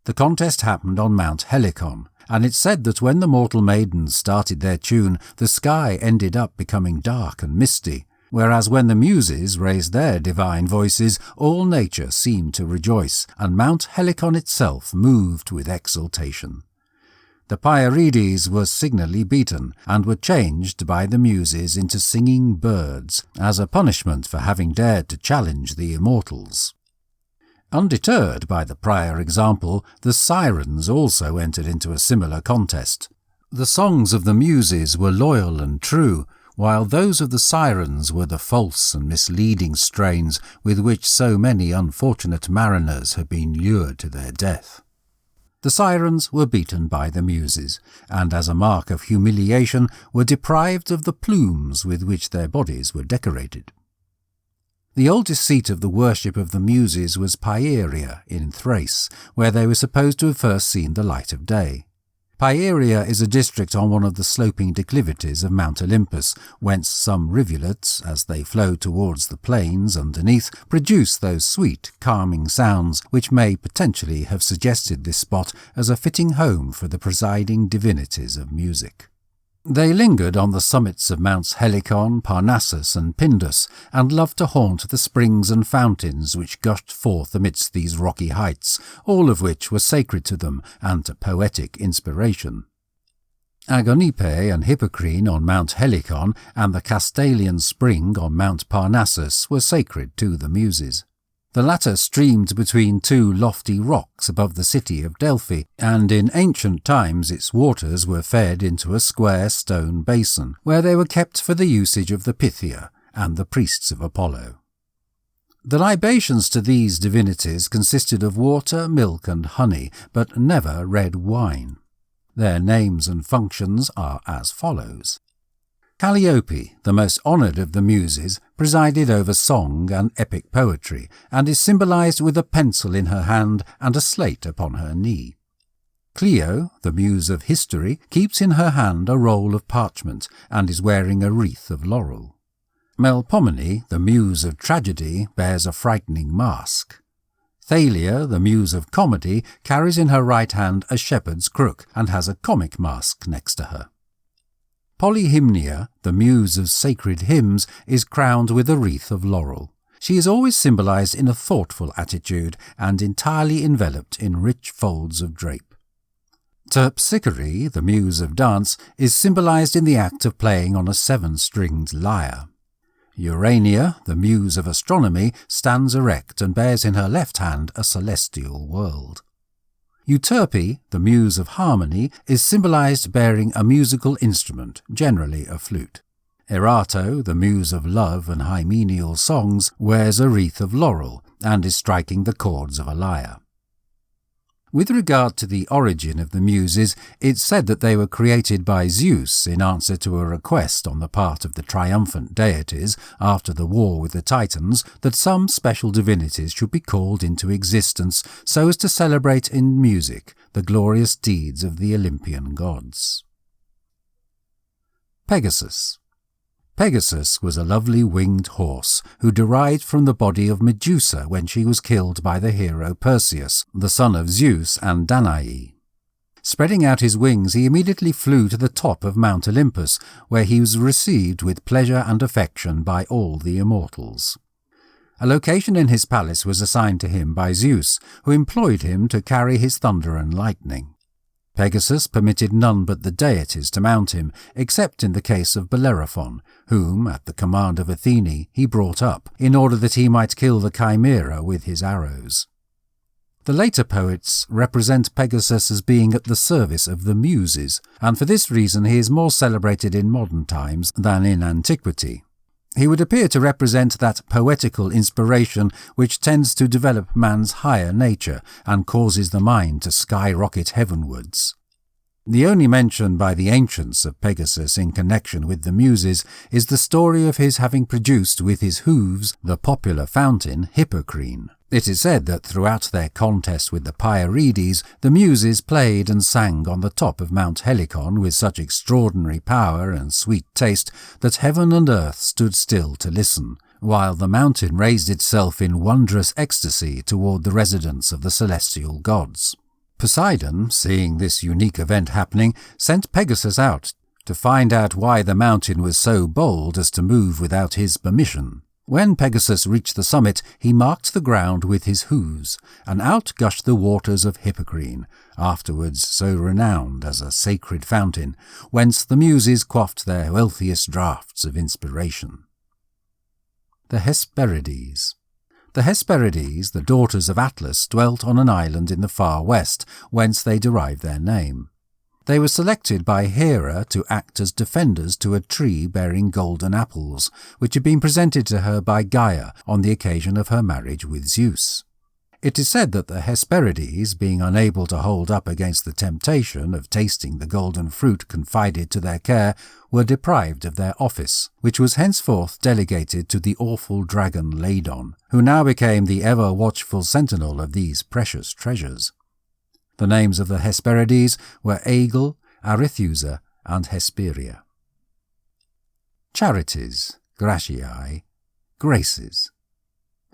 The contest happened on Mount Helicon, and it's said that when the mortal maidens started their tune, the sky ended up becoming dark and misty, whereas when the Muses raised their divine voices, all nature seemed to rejoice, and Mount Helicon itself moved with exultation. The Pierides were signally beaten, and were changed by the Muses into singing birds, as a punishment for having dared to challenge the immortals. Undeterred by the prior example, the Sirens also entered into a similar contest. The songs of the Muses were loyal and true, while those of the Sirens were the false and misleading strains with which so many unfortunate mariners had been lured to their death. The Sirens were beaten by the Muses, and as a mark of humiliation were deprived of the plumes with which their bodies were decorated. The oldest seat of the worship of the Muses was Pieria in Thrace, where they were supposed to have first seen the light of day. Pieria is a district on one of the sloping declivities of Mount Olympus, whence some rivulets, as they flow towards the plains underneath, produce those sweet, calming sounds which may potentially have suggested this spot as a fitting home for the presiding divinities of music. They lingered on the summits of Mounts Helicon, Parnassus and Pindus, and loved to haunt the springs and fountains which gushed forth amidst these rocky heights, all of which were sacred to them and to poetic inspiration. Agonippe and Hippocrene on Mount Helicon and the Castalian spring on Mount Parnassus were sacred to the Muses. The latter streamed between two lofty rocks above the city of Delphi, and in ancient times its waters were fed into a square stone basin, where they were kept for the usage of the Pythia and the priests of Apollo. The libations to these divinities consisted of water, milk and honey, but never red wine. Their names and functions are as follows. Calliope, the most honoured of the Muses, presided over song and epic poetry, and is symbolised with a pencil in her hand and a slate upon her knee. Clio, the muse of history, keeps in her hand a roll of parchment, and is wearing a wreath of laurel. Melpomene, the muse of tragedy, bears a frightening mask. Thalia, the muse of comedy, carries in her right hand a shepherd's crook, and has a comic mask next to her. Polyhymnia, the muse of sacred hymns, is crowned with a wreath of laurel. She is always symbolised in a thoughtful attitude and entirely enveloped in rich folds of drape. Terpsichore, the muse of dance, is symbolised in the act of playing on a 7-stringed lyre. Urania, the muse of astronomy, stands erect and bears in her left hand a celestial world. Euterpe, the muse of harmony, is symbolised bearing a musical instrument, generally a flute. Erato, the muse of love and hymeneal songs, wears a wreath of laurel and is striking the chords of a lyre. With regard to the origin of the Muses, it's said that they were created by Zeus in answer to a request on the part of the triumphant deities after the war with the Titans that some special divinities should be called into existence so as to celebrate in music the glorious deeds of the Olympian gods. Pegasus. Pegasus was a lovely winged horse who derived from the body of Medusa when she was killed by the hero Perseus, the son of Zeus and Danae. Spreading out his wings, he immediately flew to the top of Mount Olympus, where he was received with pleasure and affection by all the immortals. A location in his palace was assigned to him by Zeus, who employed him to carry his thunder and lightning. Pegasus permitted none but the deities to mount him, except in the case of Bellerophon, whom, at the command of Athene, he brought up, in order that he might kill the Chimera with his arrows. The later poets represent Pegasus as being at the service of the Muses, and for this reason he is more celebrated in modern times than in antiquity. He would appear to represent that poetical inspiration which tends to develop man's higher nature and causes the mind to skyrocket heavenwards. The only mention by the ancients of Pegasus in connection with the Muses is the story of his having produced with his hooves the popular fountain Hippocrene. It is said that throughout their contest with the Pierides, the Muses played and sang on the top of Mount Helicon with such extraordinary power and sweet taste that heaven and earth stood still to listen, while the mountain raised itself in wondrous ecstasy toward the residence of the celestial gods. Poseidon, seeing this unique event happening, sent Pegasus out to find out why the mountain was so bold as to move without his permission. When Pegasus reached the summit, he marked the ground with his hooves, and out gushed the waters of Hippocrene, afterwards so renowned as a sacred fountain, whence the Muses quaffed their wealthiest draughts of inspiration. The Hesperides. The Hesperides, the daughters of Atlas, dwelt on an island in the far west, whence they derived their name. They were selected by Hera to act as defenders to a tree bearing golden apples, which had been presented to her by Gaia on the occasion of her marriage with Zeus. It is said that the Hesperides, being unable to hold up against the temptation of tasting the golden fruit confided to their care, were deprived of their office, which was henceforth delegated to the awful dragon Ladon, who now became the ever-watchful sentinel of these precious treasures. The names of the Hesperides were Aegle, Arethusa, and Hesperia. Charities, gratiae, graces.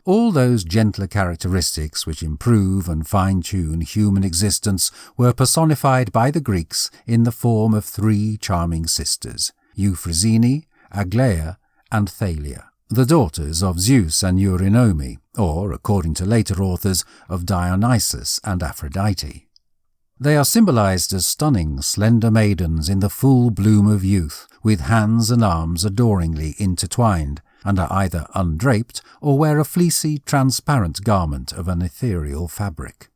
All those gentler characteristics which improve and fine-tune human existence were personified by the Greeks in the form of three charming sisters, Euphrosyne, Aglaea, and Thalia, the daughters of Zeus and Eurynome, or, according to later authors, of Dionysus and Aphrodite. They are symbolized as stunning, slender maidens in the full bloom of youth, with hands and arms adoringly intertwined, and are either undraped or wear a fleecy, transparent garment of an ethereal fabric.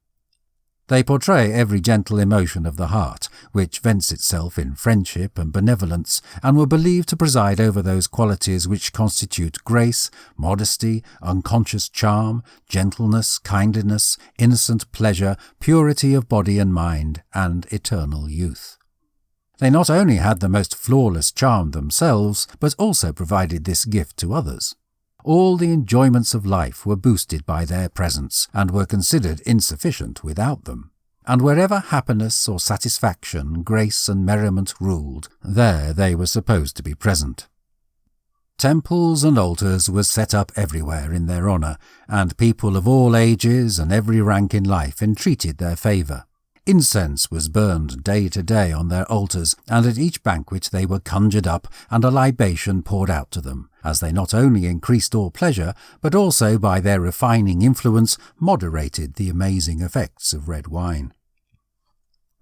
They portray every gentle emotion of the heart, which vents itself in friendship and benevolence, and were believed to preside over those qualities which constitute grace, modesty, unconscious charm, gentleness, kindliness, innocent pleasure, purity of body and mind, and eternal youth. They not only had the most flawless charm themselves, but also provided this gift to others. All the enjoyments of life were boosted by their presence, and were considered insufficient without them. And wherever happiness or satisfaction, grace and merriment ruled, there they were supposed to be present. Temples and altars were set up everywhere in their honour, and people of all ages and every rank in life entreated their favour. Incense was burned day to day on their altars, and at each banquet they were conjured up and a libation poured out to them, as they not only increased all pleasure, but also by their refining influence moderated the amazing effects of red wine.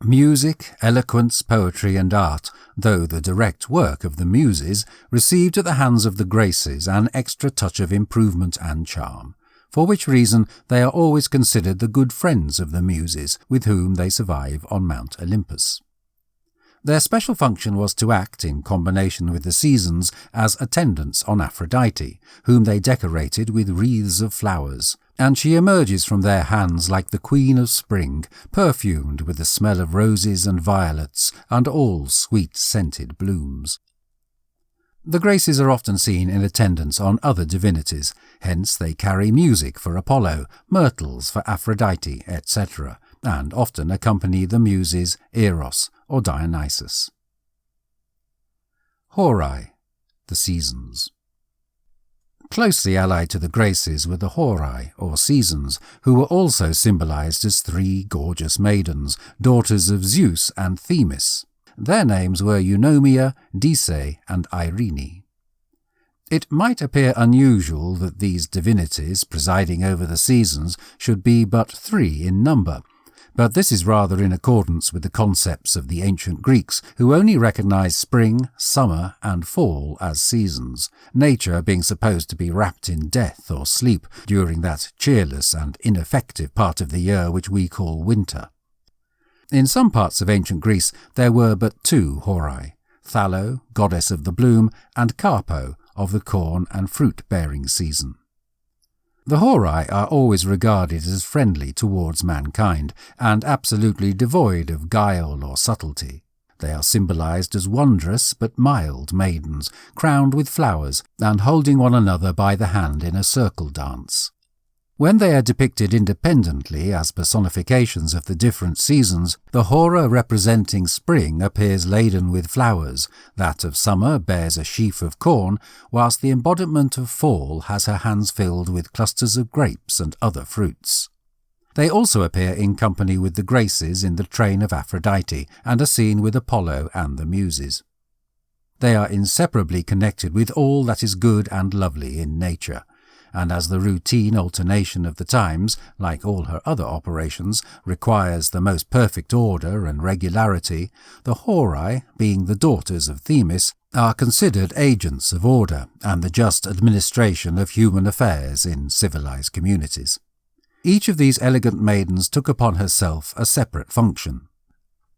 Music, eloquence, poetry, and art, though the direct work of the Muses, received at the hands of the Graces an extra touch of improvement and charm, for which reason they are always considered the good friends of the Muses, with whom they survive on Mount Olympus. Their special function was to act, in combination with the seasons, as attendants on Aphrodite, whom they decorated with wreaths of flowers, and she emerges from their hands like the queen of spring, perfumed with the smell of roses and violets and all sweet-scented blooms. The Graces are often seen in attendance on other divinities, hence they carry music for Apollo, myrtles for Aphrodite, etc., and often accompany the muses Eros or Dionysus. Horai, the seasons. Closely allied to the Graces were the Horai, or seasons, who were also symbolized as three gorgeous maidens, daughters of Zeus and Themis. Their names were Eunomia, Dise, and Irene. It might appear unusual that these divinities presiding over the seasons should be but three in number, but this is rather in accordance with the concepts of the ancient Greeks, who only recognized spring, summer, and fall as seasons, nature being supposed to be wrapped in death or sleep during that cheerless and ineffective part of the year which we call winter. In some parts of ancient Greece there were but two Horai, Thallo, goddess of the bloom, and Carpo, of the corn and fruit-bearing season. The Horai are always regarded as friendly towards mankind, and absolutely devoid of guile or subtlety. They are symbolized as wondrous but mild maidens, crowned with flowers, and holding one another by the hand in a circle dance. When they are depicted independently as personifications of the different seasons, the Hora representing spring appears laden with flowers, that of summer bears a sheaf of corn, whilst the embodiment of fall has her hands filled with clusters of grapes and other fruits. They also appear in company with the Graces in the train of Aphrodite, and are seen with Apollo and the Muses. They are inseparably connected with all that is good and lovely in nature, and as the routine alternation of the times, like all her other operations, requires the most perfect order and regularity, the Horai, being the daughters of Themis, are considered agents of order and the just administration of human affairs in civilized communities. Each of these elegant maidens took upon herself a separate function.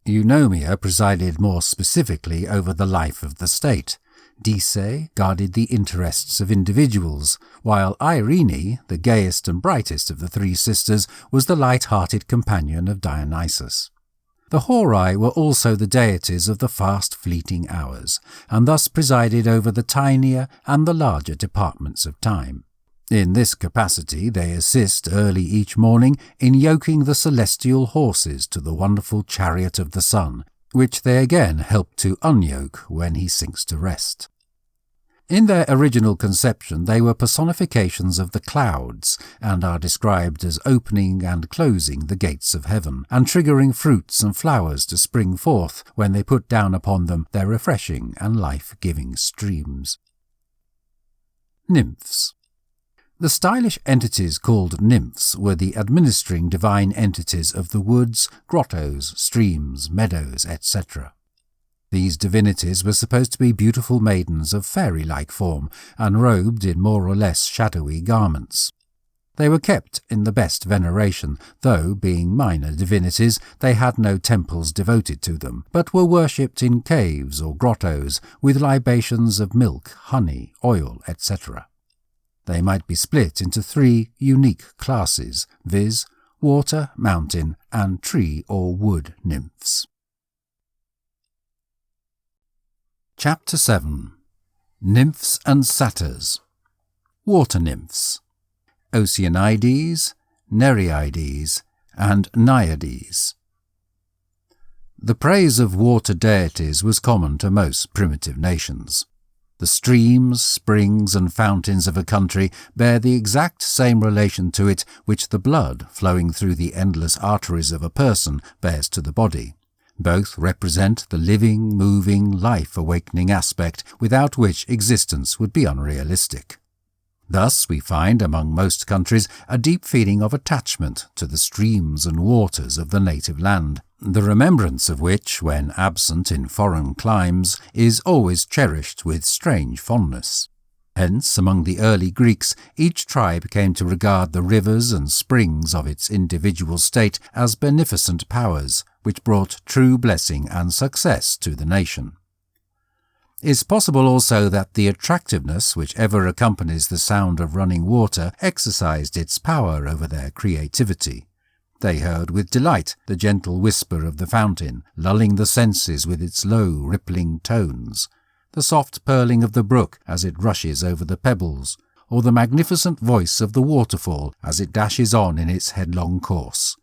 Eunomia presided more specifically over the life of the state. Dise guarded the interests of individuals, while Irene, the gayest and brightest of the three sisters, was the light-hearted companion of Dionysus. The Horai were also the deities of the fast fleeting hours, and thus presided over the tinier and the larger departments of time. In this capacity they assist early each morning in yoking the celestial horses to the wonderful chariot of the sun, which they again help to unyoke when he sinks to rest. In their original conception they were personifications of the clouds, and are described as opening and closing the gates of heaven, and triggering fruits and flowers to spring forth when they put down upon them their refreshing and life-giving streams. Nymphs. The stylish entities called nymphs were the administering divine entities of the woods, grottos, streams, meadows, etc. These divinities were supposed to be beautiful maidens of fairy-like form, and robed in more or less shadowy garments. They were kept in the best veneration, though, being minor divinities, they had no temples devoted to them, but were worshipped in caves or grottos, with libations of milk, honey, oil, etc. They might be split into three unique classes, viz., water, mountain, and tree or wood nymphs. Chapter 7. Nymphs and Satyrs. Water nymphs. Oceanides, Nereides, and Naiades. The praise of water deities was common to most primitive nations. The streams, springs, and fountains of a country bear the exact same relation to it which the blood flowing through the endless arteries of a person bears to the body. Both represent the living, moving, life-awakening aspect without which existence would be unrealistic. Thus we find among most countries a deep feeling of attachment to the streams and waters of the native land, the remembrance of which, when absent in foreign climes, is always cherished with strange fondness. Hence, among the early Greeks, each tribe came to regard the rivers and springs of its individual state as beneficent powers, which brought true blessing and success to the nation. It's possible also that the attractiveness which ever accompanies the sound of running water exercised its power over their creativity. They heard with delight the gentle whisper of the fountain, lulling the senses with its low, rippling tones, the soft purling of the brook as it rushes over the pebbles, or the magnificent voice of the waterfall as it dashes on in its headlong course.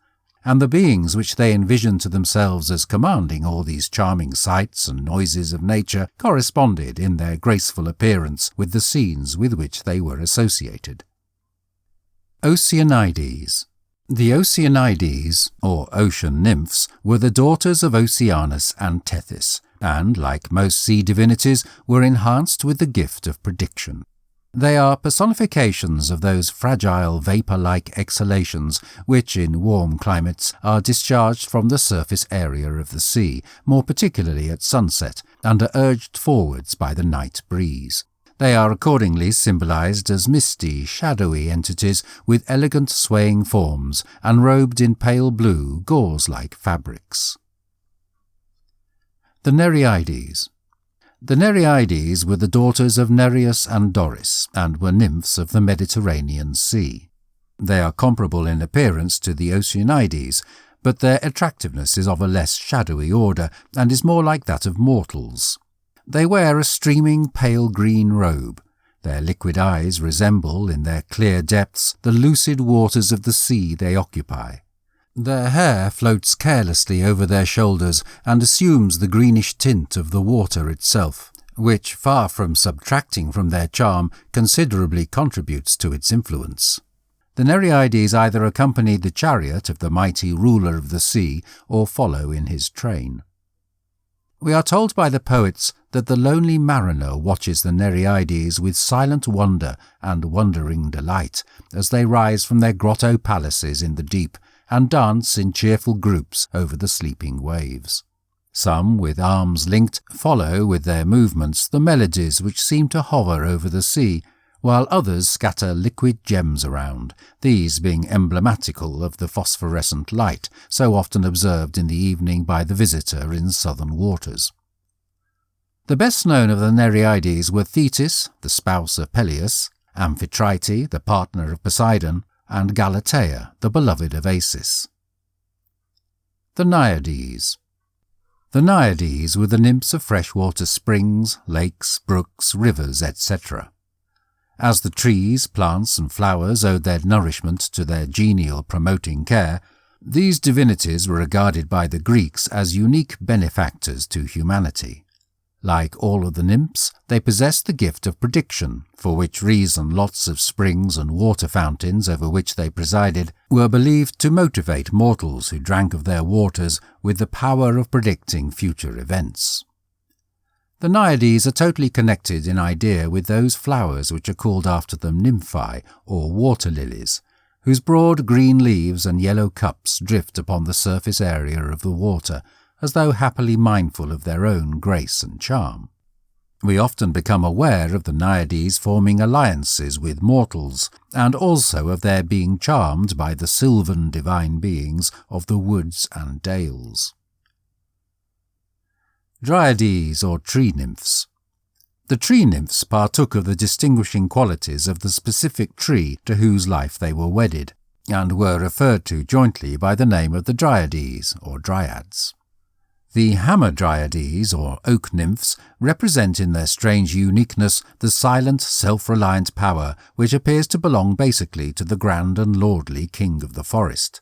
And the beings which they envisioned to themselves as commanding all these charming sights and noises of nature corresponded in their graceful appearance with the scenes with which they were associated. Oceanides. The Oceanides, or ocean nymphs, were the daughters of Oceanus and Tethys, and, like most sea divinities, were enhanced with the gift of prediction. They are personifications of those fragile vapour-like exhalations which, in warm climates, are discharged from the surface area of the sea, more particularly at sunset, and are urged forwards by the night breeze. They are accordingly symbolized as misty, shadowy entities with elegant swaying forms and robed in pale blue, gauze-like fabrics. The Nereides. The Nereides were the daughters of Nereus and Doris, and were nymphs of the Mediterranean Sea. They are comparable in appearance to the Oceanides, but their attractiveness is of a less shadowy order, and is more like that of mortals. They wear a streaming pale green robe. Their liquid eyes resemble, in their clear depths, the lucid waters of the sea they occupy. Their hair floats carelessly over their shoulders and assumes the greenish tint of the water itself, which, far from subtracting from their charm, considerably contributes to its influence. The Nereides either accompany the chariot of the mighty ruler of the sea or follow in his train. We are told by the poets that the lonely mariner watches the Nereides with silent wonder and wondering delight as they rise from their grotto palaces in the deep and dance in cheerful groups over the sleeping waves. Some, with arms linked, follow with their movements the melodies which seem to hover over the sea, while others scatter liquid gems around, these being emblematical of the phosphorescent light so often observed in the evening by the visitor in southern waters. The best known of the Nereides were Thetis, the spouse of Peleus, Amphitrite, the partner of Poseidon, and Galatea, the beloved of Acis. The Naiades. The Naiades were the nymphs of freshwater springs, lakes, brooks, rivers, etc. As the trees, plants, and flowers owed their nourishment to their genial promoting care, these divinities were regarded by the Greeks as unique benefactors to humanity. Like all of the nymphs, they possessed the gift of prediction, for which reason lots of springs and water fountains over which they presided were believed to motivate mortals who drank of their waters with the power of predicting future events. The Naiades are totally connected in idea with those flowers which are called after them nymphae, or water lilies, whose broad green leaves and yellow cups drift upon the surface area of the water, as though happily mindful of their own grace and charm. We often become aware of the Naiades forming alliances with mortals, and also of their being charmed by the sylvan divine beings of the woods and dales. Dryades, or tree nymphs. The tree nymphs partook of the distinguishing qualities of the specific tree to whose life they were wedded, and were referred to jointly by the name of the Dryades, or dryads. The Hamadryades, or oak nymphs, represent in their strange uniqueness the silent, self-reliant power which appears to belong basically to the grand and lordly king of the forest.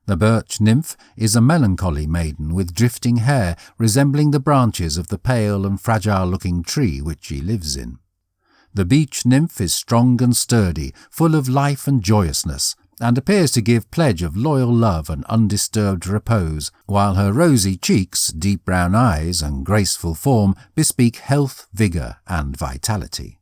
The birch nymph is a melancholy maiden with drifting hair resembling the branches of the pale and fragile-looking tree which she lives in. The beech nymph is strong and sturdy, full of life and joyousness, and appears to give pledge of loyal love and undisturbed repose, while her rosy cheeks, deep brown eyes, and graceful form bespeak health, vigour, and vitality.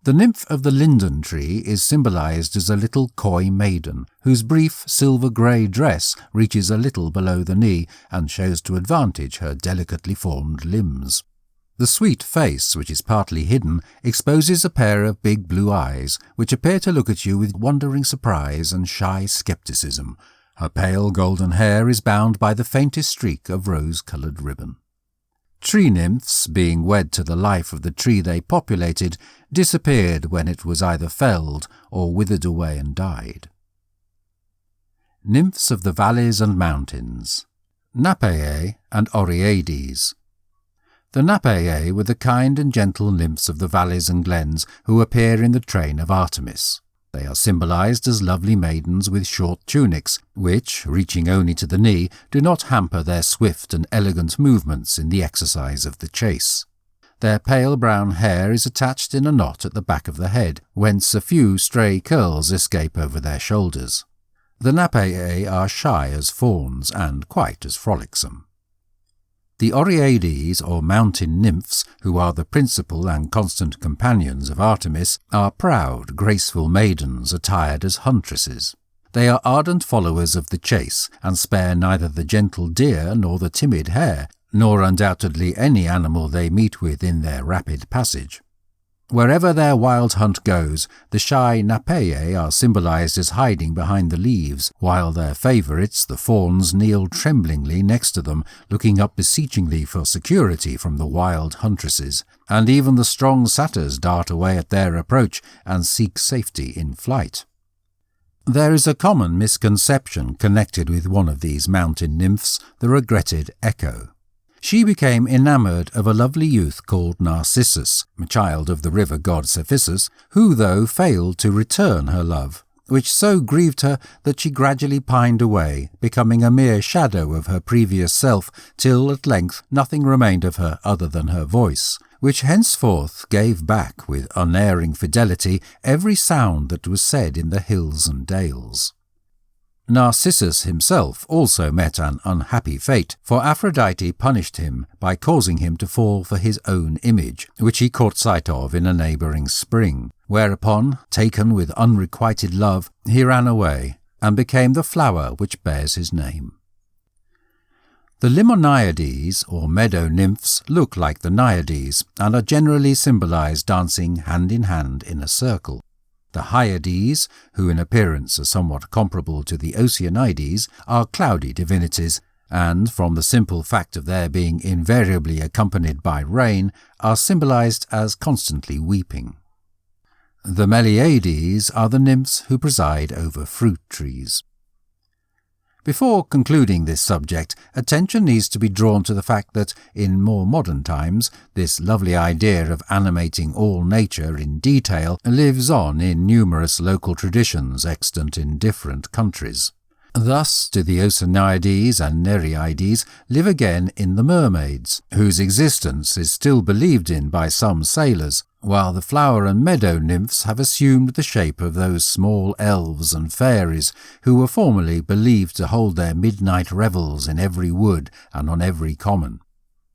The nymph of the linden tree is symbolized as a little coy maiden, whose brief silver-grey dress reaches a little below the knee and shows to advantage her delicately formed limbs. The sweet face, which is partly hidden, exposes a pair of big blue eyes, which appear to look at you with wondering surprise and shy scepticism. Her pale golden hair is bound by the faintest streak of rose-coloured ribbon. Tree nymphs, being wed to the life of the tree they populated, disappeared when it was either felled or withered away and died. Nymphs of the valleys and mountains. Napæae and Oreades. The Napæae were the kind and gentle nymphs of the valleys and glens who appear in the train of Artemis. They are symbolized as lovely maidens with short tunics, which, reaching only to the knee, do not hamper their swift and elegant movements in the exercise of the chase. Their pale brown hair is attached in a knot at the back of the head, whence a few stray curls escape over their shoulders. The Napæae are shy as fawns and quite as frolicsome. The Oreades, or mountain nymphs, who are the principal and constant companions of Artemis, are proud, graceful maidens attired as huntresses. They are ardent followers of the chase, and spare neither the gentle deer nor the timid hare, nor undoubtedly any animal they meet with in their rapid passage. Wherever their wild hunt goes, the shy Napæae are symbolized as hiding behind the leaves, while their favourites, the fawns, kneel tremblingly next to them, looking up beseechingly for security from the wild huntresses, and even the strong satyrs dart away at their approach and seek safety in flight. There is a common misconception connected with one of these mountain nymphs, the regretted Echo. She became enamoured of a lovely youth called Narcissus, a child of the river god Cephissus, who, though, failed to return her love, which so grieved her that she gradually pined away, becoming a mere shadow of her previous self, till at length nothing remained of her other than her voice, which henceforth gave back with unerring fidelity every sound that was said in the hills and dales. Narcissus himself also met an unhappy fate, for Aphrodite punished him by causing him to fall for his own image, which he caught sight of in a neighbouring spring, whereupon, taken with unrequited love, he ran away, and became the flower which bears his name. The Limoniades, or meadow nymphs, look like the Naiades, and are generally symbolized dancing hand in hand in a circle. The Hyades, who in appearance are somewhat comparable to the Oceanides, are cloudy divinities, and, from the simple fact of their being invariably accompanied by rain, are symbolized as constantly weeping. The Meliades are the nymphs who preside over fruit trees. Before concluding this subject, attention needs to be drawn to the fact that, in more modern times, this lovely idea of animating all nature in detail lives on in numerous local traditions extant in different countries. Thus do the Oceanides and Nereides live again in the mermaids, whose existence is still believed in by some sailors, while the flower and meadow nymphs have assumed the shape of those small elves and fairies who were formerly believed to hold their midnight revels in every wood and on every common.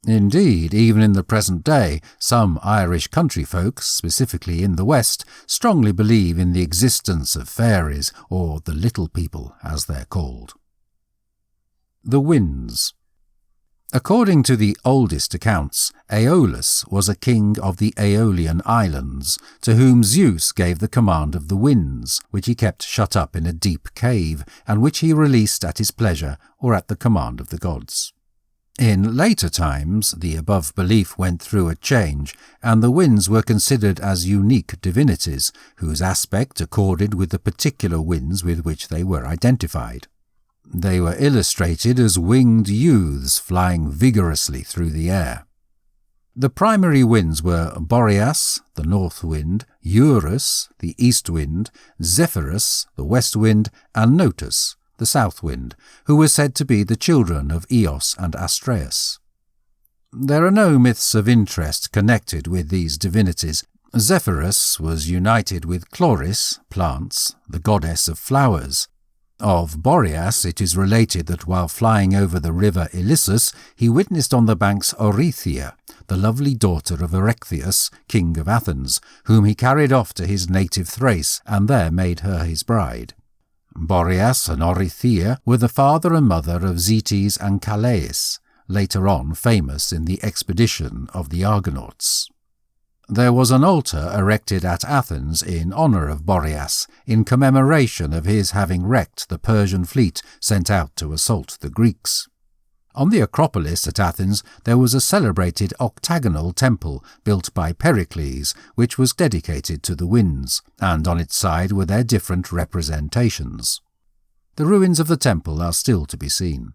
Indeed, even in the present day, some Irish country folks, specifically in the West, strongly believe in the existence of fairies, or the little people, as they're called. The winds. According to the oldest accounts, Aeolus was a king of the Aeolian Islands, to whom Zeus gave the command of the winds, which he kept shut up in a deep cave, and which he released at his pleasure or at the command of the gods. In later times, the above belief went through a change, and the winds were considered as unique divinities, whose aspect accorded with the particular winds with which they were identified. They were illustrated as winged youths flying vigorously through the air. The primary winds were Boreas, the north wind, Eurus, the east wind, Zephyrus, the west wind, and Notus, the south wind, who were said to be the children of Eos and Astraeus. There are no myths of interest connected with these divinities. Zephyrus was united with Chloris, plants, the goddess of flowers. Of Boreas it is related that while flying over the river Ilissus, he witnessed on the banks Oreithia, the lovely daughter of Erechtheus, king of Athens, whom he carried off to his native Thrace, and there made her his bride. Boreas and Oreithia were the father and mother of Zetes and Calais, later on famous in the expedition of the Argonauts. There was an altar erected at Athens in honour of Boreas, in commemoration of his having wrecked the Persian fleet sent out to assault the Greeks. On the Acropolis at Athens there was a celebrated octagonal temple built by Pericles, which was dedicated to the winds, and on its side were their different representations. The ruins of the temple are still to be seen.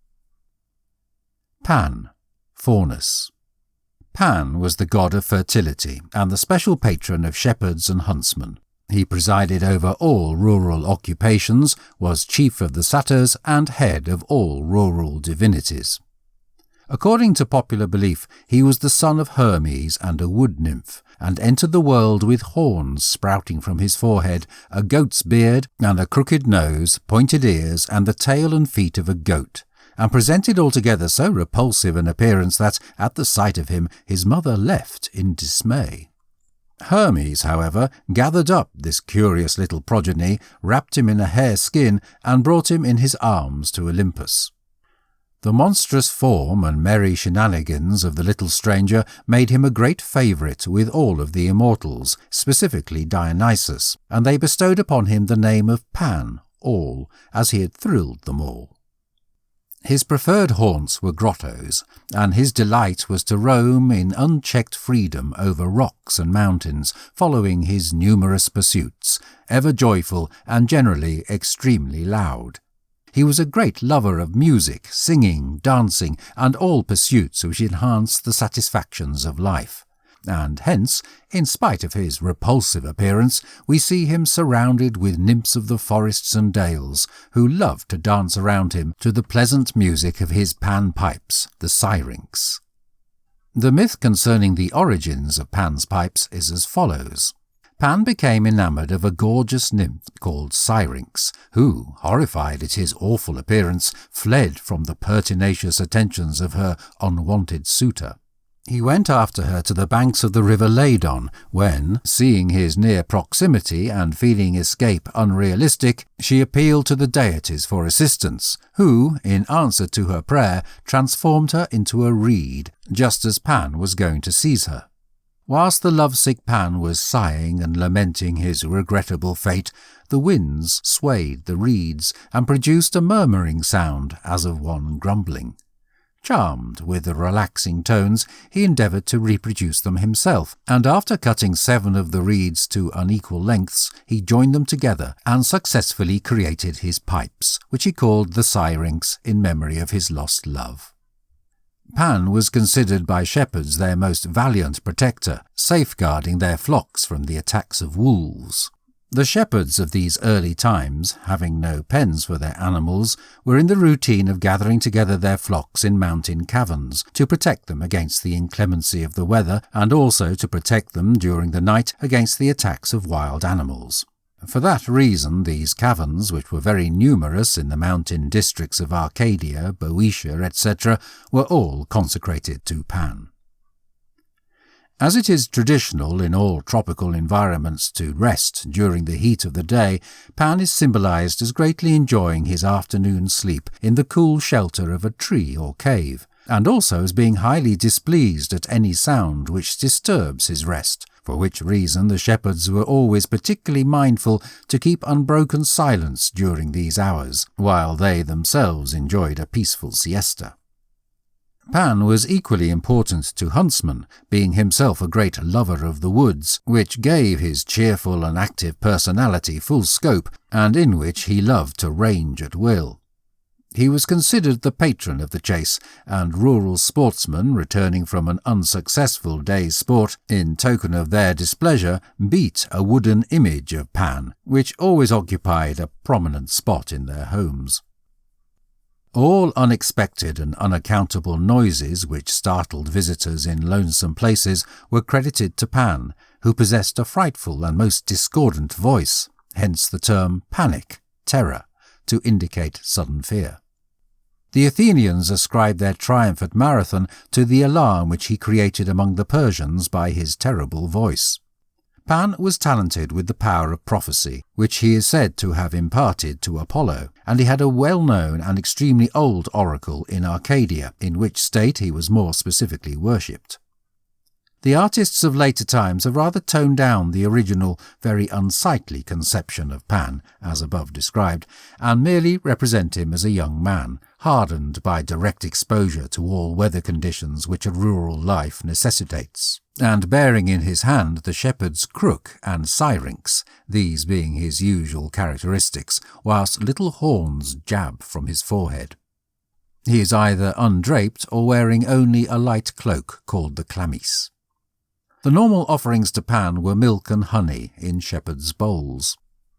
Pan, Faunus. Pan was the god of fertility and the special patron of shepherds and huntsmen. He presided over all rural occupations, was chief of the satyrs, and head of all rural divinities. According to popular belief, he was the son of Hermes and a wood nymph, and entered the world with horns sprouting from his forehead, a goat's beard, and a crooked nose, pointed ears, and the tail and feet of a goat, and presented altogether so repulsive an appearance that, at the sight of him, his mother left in dismay. Hermes, however, gathered up this curious little progeny, wrapped him in a hare skin, and brought him in his arms to Olympus. The monstrous form and merry shenanigans of the little stranger made him a great favourite with all of the immortals, specifically Dionysus, and they bestowed upon him the name of Pan, all, as he had thrilled them all. His preferred haunts were grottos, and his delight was to roam in unchecked freedom over rocks and mountains, following his numerous pursuits, ever joyful and generally extremely loud. He was a great lover of music, singing, dancing, and all pursuits which enhanced the satisfactions of life. And hence, in spite of his repulsive appearance, we see him surrounded with nymphs of the forests and dales, who loved to dance around him to the pleasant music of his pan-pipes, the syrinx. The myth concerning the origins of Pan's pipes is as follows. Pan became enamoured of a gorgeous nymph called Syrinx, who, horrified at his awful appearance, fled from the pertinacious attentions of her unwanted suitor. He went after her to the banks of the river Ladon, when, seeing his near proximity and feeling escape unrealistic, she appealed to the deities for assistance, who, in answer to her prayer, transformed her into a reed, just as Pan was going to seize her. Whilst the lovesick Pan was sighing and lamenting his regrettable fate, the winds swayed the reeds and produced a murmuring sound as of one grumbling. Charmed with the relaxing tones, he endeavoured to reproduce them himself, and after cutting 7 of the reeds to unequal lengths, he joined them together and successfully created his pipes, which he called the syrinx in memory of his lost love. Pan was considered by shepherds their most valiant protector, safeguarding their flocks from the attacks of wolves. The shepherds of these early times, having no pens for their animals, were in the routine of gathering together their flocks in mountain caverns to protect them against the inclemency of the weather and also to protect them during the night against the attacks of wild animals. For that reason, these caverns, which were very numerous in the mountain districts of Arcadia, Boeotia, etc., were all consecrated to Pan. As it is traditional in all tropical environments to rest during the heat of the day, Pan is symbolized as greatly enjoying his afternoon sleep in the cool shelter of a tree or cave, and also as being highly displeased at any sound which disturbs his rest, for which reason the shepherds were always particularly mindful to keep unbroken silence during these hours, while they themselves enjoyed a peaceful siesta. Pan was equally important to huntsmen, being himself a great lover of the woods, which gave his cheerful and active personality full scope, and in which he loved to range at will. He was considered the patron of the chase, and rural sportsmen, returning from an unsuccessful day's sport, in token of their displeasure, beat a wooden image of Pan, which always occupied a prominent spot in their homes. All unexpected and unaccountable noises which startled visitors in lonesome places were credited to Pan, who possessed a frightful and most discordant voice, hence the term panic, terror, to indicate sudden fear. The Athenians ascribed their triumph at Marathon to the alarm which he created among the Persians by his terrible voice. Pan was talented with the power of prophecy, which he is said to have imparted to Apollo, and he had a well-known and extremely old oracle in Arcadia, in which state he was more specifically worshipped. The artists of later times have rather toned down the original, very unsightly conception of Pan, as above described, and merely represent him as a young man, hardened by direct exposure to all weather conditions which a rural life necessitates, and bearing in his hand the shepherd's crook and syrinx, these being his usual characteristics, whilst little horns jab from his forehead. He is either undraped or wearing only a light cloak called the chlamys. The normal offerings to Pan were milk and honey in shepherd's bowls.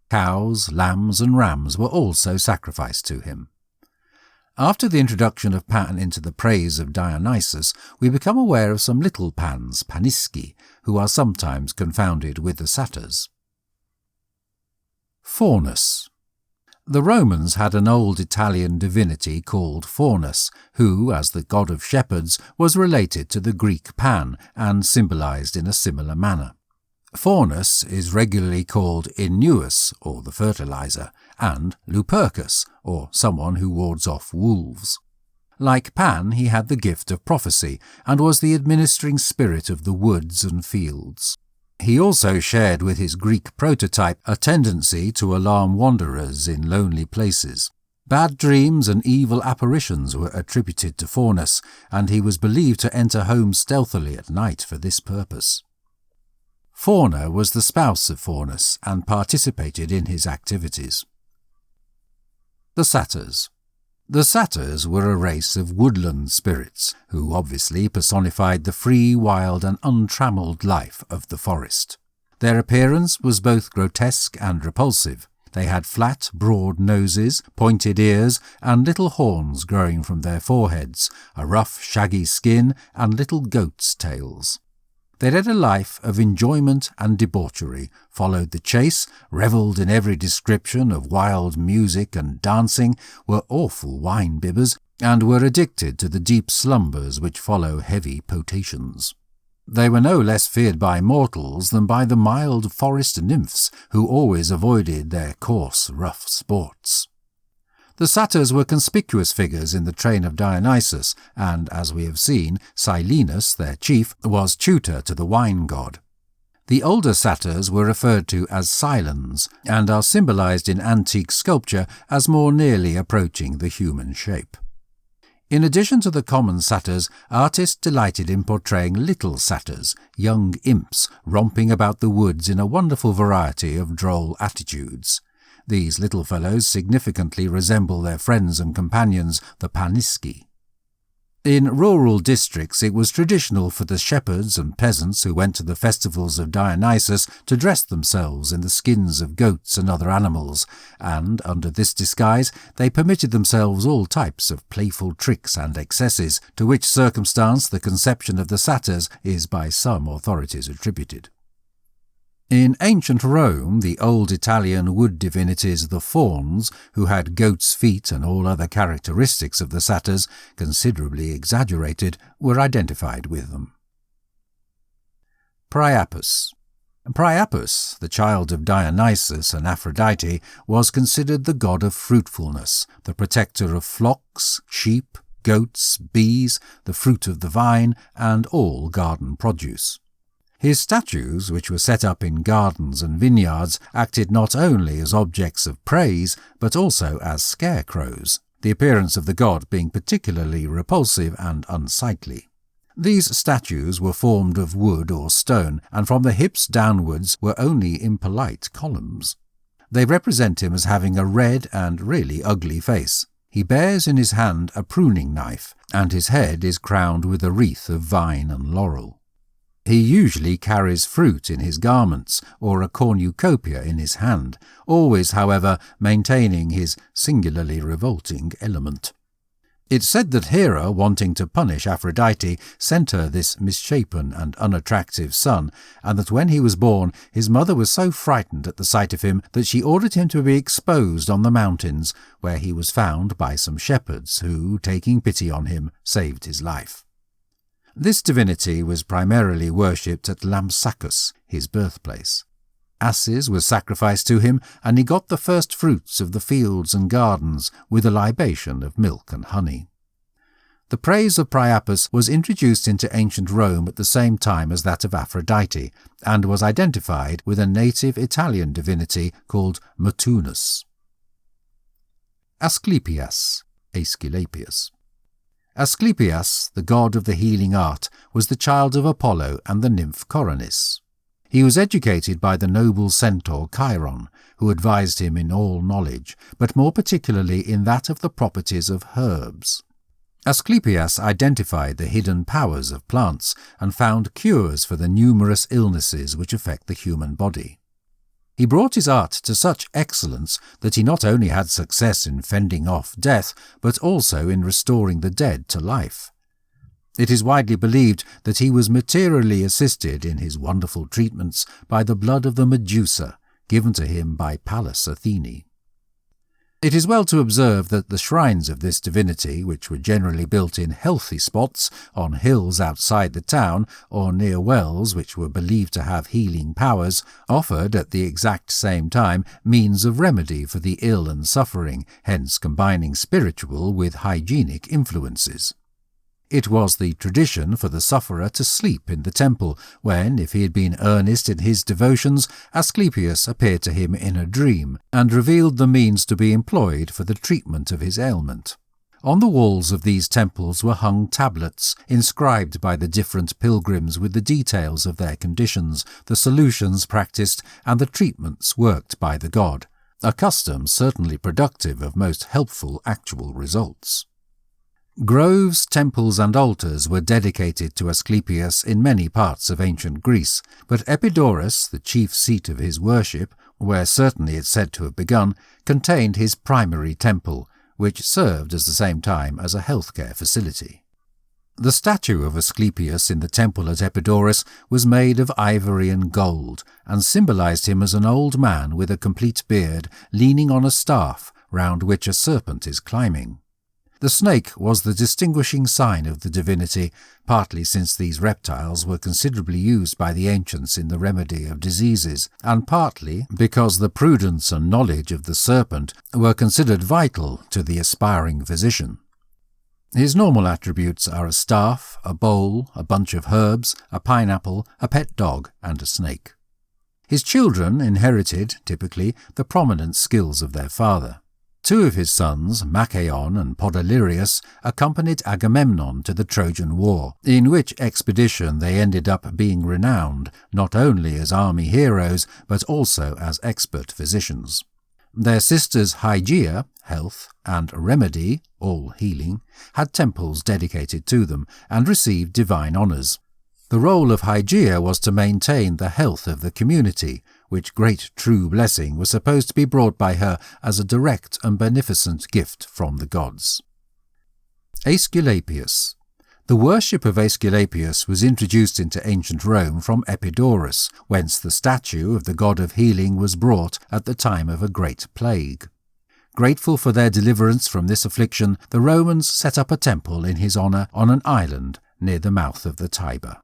Cows, lambs and rams were also sacrificed to him. After the introduction of Pan into the praise of Dionysus, we become aware of some little Pans, Panisci, who are sometimes confounded with the satyrs. Faunus. The Romans had an old Italian divinity called Faunus, who, as the god of shepherds, was related to the Greek Pan and symbolized in a similar manner. Faunus is regularly called Inuus, or the fertilizer, and Lupercus, or someone who wards off wolves. Like Pan, he had the gift of prophecy, and was the administering spirit of the woods and fields. He also shared with his Greek prototype a tendency to alarm wanderers in lonely places. Bad dreams and evil apparitions were attributed to Faunus, and he was believed to enter homes stealthily at night for this purpose. Fauna was the spouse of Faunus and participated in his activities. The Satyrs. The Satyrs were a race of woodland spirits, who obviously personified the free, wild and untrammelled life of the forest. Their appearance was both grotesque and repulsive. They had flat, broad noses, pointed ears, and little horns growing from their foreheads, a rough, shaggy skin, and little goats' tails. They led a life of enjoyment and debauchery, followed the chase, revelled in every description of wild music and dancing, were awful wine-bibbers, and were addicted to the deep slumbers which follow heavy potations. They were no less feared by mortals than by the mild forest nymphs, who always avoided their coarse, rough sports. The satyrs were conspicuous figures in the train of Dionysus, and, as we have seen, Silenus, their chief, was tutor to the wine god. The older satyrs were referred to as Silens, and are symbolized in antique sculpture as more nearly approaching the human shape. In addition to the common satyrs, artists delighted in portraying little satyrs, young imps, romping about the woods in a wonderful variety of droll attitudes. These little fellows significantly resemble their friends and companions, the Panisci. In rural districts it was traditional for the shepherds and peasants who went to the festivals of Dionysus to dress themselves in the skins of goats and other animals, and, under this disguise, they permitted themselves all types of playful tricks and excesses, to which circumstance the conception of the satyrs is by some authorities attributed. In ancient Rome, the old Italian wood divinities, the Fauns, who had goat's feet and all other characteristics of the satyrs, considerably exaggerated, were identified with them. Priapus. Priapus, the child of Dionysus and Aphrodite, was considered the god of fruitfulness, the protector of flocks, sheep, goats, bees, the fruit of the vine, and all garden produce. His statues, which were set up in gardens and vineyards, acted not only as objects of praise, but also as scarecrows, the appearance of the god being particularly repulsive and unsightly. These statues were formed of wood or stone, and from the hips downwards were only impolite columns. They represent him as having a red and really ugly face. He bears in his hand a pruning knife, and his head is crowned with a wreath of vine and laurel. He usually carries fruit in his garments, or a cornucopia in his hand, always, however, maintaining his singularly revolting element. It's said that Hera, wanting to punish Aphrodite, sent her this misshapen and unattractive son, and that when he was born, his mother was so frightened at the sight of him that she ordered him to be exposed on the mountains, where he was found by some shepherds who, taking pity on him, saved his life. This divinity was primarily worshipped at Lampsacus, his birthplace. Asses were sacrificed to him, and he got the first fruits of the fields and gardens, with a libation of milk and honey. The praise of Priapus was introduced into ancient Rome at the same time as that of Aphrodite, and was identified with a native Italian divinity called Mutunus. Asclepius. Aesculapius. Asclepius, the god of the healing art, was the child of Apollo and the nymph Coronis. He was educated by the noble centaur Chiron, who advised him in all knowledge, but more particularly in that of the properties of herbs. Asclepius identified the hidden powers of plants and found cures for the numerous illnesses which affect the human body. He brought his art to such excellence that he not only had success in fending off death, but also in restoring the dead to life. It is widely believed that he was materially assisted in his wonderful treatments by the blood of the Medusa, given to him by Pallas Athene. It is well to observe that the shrines of this divinity, which were generally built in healthy spots, on hills outside the town, or near wells which were believed to have healing powers, offered at the exact same time means of remedy for the ill and suffering, hence combining spiritual with hygienic influences. It was the tradition for the sufferer to sleep in the temple, when, if he had been earnest in his devotions, Asclepius appeared to him in a dream, and revealed the means to be employed for the treatment of his ailment. On the walls of these temples were hung tablets, inscribed by the different pilgrims with the details of their conditions, the solutions practised, and the treatments worked by the god, a custom certainly productive of most helpful actual results. Groves, temples and altars were dedicated to Asclepius in many parts of ancient Greece, but Epidaurus, the chief seat of his worship, where certainly it's said to have begun, contained his primary temple, which served at the same time as a healthcare facility. The statue of Asclepius in the temple at Epidaurus was made of ivory and gold, and symbolized him as an old man with a complete beard, leaning on a staff, round which a serpent is climbing. The snake was the distinguishing sign of the divinity, partly since these reptiles were considerably used by the ancients in the remedy of diseases, and partly because the prudence and knowledge of the serpent were considered vital to the aspiring physician. His normal attributes are a staff, a bowl, a bunch of herbs, a pineapple, a pet dog, and a snake. His children inherited, typically, the prominent skills of their father. Two of his sons, Machaon and Podalirius, accompanied Agamemnon to the Trojan War, in which expedition they ended up being renowned not only as army heroes but also as expert physicians. Their sisters Hygeia, health, and Remedy, all healing, had temples dedicated to them and received divine honours. The role of Hygeia was to maintain the health of the community, which great true blessing was supposed to be brought by her as a direct and beneficent gift from the gods. Aesculapius. The worship of Aesculapius was introduced into ancient Rome from Epidaurus, whence the statue of the god of healing was brought at the time of a great plague. Grateful for their deliverance from this affliction, the Romans set up a temple in his honour on an island near the mouth of the Tiber.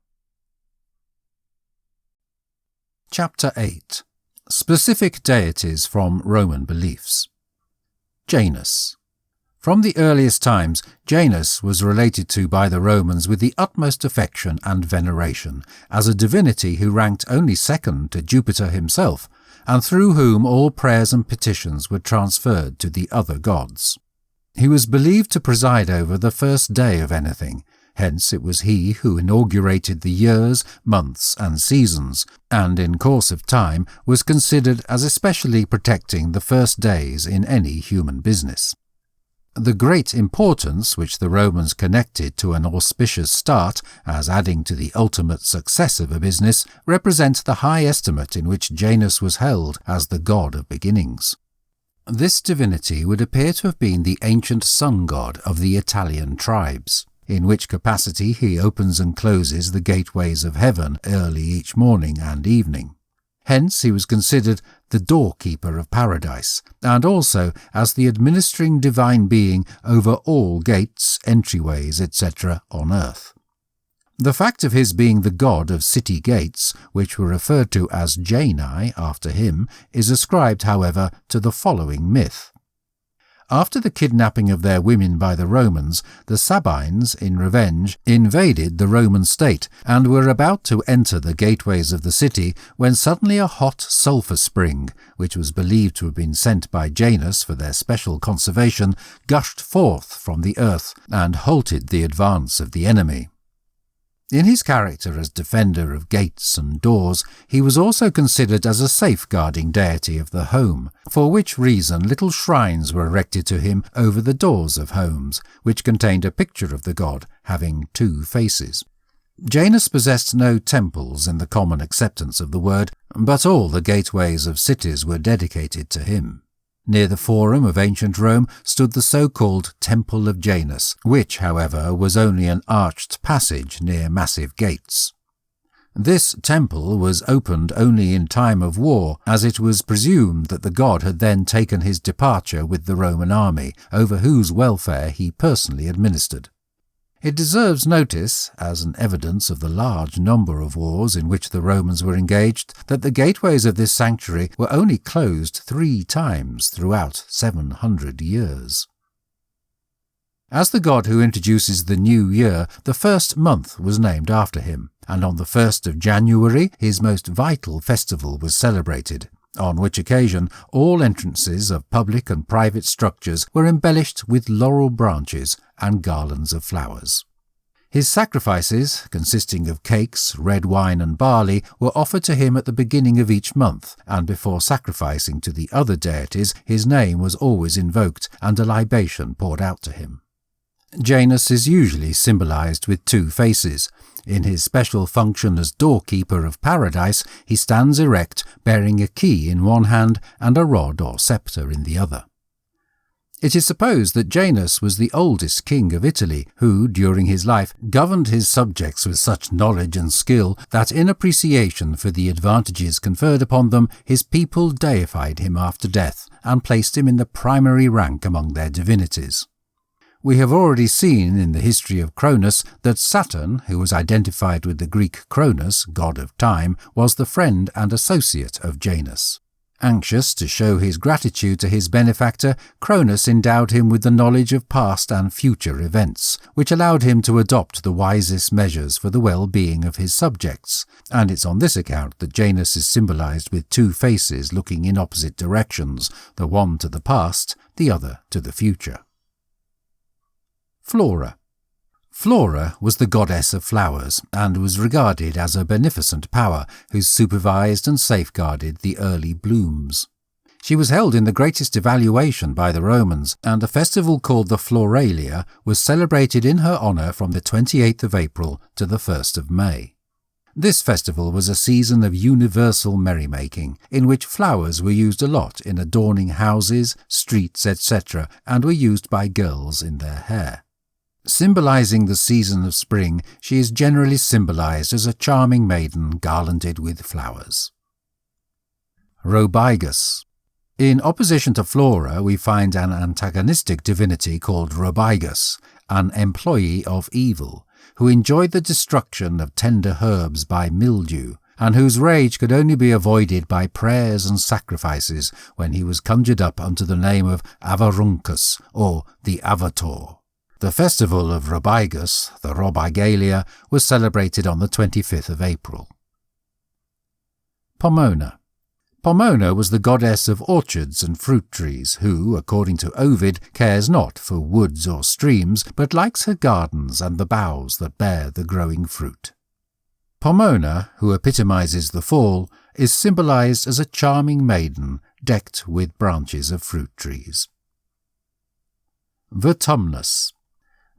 Chapter 8. Specific deities from Roman beliefs. Janus. From the earliest times, Janus was related to by the Romans with the utmost affection and veneration, as a divinity who ranked only second to Jupiter himself, and through whom all prayers and petitions were transferred to the other gods. He was believed to preside over the first day of anything. Hence it was he who inaugurated the years, months, and seasons, and in course of time was considered as especially protecting the first days in any human business. The great importance which the Romans connected to an auspicious start, as adding to the ultimate success of a business, represent the high estimate in which Janus was held as the god of beginnings. This divinity would appear to have been the ancient sun god of the Italian tribes, in which capacity he opens and closes the gateways of heaven early each morning and evening. Hence he was considered the doorkeeper of paradise, and also as the administering divine being over all gates, entryways, etc. on earth. The fact of his being the god of city gates, which were referred to as Jani after him, is ascribed, however, to the following myth. After the kidnapping of their women by the Romans, the Sabines, in revenge, invaded the Roman state and were about to enter the gateways of the city when suddenly a hot sulphur spring, which was believed to have been sent by Janus for their special conservation, gushed forth from the earth and halted the advance of the enemy. In his character as defender of gates and doors, he was also considered as a safeguarding deity of the home, for which reason little shrines were erected to him over the doors of homes, which contained a picture of the god having two faces. Janus possessed no temples in the common acceptance of the word, but all the gateways of cities were dedicated to him. Near the Forum of ancient Rome stood the so-called Temple of Janus, which, however, was only an arched passage near massive gates. This temple was opened only in time of war, as it was presumed that the god had then taken his departure with the Roman army, over whose welfare he personally administered. It deserves notice, as an evidence of the large number of wars in which the Romans were engaged, that the gateways of this sanctuary were only closed 3 times throughout 700 years. As the god who introduces the new year, the first month was named after him, and on the 1st of January his most vital festival was celebrated, on which occasion all entrances of public and private structures were embellished with laurel branches and garlands of flowers. His sacrifices, consisting of cakes, red wine and barley, were offered to him at the beginning of each month, and before sacrificing to the other deities his name was always invoked and a libation poured out to him. Janus is usually symbolized with 2 faces. In his special function as doorkeeper of paradise, he stands erect, bearing a key in one hand and a rod or sceptre in the other. It is supposed that Janus was the oldest king of Italy, who, during his life, governed his subjects with such knowledge and skill that in appreciation for the advantages conferred upon them, his people deified him after death and placed him in the primary rank among their divinities. We have already seen in the history of Cronus that Saturn, who was identified with the Greek Cronus, god of time, was the friend and associate of Janus. Anxious to show his gratitude to his benefactor, Cronus endowed him with the knowledge of past and future events, which allowed him to adopt the wisest measures for the well-being of his subjects, and it's on this account that Janus is symbolized with 2 faces looking in opposite directions, the one to the past, the other to the future. Flora. Flora was the goddess of flowers, and was regarded as a beneficent power who supervised and safeguarded the early blooms. She was held in the greatest evaluation by the Romans, and a festival called the Floralia was celebrated in her honour from the 28th of April to the 1st of May. This festival was a season of universal merrymaking, in which flowers were used a lot in adorning houses, streets, etc., and were used by girls in their hair. Symbolizing the season of spring, she is generally symbolized as a charming maiden garlanded with flowers. Robigus. In opposition to Flora, we find an antagonistic divinity called Robigus, an employee of evil, who enjoyed the destruction of tender herbs by mildew, and whose rage could only be avoided by prayers and sacrifices when he was conjured up under the name of Avaruncus, or the Avator. The festival of Robigus, the Robigalia, was celebrated on the 25th of April. Pomona. Pomona was the goddess of orchards and fruit trees, who, according to Ovid, cares not for woods or streams, but likes her gardens and the boughs that bear the growing fruit. Pomona, who epitomizes the fall, is symbolized as a charming maiden decked with branches of fruit trees. Vertumnus.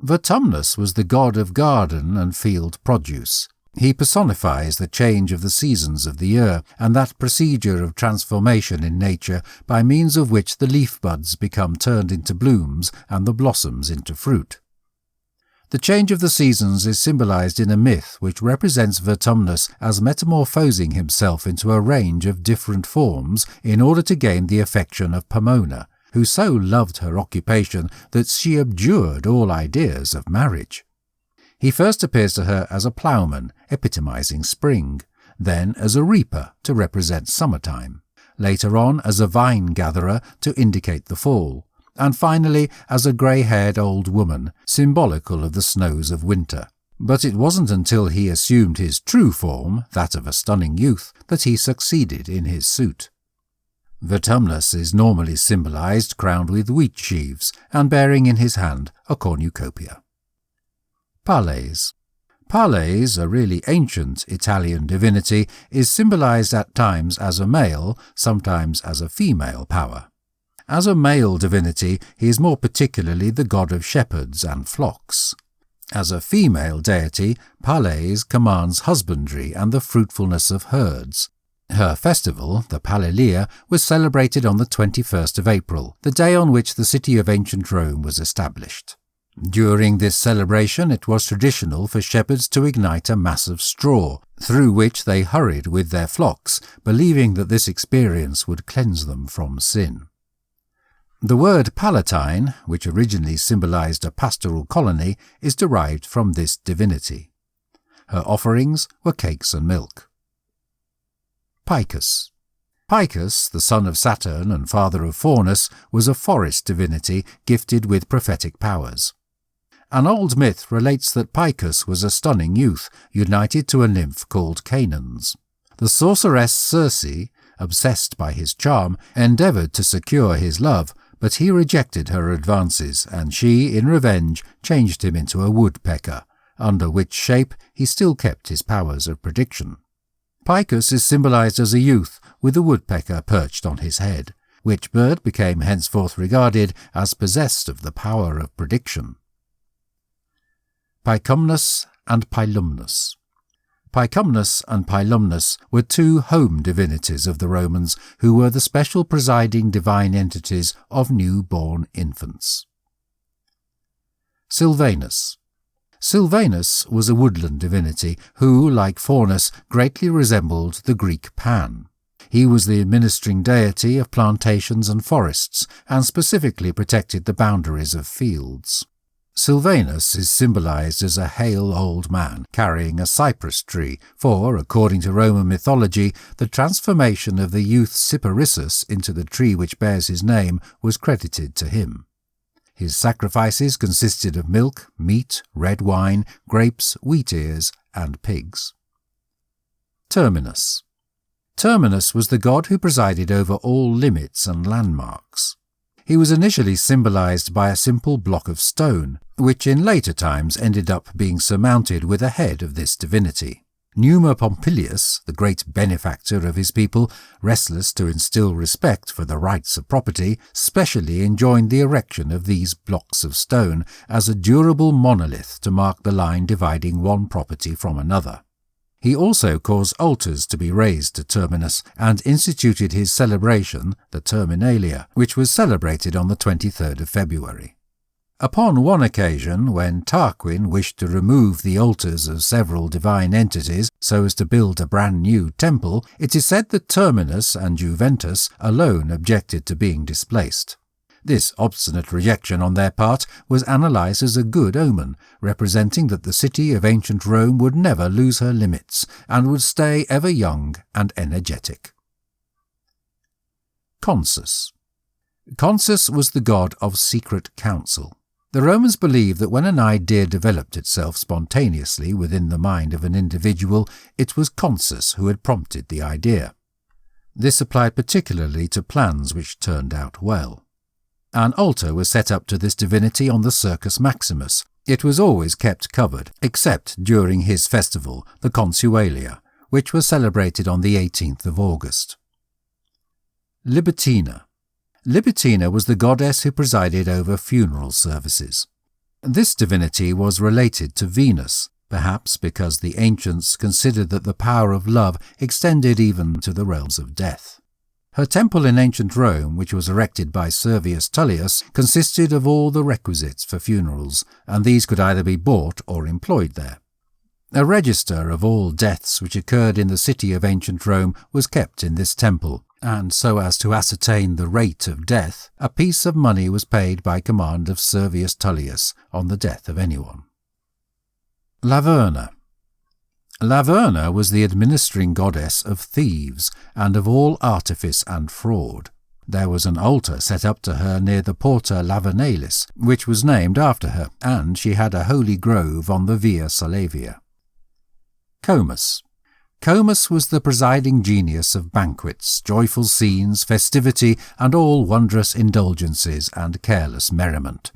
Vertumnus was the god of garden and field produce. He personifies the change of the seasons of the year, and that procedure of transformation in nature by means of which the leaf buds become turned into blooms and the blossoms into fruit. The change of the seasons is symbolized in a myth which represents Vertumnus as metamorphosing himself into a range of different forms in order to gain the affection of Pomona, who so loved her occupation that she abjured all ideas of marriage. He first appears to her as a ploughman, epitomizing spring, then as a reaper to represent summertime, later on as a vine-gatherer to indicate the fall, and finally as a grey-haired old woman, symbolical of the snows of winter. But it wasn't until he assumed his true form, that of a stunning youth, that he succeeded in his suit. Vertumnus is normally symbolized crowned with wheat sheaves and bearing in his hand a cornucopia. Pales. Pales, a really ancient Italian divinity, is symbolized at times as a male, sometimes as a female power. As a male divinity, he is more particularly the god of shepherds and flocks. As a female deity, Pales commands husbandry and the fruitfulness of herds. Her festival, the Palilia, was celebrated on the 21st of April, the day on which the city of ancient Rome was established. During this celebration it was traditional for shepherds to ignite a mass of straw, through which they hurried with their flocks, believing that this experience would cleanse them from sin. The word Palatine, which originally symbolized a pastoral colony, is derived from this divinity. Her offerings were cakes and milk. Picus. Picus, the son of Saturn and father of Faunus, was a forest divinity gifted with prophetic powers. An old myth relates that Picus was a stunning youth, united to a nymph called Canaans. The sorceress Circe, obsessed by his charm, endeavoured to secure his love, but he rejected her advances, and she, in revenge, changed him into a woodpecker, under which shape he still kept his powers of prediction. Picus is symbolized as a youth with a woodpecker perched on his head, which bird became henceforth regarded as possessed of the power of prediction. Picumnus and Pilumnus. Picumnus and Pilumnus were two home divinities of the Romans who were the special presiding divine entities of new-born infants. Silvanus. Silvanus was a woodland divinity who, like Faunus, greatly resembled the Greek Pan. He was the administering deity of plantations and forests, and specifically protected the boundaries of fields. Silvanus is symbolized as a hale old man carrying a cypress tree, for, according to Roman mythology, the transformation of the youth Cyparissus into the tree which bears his name was credited to him. His sacrifices consisted of milk, meat, red wine, grapes, wheat ears, and pigs. Terminus. Terminus was the god who presided over all limits and landmarks. He was initially symbolized by a simple block of stone, which in later times ended up being surmounted with a head of this divinity. Numa Pompilius, the great benefactor of his people, restless to instill respect for the rights of property, specially enjoined the erection of these blocks of stone as a durable monolith to mark the line dividing one property from another. He also caused altars to be raised to Terminus and instituted his celebration, the Terminalia, which was celebrated on the 23rd of February. Upon one occasion, when Tarquin wished to remove the altars of several divine entities so as to build a brand new temple, it is said that Terminus and Juventus alone objected to being displaced. This obstinate rejection on their part was analysed as a good omen, representing that the city of ancient Rome would never lose her limits and would stay ever young and energetic. Consus. Consus was the god of secret counsel. The Romans believed that when an idea developed itself spontaneously within the mind of an individual, it was Consus who had prompted the idea. This applied particularly to plans which turned out well. An altar was set up to this divinity on the Circus Maximus. It was always kept covered, except during his festival, the Consualia, which was celebrated on the 18th of August. Libitina. Libitina was the goddess who presided over funeral services. This divinity was related to Venus, perhaps because the ancients considered that the power of love extended even to the realms of death. Her temple in ancient Rome, which was erected by Servius Tullius, consisted of all the requisites for funerals, and these could either be bought or employed there. A register of all deaths which occurred in the city of ancient Rome was kept in this temple, and so as to ascertain the rate of death, a piece of money was paid by command of Servius Tullius on the death of anyone. Laverna. Laverna was the administering goddess of thieves and of all artifice and fraud. There was an altar set up to her near the Porta Lavanelis, which was named after her, and she had a holy grove on the Via Salavia. Comus. Comus was the presiding genius of banquets, joyful scenes, festivity, and all wondrous indulgences and careless merriment.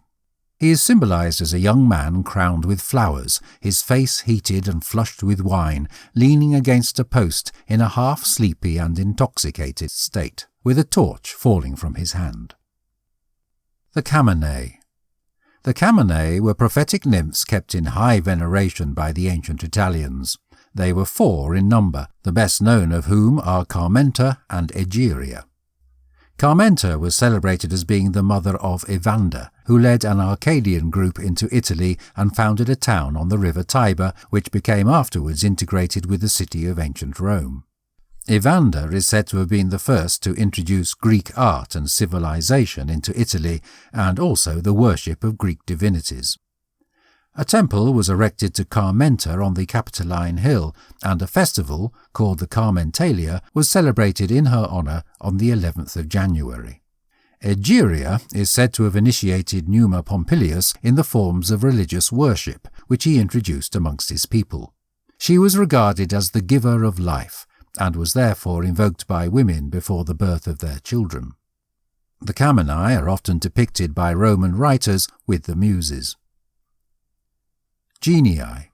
He is symbolized as a young man crowned with flowers, his face heated and flushed with wine, leaning against a post in a half-sleepy and intoxicated state, with a torch falling from his hand. The Camenae. The Camenae were prophetic nymphs kept in high veneration by the ancient Italians. They were 4 in number, the best known of whom are Carmenta and Egeria. Carmenta was celebrated as being the mother of Evander, who led an Arcadian group into Italy and founded a town on the river Tiber, which became afterwards integrated with the city of ancient Rome. Evander is said to have been the first to introduce Greek art and civilization into Italy, and also the worship of Greek divinities. A temple was erected to Carmenta on the Capitoline Hill, and a festival, called the Carmentalia, was celebrated in her honour on the 11th of January. Egeria is said to have initiated Numa Pompilius in the forms of religious worship, which he introduced amongst his people. She was regarded as the giver of life, and was therefore invoked by women before the birth of their children. The Camenae are often depicted by Roman writers with the Muses. Genii.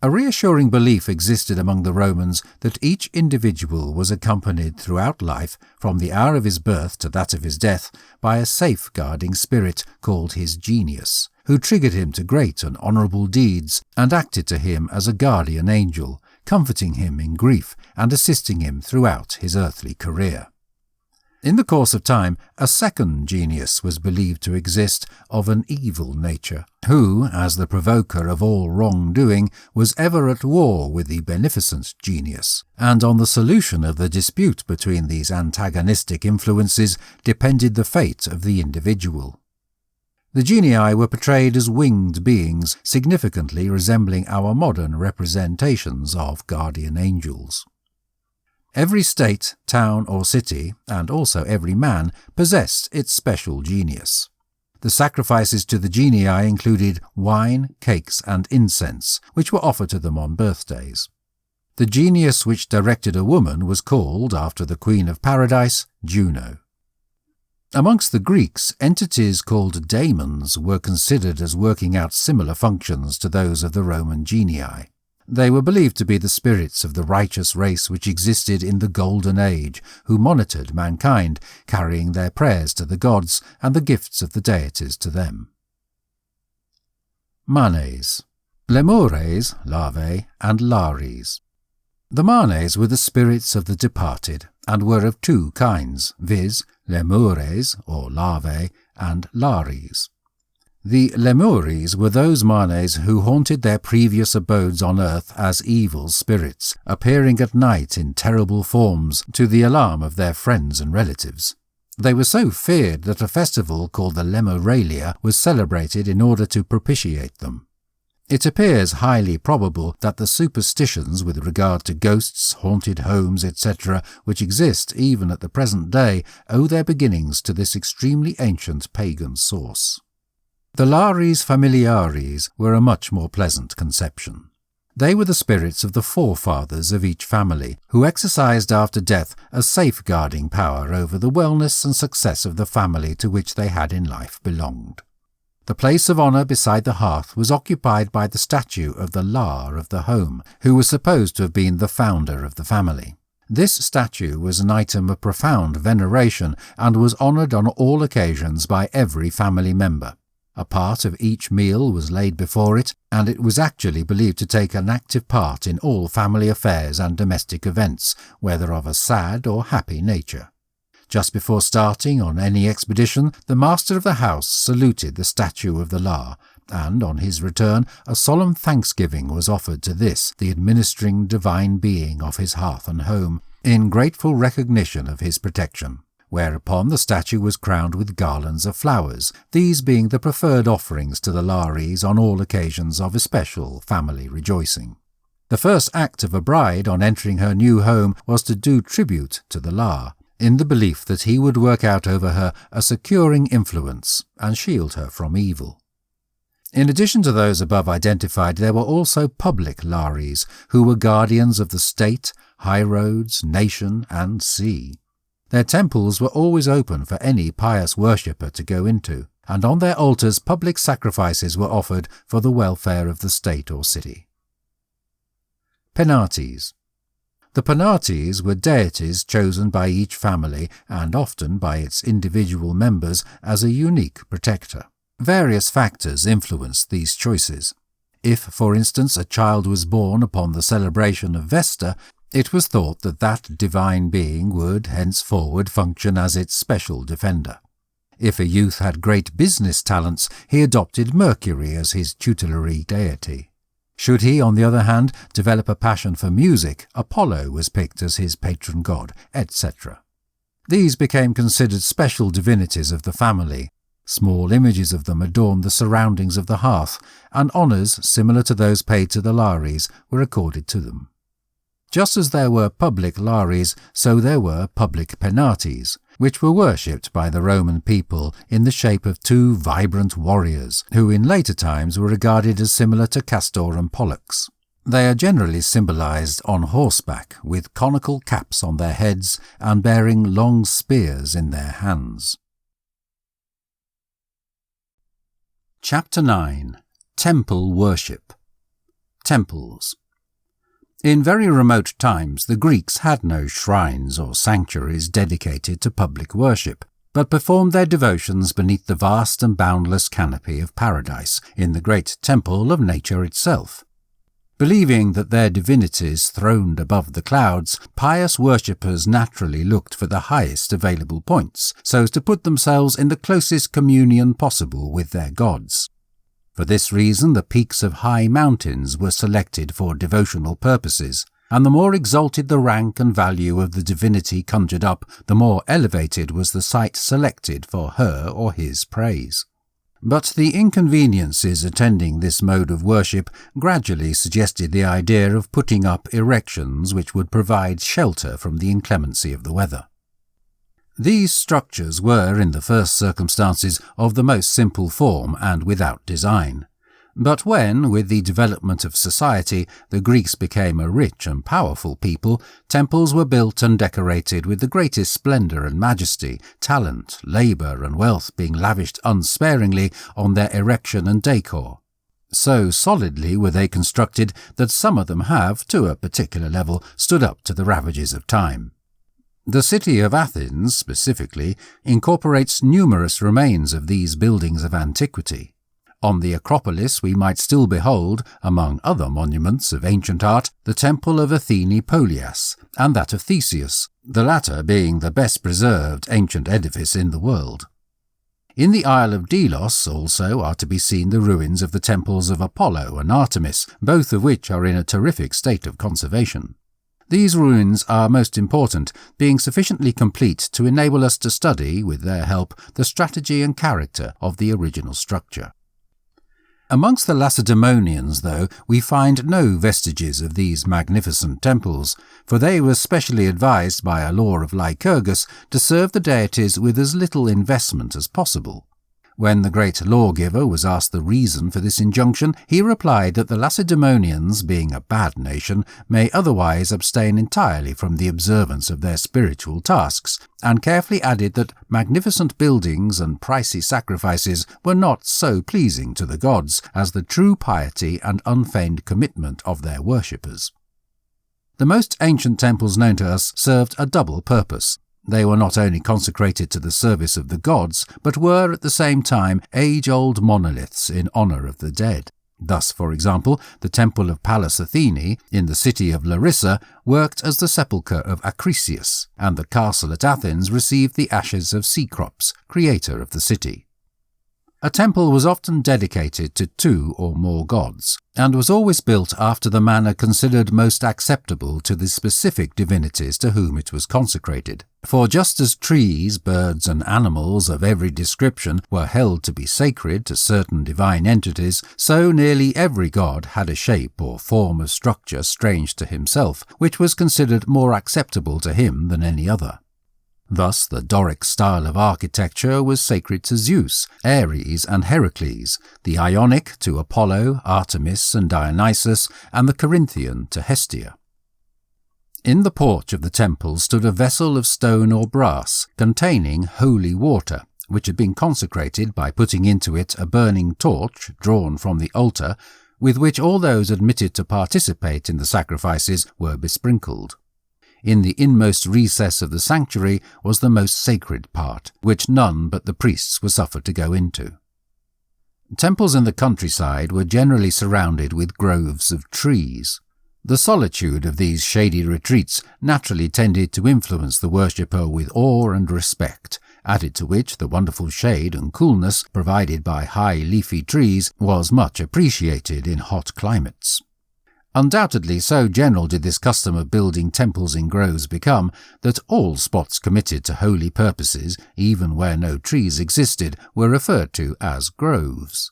A reassuring belief existed among the Romans that each individual was accompanied throughout life, from the hour of his birth to that of his death, by a safeguarding spirit called his genius, who triggered him to great and honourable deeds and acted to him as a guardian angel, comforting him in grief and assisting him throughout his earthly career. In the course of time, a second genius was believed to exist of an evil nature, who, as the provoker of all wrongdoing, was ever at war with the beneficent genius, and on the solution of the dispute between these antagonistic influences depended the fate of the individual. The genii were portrayed as winged beings, significantly resembling our modern representations of guardian angels. Every state, town or city, and also every man, possessed its special genius. The sacrifices to the genii included wine, cakes, and incense, which were offered to them on birthdays. The genius which directed a woman was called, after the Queen of Paradise, Juno. Amongst the Greeks, entities called daemons were considered as working out similar functions to those of the Roman genii. They were believed to be the spirits of the righteous race which existed in the Golden Age, who monitored mankind, carrying their prayers to the gods and the gifts of the deities to them. Manes. Lemures, larvae, and lares. The manes were the spirits of the departed, and were of 2 kinds, viz., lemures, or larvae, and lares. The lemures were those manes who haunted their previous abodes on earth as evil spirits, appearing at night in terrible forms to the alarm of their friends and relatives. They were so feared that a festival called the Lemuralia was celebrated in order to propitiate them. It appears highly probable that the superstitions with regard to ghosts, haunted homes, etc., which exist even at the present day, owe their beginnings to this extremely ancient pagan source. The lares familiares were a much more pleasant conception. They were the spirits of the forefathers of each family, who exercised after death a safeguarding power over the wellness and success of the family to which they had in life belonged. The place of honour beside the hearth was occupied by the statue of the lar of the home, who was supposed to have been the founder of the family. This statue was an item of profound veneration and was honoured on all occasions by every family member. A part of each meal was laid before it, and it was actually believed to take an active part in all family affairs and domestic events, whether of a sad or happy nature. Just before starting on any expedition, the master of the house saluted the statue of the lar, and on his return a solemn thanksgiving was offered to this, the administering divine being of his hearth and home, in grateful recognition of his protection. Whereupon the statue was crowned with garlands of flowers, these being the preferred offerings to the lares on all occasions of especial family rejoicing. The first act of a bride on entering her new home was to do tribute to the lar, in the belief that he would work out over her a securing influence and shield her from evil. In addition to those above identified, there were also public Lares, who were guardians of the state, high roads, nation, and sea. Their temples were always open for any pious worshipper to go into, and on their altars public sacrifices were offered for the welfare of the state or city. Penates. The Penates were deities chosen by each family and often by its individual members as a unique protector. Various factors influenced these choices. If, for instance, a child was born upon the celebration of Vesta, it was thought that that divine being would henceforward function as its special defender. If a youth had great business talents, he adopted Mercury as his tutelary deity. Should he, on the other hand, develop a passion for music, Apollo was picked as his patron god, etc. These became considered special divinities of the family. Small images of them adorned the surroundings of the hearth, and honours similar to those paid to the Lares were accorded to them. Just as there were public Lares, so there were public Penates, which were worshipped by the Roman people in the shape of two vibrant warriors, who in later times were regarded as similar to Castor and Pollux. They are generally symbolized on horseback, with conical caps on their heads and bearing long spears in their hands. Chapter 9. Temple Worship. Temples. In very remote times, the Greeks had no shrines or sanctuaries dedicated to public worship, but performed their devotions beneath the vast and boundless canopy of paradise, in the great temple of nature itself. Believing that their divinities throned above the clouds, pious worshippers naturally looked for the highest available points, so as to put themselves in the closest communion possible with their gods. For this reason, the peaks of high mountains were selected for devotional purposes, and the more exalted the rank and value of the divinity conjured up, the more elevated was the site selected for her or his praise. But the inconveniences attending this mode of worship gradually suggested the idea of putting up erections which would provide shelter from the inclemency of the weather. These structures were, in the first circumstances, of the most simple form and without design. But when, with the development of society, the Greeks became a rich and powerful people, temples were built and decorated with the greatest splendour and majesty, talent, labour and wealth being lavished unsparingly on their erection and decor. So solidly were they constructed that some of them have, to a particular level, stood up to the ravages of time. The city of Athens, specifically, incorporates numerous remains of these buildings of antiquity. On the Acropolis we might still behold, among other monuments of ancient art, the temple of Athene Polias, and that of Theseus, the latter being the best preserved ancient edifice in the world. In the Isle of Delos also are to be seen the ruins of the temples of Apollo and Artemis, both of which are in a terrific state of conservation. These ruins are most important, being sufficiently complete to enable us to study, with their help, the strategy and character of the original structure. Amongst the Lacedaemonians, though, we find no vestiges of these magnificent temples, for they were specially advised by a law of Lycurgus to serve the deities with as little investment as possible. When the great lawgiver was asked the reason for this injunction, he replied that the Lacedaemonians, being a bad nation, may otherwise abstain entirely from the observance of their spiritual tasks, and carefully added that magnificent buildings and pricey sacrifices were not so pleasing to the gods as the true piety and unfeigned commitment of their worshippers. The most ancient temples known to us served a double purpose. They were not only consecrated to the service of the gods, but were at the same time age-old monoliths in honour of the dead. Thus, for example, the temple of Pallas Athene, in the city of Larissa, worked as the sepulchre of Acrisius, and the castle at Athens received the ashes of Cecrops, creator of the city. A temple was often dedicated to two or more gods, and was always built after the manner considered most acceptable to the specific divinities to whom it was consecrated. For just as trees, birds, and animals of every description were held to be sacred to certain divine entities, so nearly every god had a shape or form of structure strange to himself, which was considered more acceptable to him than any other. Thus, the Doric style of architecture was sacred to Zeus, Ares and Heracles, the Ionic to Apollo, Artemis and Dionysus, and the Corinthian to Hestia. In the porch of the temple stood a vessel of stone or brass containing holy water, which had been consecrated by putting into it a burning torch drawn from the altar, with which all those admitted to participate in the sacrifices were besprinkled. In the inmost recess of the sanctuary was the most sacred part, which none but the priests were suffered to go into. Temples in the countryside were generally surrounded with groves of trees. The solitude of these shady retreats naturally tended to influence the worshipper with awe and respect, added to which the wonderful shade and coolness provided by high leafy trees was much appreciated in hot climates. Undoubtedly, so general did this custom of building temples in groves become, that all spots committed to holy purposes, even where no trees existed, were referred to as groves.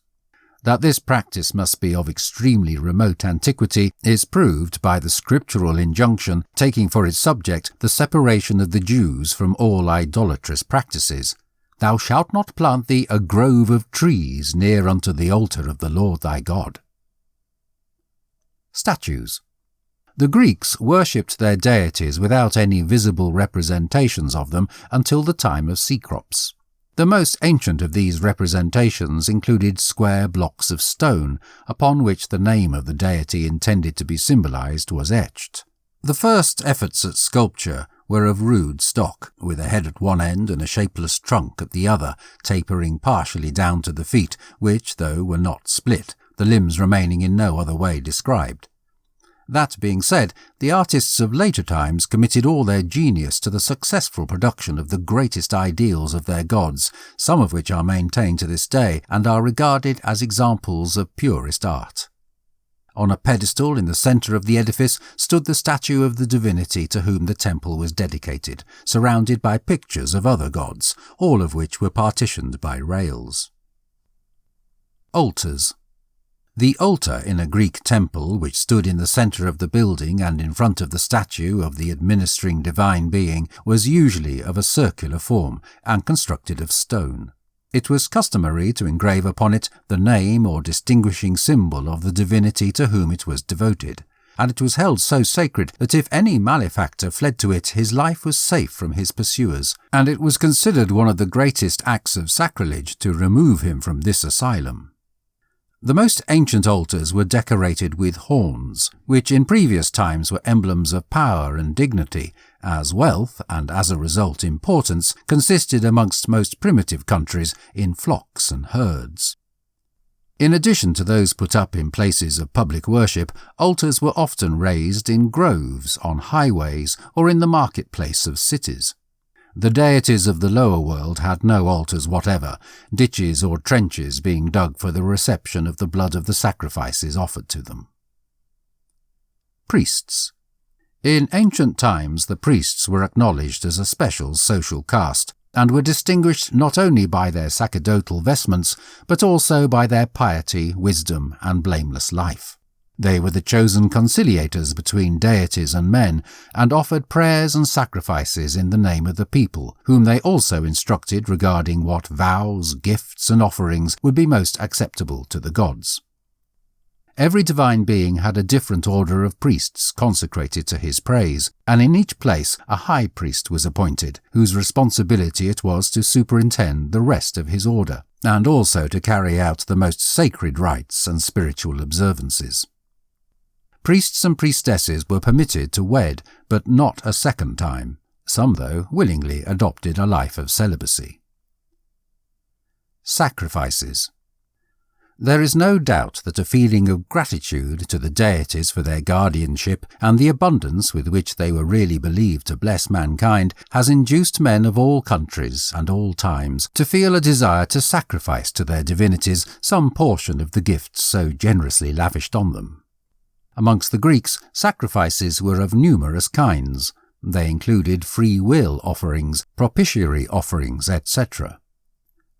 That this practice must be of extremely remote antiquity is proved by the scriptural injunction taking for its subject the separation of the Jews from all idolatrous practices. "Thou shalt not plant thee a grove of trees near unto the altar of the Lord thy God." Statues. The Greeks worshipped their deities without any visible representations of them until the time of Cecrops. The most ancient of these representations included square blocks of stone, upon which the name of the deity intended to be symbolized was etched. The first efforts at sculpture were of rude stock, with a head at one end and a shapeless trunk at the other, tapering partially down to the feet, which, though were not split, the limbs remaining in no other way described. That being said, the artists of later times committed all their genius to the successful production of the greatest ideals of their gods, some of which are maintained to this day and are regarded as examples of purest art. On a pedestal in the centre of the edifice stood the statue of the divinity to whom the temple was dedicated, surrounded by pictures of other gods, all of which were partitioned by rails. Altars. The altar in a Greek temple, which stood in the centre of the building and in front of the statue of the administering divine being, was usually of a circular form and constructed of stone. It was customary to engrave upon it the name or distinguishing symbol of the divinity to whom it was devoted, and it was held so sacred that if any malefactor fled to it, his life was safe from his pursuers, and it was considered one of the greatest acts of sacrilege to remove him from this asylum. The most ancient altars were decorated with horns, which in previous times were emblems of power and dignity, as wealth, and as a result importance, consisted amongst most primitive countries in flocks and herds. In addition to those put up in places of public worship, altars were often raised in groves, on highways, or in the marketplace of cities. The deities of the lower world had no altars whatever, ditches or trenches being dug for the reception of the blood of the sacrifices offered to them. Priests. In ancient times the priests were acknowledged as a special social caste, and were distinguished not only by their sacerdotal vestments, but also by their piety, wisdom, and blameless life. They were the chosen conciliators between deities and men, and offered prayers and sacrifices in the name of the people, whom they also instructed regarding what vows, gifts, and offerings would be most acceptable to the gods. Every divine being had a different order of priests consecrated to his praise, and in each place a high priest was appointed, whose responsibility it was to superintend the rest of his order, and also to carry out the most sacred rites and spiritual observances. Priests and priestesses were permitted to wed, but not a second time. Some, though, willingly adopted a life of celibacy. Sacrifices. There is no doubt that a feeling of gratitude to the deities for their guardianship and the abundance with which they were really believed to bless mankind has induced men of all countries and all times to feel a desire to sacrifice to their divinities some portion of the gifts so generously lavished on them. Amongst the Greeks, sacrifices were of numerous kinds. They included free will offerings, propitiatory offerings, etc.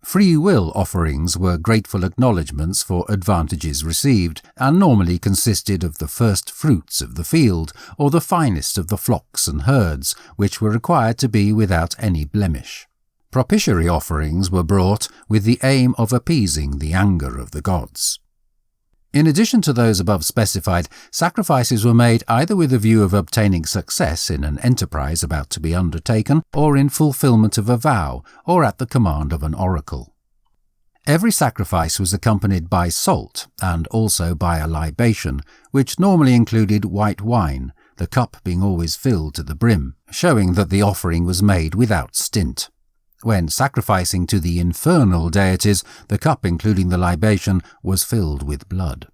Free will offerings were grateful acknowledgments for advantages received, and normally consisted of the first fruits of the field, or the finest of the flocks and herds, which were required to be without any blemish. Propitiatory offerings were brought with the aim of appeasing the anger of the gods. In addition to those above specified, sacrifices were made either with a view of obtaining success in an enterprise about to be undertaken, or in fulfillment of a vow, or at the command of an oracle. Every sacrifice was accompanied by salt, and also by a libation, which normally included white wine, the cup being always filled to the brim, showing that the offering was made without stint. When sacrificing to the infernal deities, the cup, including the libation, was filled with blood.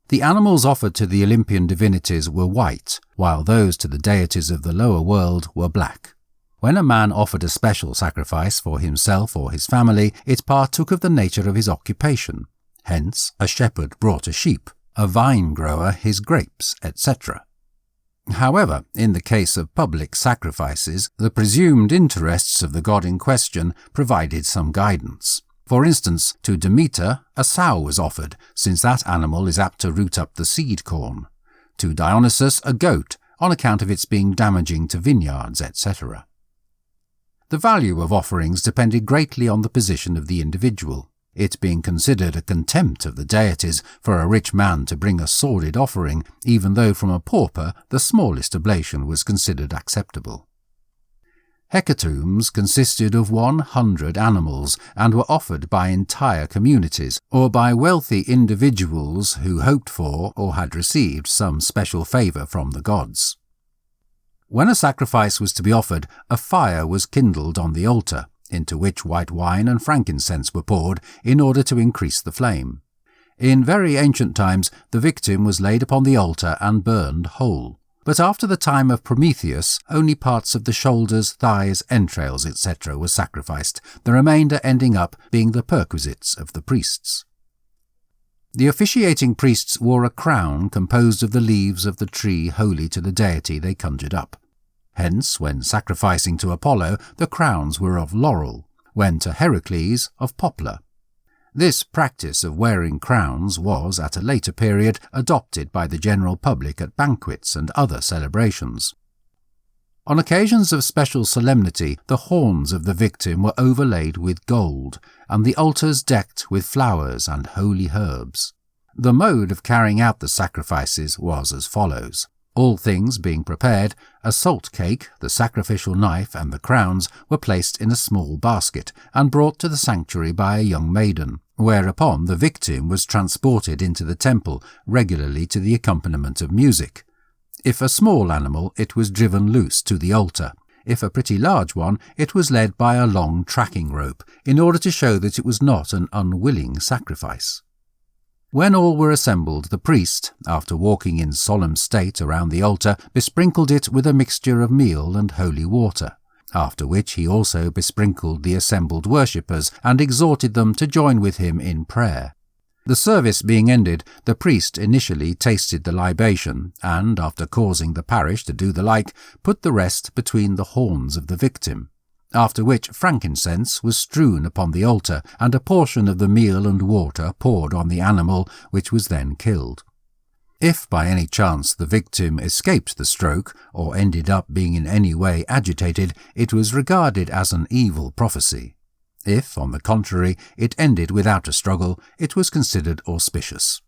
The animals offered to the Olympian divinities were white, while those to the deities of the lower world were black. When a man offered a special sacrifice for himself or his family, it partook of the nature of his occupation. Hence, a shepherd brought a sheep, a vine grower his grapes, etc. However, in the case of public sacrifices, the presumed interests of the god in question provided some guidance. For instance, to Demeter, a sow was offered, since that animal is apt to root up the seed corn. To Dionysus, a goat, on account of its being damaging to vineyards, etc. The value of offerings depended greatly on the position of the individual, it being considered a contempt of the deities for a rich man to bring a sordid offering, even though from a pauper the smallest oblation was considered acceptable. Hecatombs consisted of 100 animals and were offered by entire communities, or by wealthy individuals who hoped for or had received some special favour from the gods. When a sacrifice was to be offered, a fire was kindled on the altar, into which white wine and frankincense were poured in order to increase the flame. In very ancient times, the victim was laid upon the altar and burned whole. But after the time of Prometheus, only parts of the shoulders, thighs, entrails, etc. were sacrificed, the remainder ending up being the perquisites of the priests. The officiating priests wore a crown composed of the leaves of the tree holy to the deity they conjured up. Hence, when sacrificing to Apollo, the crowns were of laurel, when to Heracles, of poplar. This practice of wearing crowns was, at a later period, adopted by the general public at banquets and other celebrations. On occasions of special solemnity, the horns of the victim were overlaid with gold, and the altars decked with flowers and holy herbs. The mode of carrying out the sacrifices was as follows. All things being prepared, a salt cake, the sacrificial knife, and the crowns were placed in a small basket and brought to the sanctuary by a young maiden, whereupon the victim was transported into the temple, regularly to the accompaniment of music. If a small animal, it was driven loose to the altar. If a pretty large one, it was led by a long tracking rope, in order to show that it was not an unwilling sacrifice. When all were assembled, the priest, after walking in solemn state around the altar, besprinkled it with a mixture of meal and holy water, after which he also besprinkled the assembled worshippers and exhorted them to join with him in prayer. The service being ended, the priest initially tasted the libation, and, after causing the parish to do the like, put the rest between the horns of the victim, after which frankincense was strewn upon the altar, and a portion of the meal and water poured on the animal, which was then killed. If by any chance the victim escaped the stroke, or ended up being in any way agitated, it was regarded as an evil prophecy. If, on the contrary, it ended without a struggle, it was considered auspicious.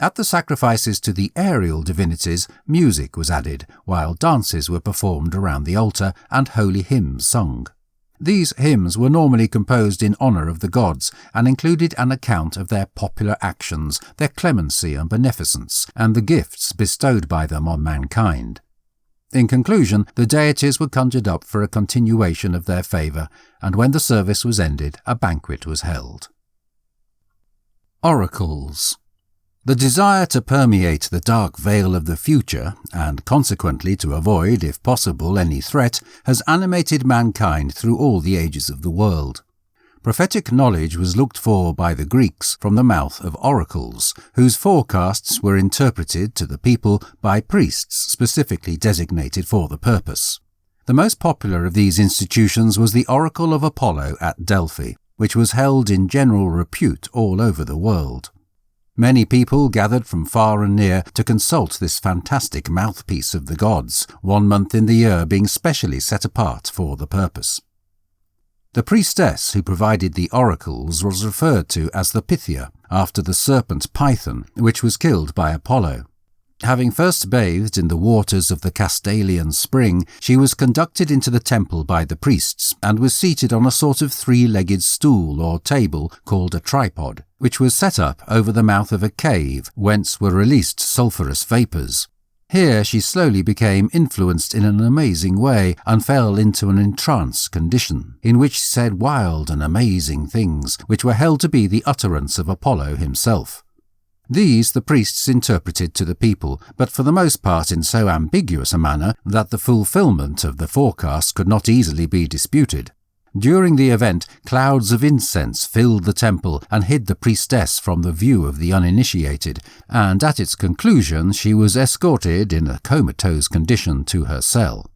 At the sacrifices to the aerial divinities, music was added, while dances were performed around the altar and holy hymns sung. These hymns were normally composed in honour of the gods, and included an account of their popular actions, their clemency and beneficence, and the gifts bestowed by them on mankind. In conclusion, the deities were conjured up for a continuation of their favour, and when the service was ended, a banquet was held. Oracles. The desire to permeate the dark veil of the future, and consequently to avoid, if possible, any threat, has animated mankind through all the ages of the world. Prophetic knowledge was looked for by the Greeks from the mouth of oracles, whose forecasts were interpreted to the people by priests specifically designated for the purpose. The most popular of these institutions was the Oracle of Apollo at Delphi, which was held in general repute all over the world. Many people gathered from far and near to consult this fantastic mouthpiece of the gods, 1 month in the year being specially set apart for the purpose. The priestess who provided the oracles was referred to as the Pythia, after the serpent Python, which was killed by Apollo. Having first bathed in the waters of the Castalian spring, she was conducted into the temple by the priests and was seated on a sort of 3-legged stool or table called a tripod, which was set up over the mouth of a cave whence were released sulphurous vapours. Here she slowly became influenced in an amazing way and fell into an entranced condition, in which she said wild and amazing things, which were held to be the utterance of Apollo himself. These the priests interpreted to the people, but for the most part in so ambiguous a manner that the fulfilment of the forecast could not easily be disputed. During the event, clouds of incense filled the temple and hid the priestess from the view of the uninitiated, and at its conclusion she was escorted in a comatose condition to her cell.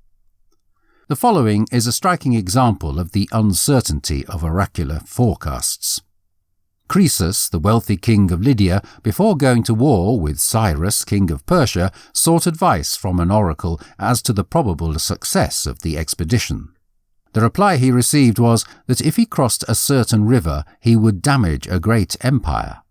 The following is a striking example of the uncertainty of oracular forecasts. Croesus, the wealthy king of Lydia, before going to war with Cyrus, king of Persia, sought advice from an oracle as to the probable success of the expedition. The reply he received was that if he crossed a certain river, he would damage a great empire.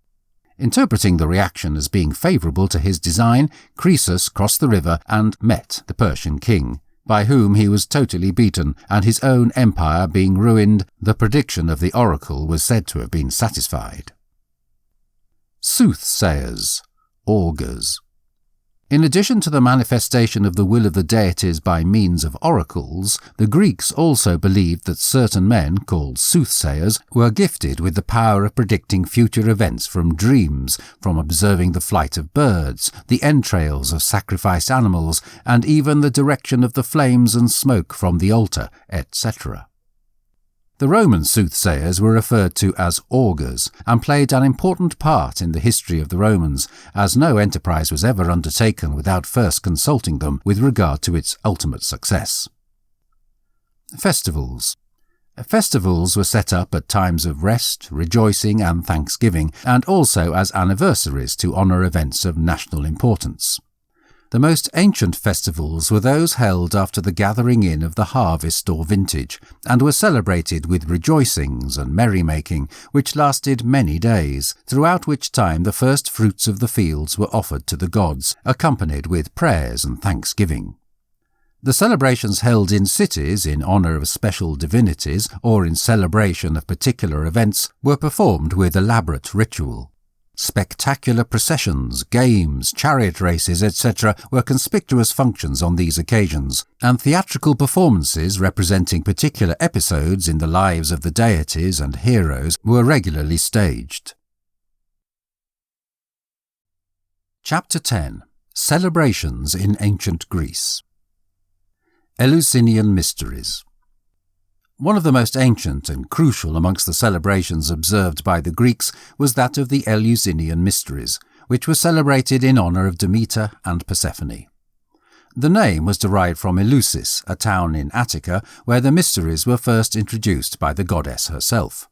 Interpreting the reaction as being favourable to his design, Croesus crossed the river and met the Persian king, by whom he was totally beaten, and his own empire being ruined, the prediction of the oracle was said to have been satisfied. Soothsayers, augurs. In addition to the manifestation of the will of the deities by means of oracles, the Greeks also believed that certain men, called soothsayers, were gifted with the power of predicting future events from dreams, from observing the flight of birds, the entrails of sacrificed animals, and even the direction of the flames and smoke from the altar, etc. The Roman soothsayers were referred to as augurs, and played an important part in the history of the Romans, as no enterprise was ever undertaken without first consulting them with regard to its ultimate success. Festivals. Festivals were set up at times of rest, rejoicing and thanksgiving, and also as anniversaries to honour events of national importance. The most ancient festivals were those held after the gathering in of the harvest or vintage, and were celebrated with rejoicings and merrymaking, which lasted many days, throughout which time the first fruits of the fields were offered to the gods, accompanied with prayers and thanksgiving. The celebrations held in cities in honour of special divinities or in celebration of particular events were performed with elaborate ritual. Spectacular processions, games, chariot races, etc. were conspicuous functions on these occasions, and theatrical performances representing particular episodes in the lives of the deities and heroes were regularly staged. Chapter 10. Celebrations in Ancient Greece. Eleusinian Mysteries. One of the most ancient and crucial amongst the celebrations observed by the Greeks was that of the Eleusinian Mysteries, which were celebrated in honour of Demeter and Persephone. The name was derived from Eleusis, a town in Attica, where the mysteries were first introduced by the goddess herself.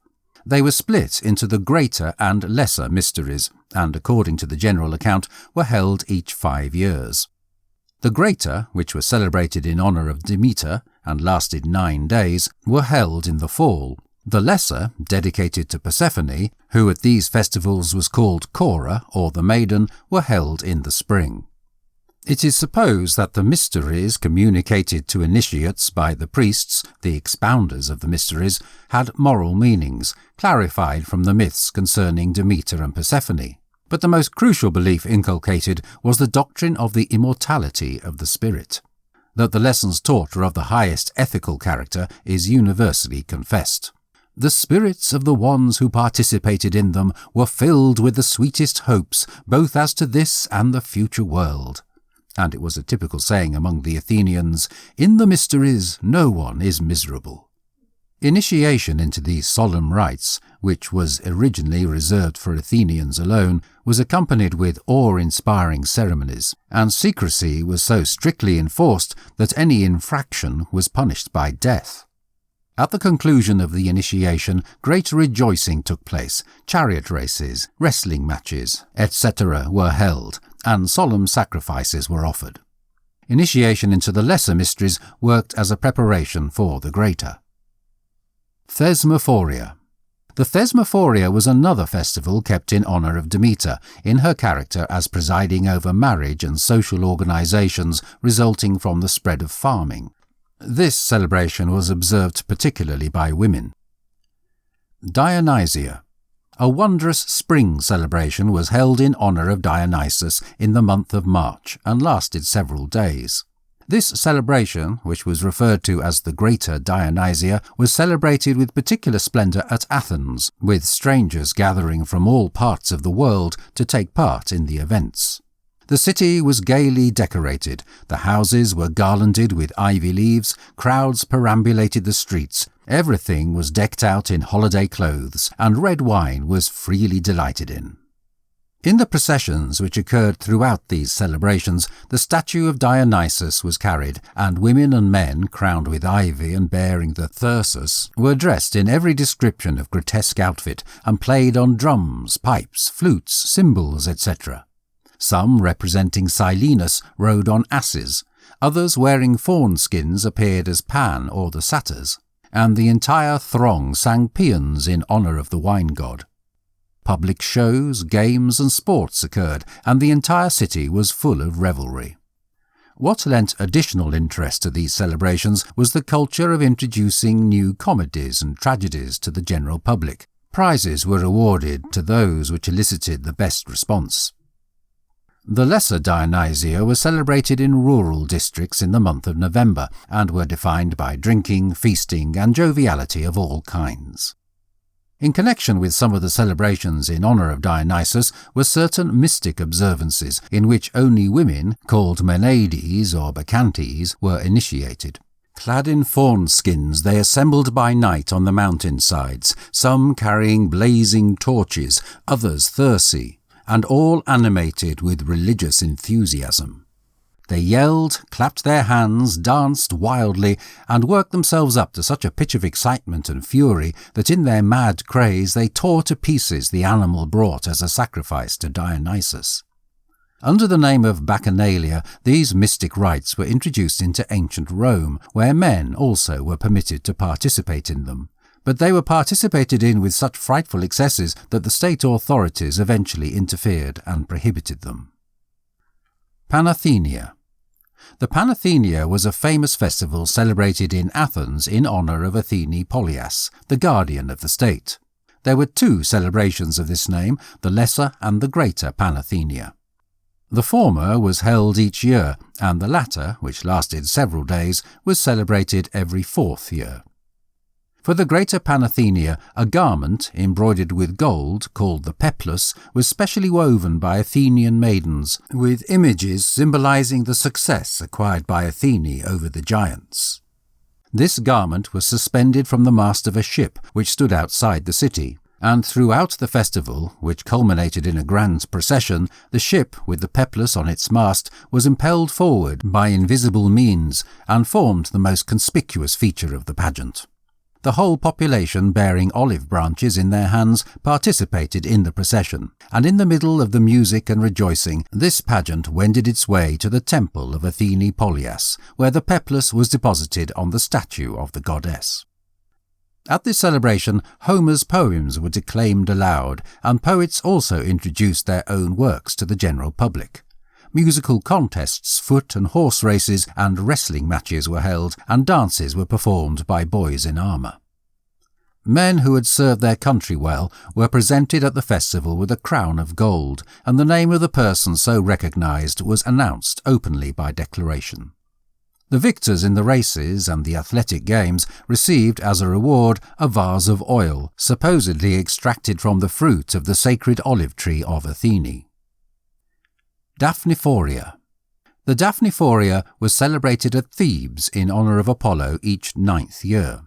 They were split into the greater and lesser mysteries, and according to the general account, were held each 5 years. The greater, which were celebrated in honour of Demeter and lasted 9 days, were held in the fall. The lesser, dedicated to Persephone, who at these festivals was called Cora, or the Maiden, were held in the spring. It is supposed that the mysteries communicated to initiates by the priests, the expounders of the mysteries, had moral meanings, clarified from the myths concerning Demeter and Persephone. But the most crucial belief inculcated was the doctrine of the immortality of the spirit. That the lessons taught are of the highest ethical character is universally confessed. The spirits of the ones who participated in them were filled with the sweetest hopes, both as to this and the future world. And it was a typical saying among the Athenians, "In the mysteries no one is miserable." Initiation into these solemn rites, which was originally reserved for Athenians alone, was accompanied with awe-inspiring ceremonies, and secrecy was so strictly enforced that any infraction was punished by death. At the conclusion of the initiation, great rejoicing took place, chariot races, wrestling matches, etc. were held, and solemn sacrifices were offered. Initiation into the lesser mysteries worked as a preparation for the greater. Thesmophoria. The Thesmophoria was another festival kept in honour of Demeter, in her character as presiding over marriage and social organisations resulting from the spread of farming. This celebration was observed particularly by women. Dionysia. A wondrous spring celebration was held in honour of Dionysus in the month of March and lasted several days. This celebration, which was referred to as the Greater Dionysia, was celebrated with particular splendour at Athens, with strangers gathering from all parts of the world to take part in the events. The city was gaily decorated, the houses were garlanded with ivy leaves, crowds perambulated the streets, everything was decked out in holiday clothes, and red wine was freely delighted in. In the processions which occurred throughout these celebrations, the statue of Dionysus was carried, and women and men, crowned with ivy and bearing the thyrsus, were dressed in every description of grotesque outfit, and played on drums, pipes, flutes, cymbals, etc. Some, representing Silenus, rode on asses, others wearing fawn skins appeared as Pan or the satyrs, and the entire throng sang paeans in honour of the wine god. Public shows, games and sports occurred, and the entire city was full of revelry. What lent additional interest to these celebrations was the culture of introducing new comedies and tragedies to the general public. Prizes were awarded to those which elicited the best response. The lesser Dionysia were celebrated in rural districts in the month of November, and were defined by drinking, feasting and joviality of all kinds. In connection with some of the celebrations in honour of Dionysus were certain mystic observances in which only women, called Menades or Bacchantes, were initiated. Clad in fawn skins, they assembled by night on the mountain sides, some carrying blazing torches, others thyrsi, and all animated with religious enthusiasm. They yelled, clapped their hands, danced wildly, and worked themselves up to such a pitch of excitement and fury that in their mad craze they tore to pieces the animal brought as a sacrifice to Dionysus. Under the name of Bacchanalia, these mystic rites were introduced into ancient Rome, where men also were permitted to participate in them. But they were participated in with such frightful excesses that the state authorities eventually interfered and prohibited them. Panathenaea. The Panathenaea was a famous festival celebrated in Athens in honour of Athene Polias, the guardian of the state. There were two celebrations of this name, the Lesser and the Greater Panathenaea. The former was held each year, and the latter, which lasted several days, was celebrated every fourth year. For the Greater Panathenaea, a garment embroidered with gold, called the peplus, was specially woven by Athenian maidens, with images symbolizing the success acquired by Athene over the giants. This garment was suspended from the mast of a ship which stood outside the city, and throughout the festival, which culminated in a grand procession, the ship, with the peplus on its mast, was impelled forward by invisible means, and formed the most conspicuous feature of the pageant. The whole population, bearing olive branches in their hands, participated in the procession, and in the middle of the music and rejoicing, this pageant wended its way to the temple of Athene Polias, where the peplus was deposited on the statue of the goddess. At this celebration, Homer's poems were declaimed aloud, and poets also introduced their own works to the general public. Musical contests, foot and horse races, and wrestling matches were held, and dances were performed by boys in armour. Men who had served their country well were presented at the festival with a crown of gold, and the name of the person so recognised was announced openly by declaration. The victors in the races and the athletic games received as a reward a vase of oil, supposedly extracted from the fruit of the sacred olive tree of Athene. Daphnephoria. The Daphnephoria was celebrated at Thebes in honour of Apollo each 9th year.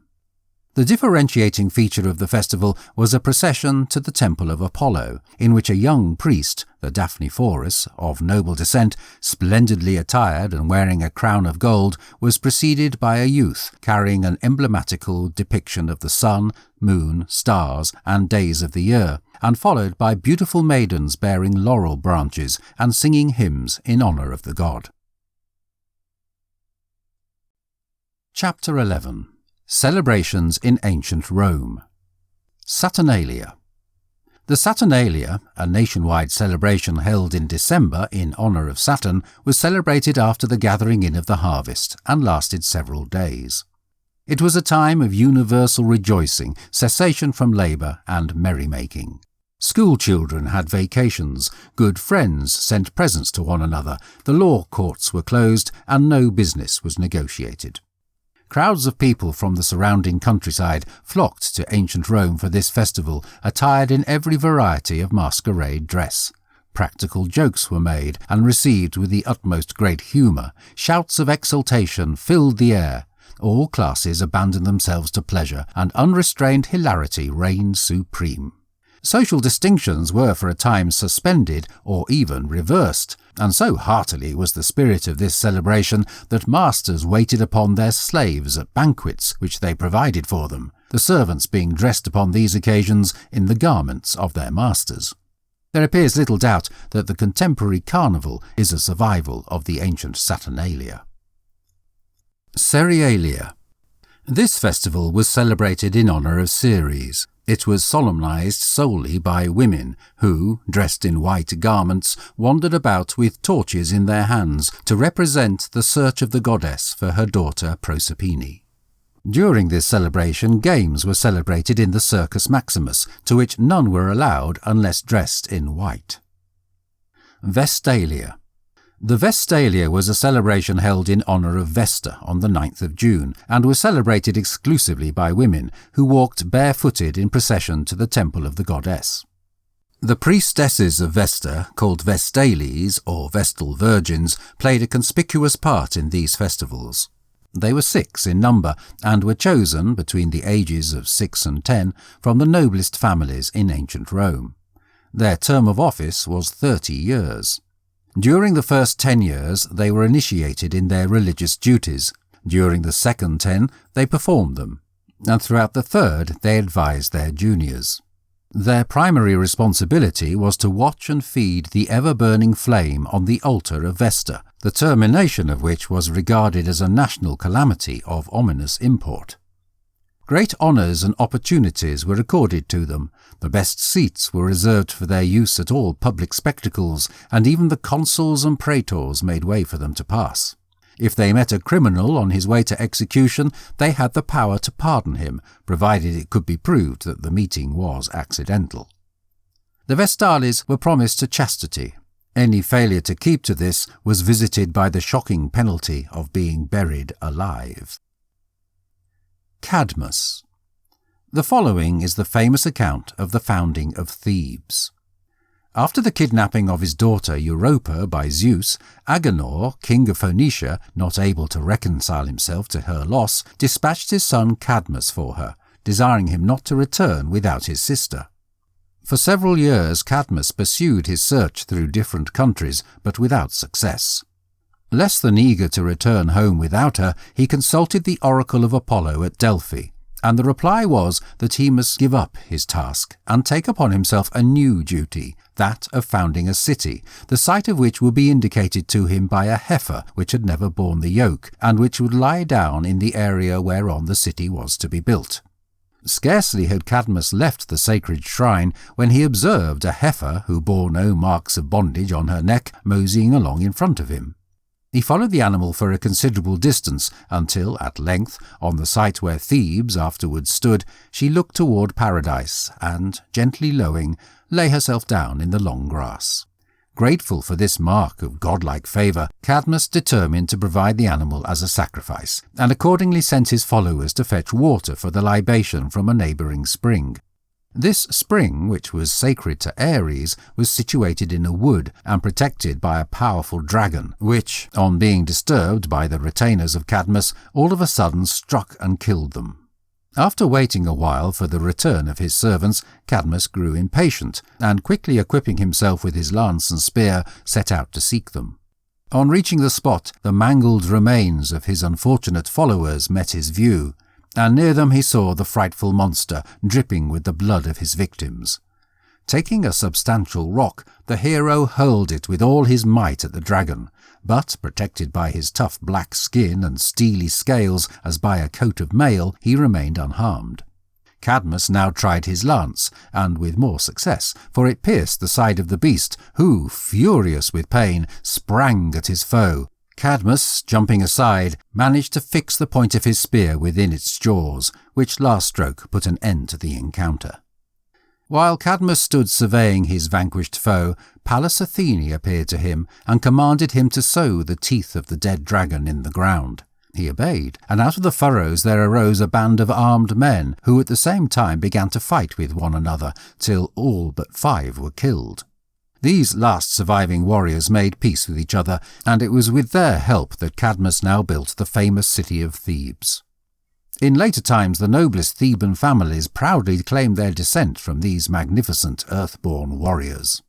The differentiating feature of the festival was a procession to the temple of Apollo, in which a young priest, the Daphnephorus, of noble descent, splendidly attired and wearing a crown of gold, was preceded by a youth carrying an emblematical depiction of the sun, moon, stars, and days of the year, and followed by beautiful maidens bearing laurel branches and singing hymns in honour of the god. Chapter 11. Celebrations in Ancient Rome. Saturnalia. The Saturnalia, a nationwide celebration held in December in honour of Saturn, was celebrated after the gathering in of the harvest and lasted several days. It was a time of universal rejoicing, cessation from labour and merrymaking. School children had vacations, good friends sent presents to one another, the law courts were closed, and no business was negotiated. Crowds of people from the surrounding countryside flocked to ancient Rome for this festival, attired in every variety of masquerade dress. Practical jokes were made and received with the utmost great humour. Shouts of exultation filled the air. All classes abandoned themselves to pleasure, and unrestrained hilarity reigned supreme. Social distinctions were for a time suspended or even reversed, and so heartily was the spirit of this celebration that masters waited upon their slaves at banquets which they provided for them, the servants being dressed upon these occasions in the garments of their masters. There appears little doubt that the contemporary carnival is a survival of the ancient Saturnalia. Cerealia. This festival was celebrated in honour of Ceres. It was solemnized solely by women who, dressed in white garments, wandered about with torches in their hands to represent the search of the goddess for her daughter Proserpine. During this celebration, games were celebrated in the Circus Maximus, to which none were allowed unless dressed in white. Vestalia. The Vestalia was a celebration held in honour of Vesta on the 9th of June, and was celebrated exclusively by women, who walked barefooted in procession to the temple of the goddess. The priestesses of Vesta, called Vestales or Vestal Virgins, played a conspicuous part in these festivals. They were 6 in number, and were chosen, between the ages of 6 and 10, from the noblest families in ancient Rome. Their term of office was 30 years. During the first 10 years, they were initiated in their religious duties. During the second 10, they performed them, and throughout the third, they advised their juniors. Their primary responsibility was to watch and feed the ever-burning flame on the altar of Vesta, the termination of which was regarded as a national calamity of ominous import. Great honours and opportunities were accorded to them. The best seats were reserved for their use at all public spectacles, and even the consuls and praetors made way for them to pass. If they met a criminal on his way to execution, they had the power to pardon him, provided it could be proved that the meeting was accidental. The Vestales were promised to chastity. Any failure to keep to this was visited by the shocking penalty of being buried alive. Cadmus. The following is the famous account of the founding of Thebes. After the kidnapping of his daughter Europa by Zeus, Agenor, king of Phoenicia, not able to reconcile himself to her loss, dispatched his son Cadmus for her, desiring him not to return without his sister. For several years Cadmus pursued his search through different countries, but without success. Less than eager to return home without her, he consulted the oracle of Apollo at Delphi, and the reply was that he must give up his task and take upon himself a new duty, that of founding a city, the site of which would be indicated to him by a heifer which had never borne the yoke, and which would lie down in the area whereon the city was to be built. Scarcely had Cadmus left the sacred shrine when he observed a heifer who bore no marks of bondage on her neck moseying along in front of him. He followed the animal for a considerable distance until, at length, on the site where Thebes afterwards stood, she looked toward paradise and, gently lowing, lay herself down in the long grass. Grateful for this mark of godlike favour, Cadmus determined to provide the animal as a sacrifice, and accordingly sent his followers to fetch water for the libation from a neighbouring spring. This spring, which was sacred to Ares, was situated in a wood and protected by a powerful dragon, which, on being disturbed by the retainers of Cadmus, all of a sudden struck and killed them. After waiting a while for the return of his servants, Cadmus grew impatient, and quickly equipping himself with his lance and spear, set out to seek them. On reaching the spot, the mangled remains of his unfortunate followers met his view, and near them he saw the frightful monster dripping with the blood of his victims. Taking a substantial rock, the hero hurled it with all his might at the dragon, but, protected by his tough black skin and steely scales as by a coat of mail, he remained unharmed. Cadmus now tried his lance, and with more success, for it pierced the side of the beast, who, furious with pain, sprang at his foe. Cadmus, jumping aside, managed to fix the point of his spear within its jaws, which last stroke put an end to the encounter. While Cadmus stood surveying his vanquished foe, Pallas Athene appeared to him and commanded him to sow the teeth of the dead dragon in the ground. He obeyed, and out of the furrows there arose a band of armed men, who at the same time began to fight with one another, till all but 5 were killed. These last surviving warriors made peace with each other, and it was with their help that Cadmus now built the famous city of Thebes. In later times the noblest Theban families proudly claimed their descent from these magnificent earthborn warriors.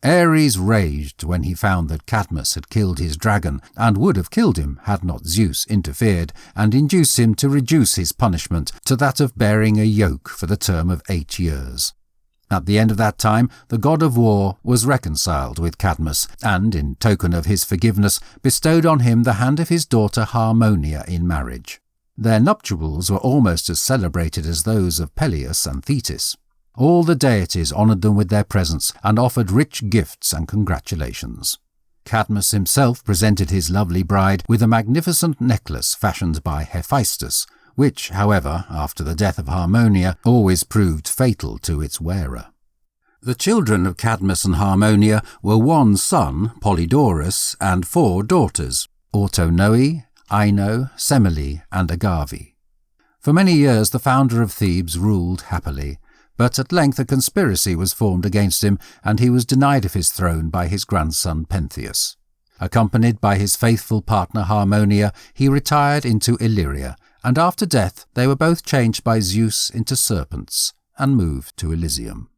Ares raged when he found that Cadmus had killed his dragon, and would have killed him had not Zeus interfered and induced him to reduce his punishment to that of bearing a yoke for the term of 8 years. At the end of that time, the god of war was reconciled with Cadmus, and, in token of his forgiveness, bestowed on him the hand of his daughter Harmonia in marriage. Their nuptials were almost as celebrated as those of Peleus and Thetis. All the deities honoured them with their presence and offered rich gifts and congratulations. Cadmus himself presented his lovely bride with a magnificent necklace fashioned by Hephaestus, which, however, after the death of Harmonia, always proved fatal to its wearer. The children of Cadmus and Harmonia were 1 son, Polydorus, and 4 daughters, Autonoe, Ino, Semele, and Agave. For many years the founder of Thebes ruled happily, but at length a conspiracy was formed against him, and he was denied of his throne by his grandson Pentheus. Accompanied by his faithful partner Harmonia, he retired into Illyria, and after death they were both changed by Zeus into serpents and moved to Elysium.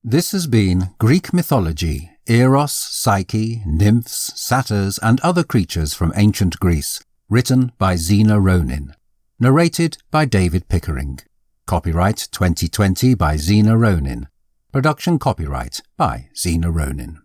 This has been Greek Mythology, Eros, Psyche, Nymphs, Satyrs, and Other Creatures from Ancient Greece, written by Zena Ronin. Narrated by David Pickering. Copyright 2020 by Zena Ronin. Production copyright by Zena Ronin.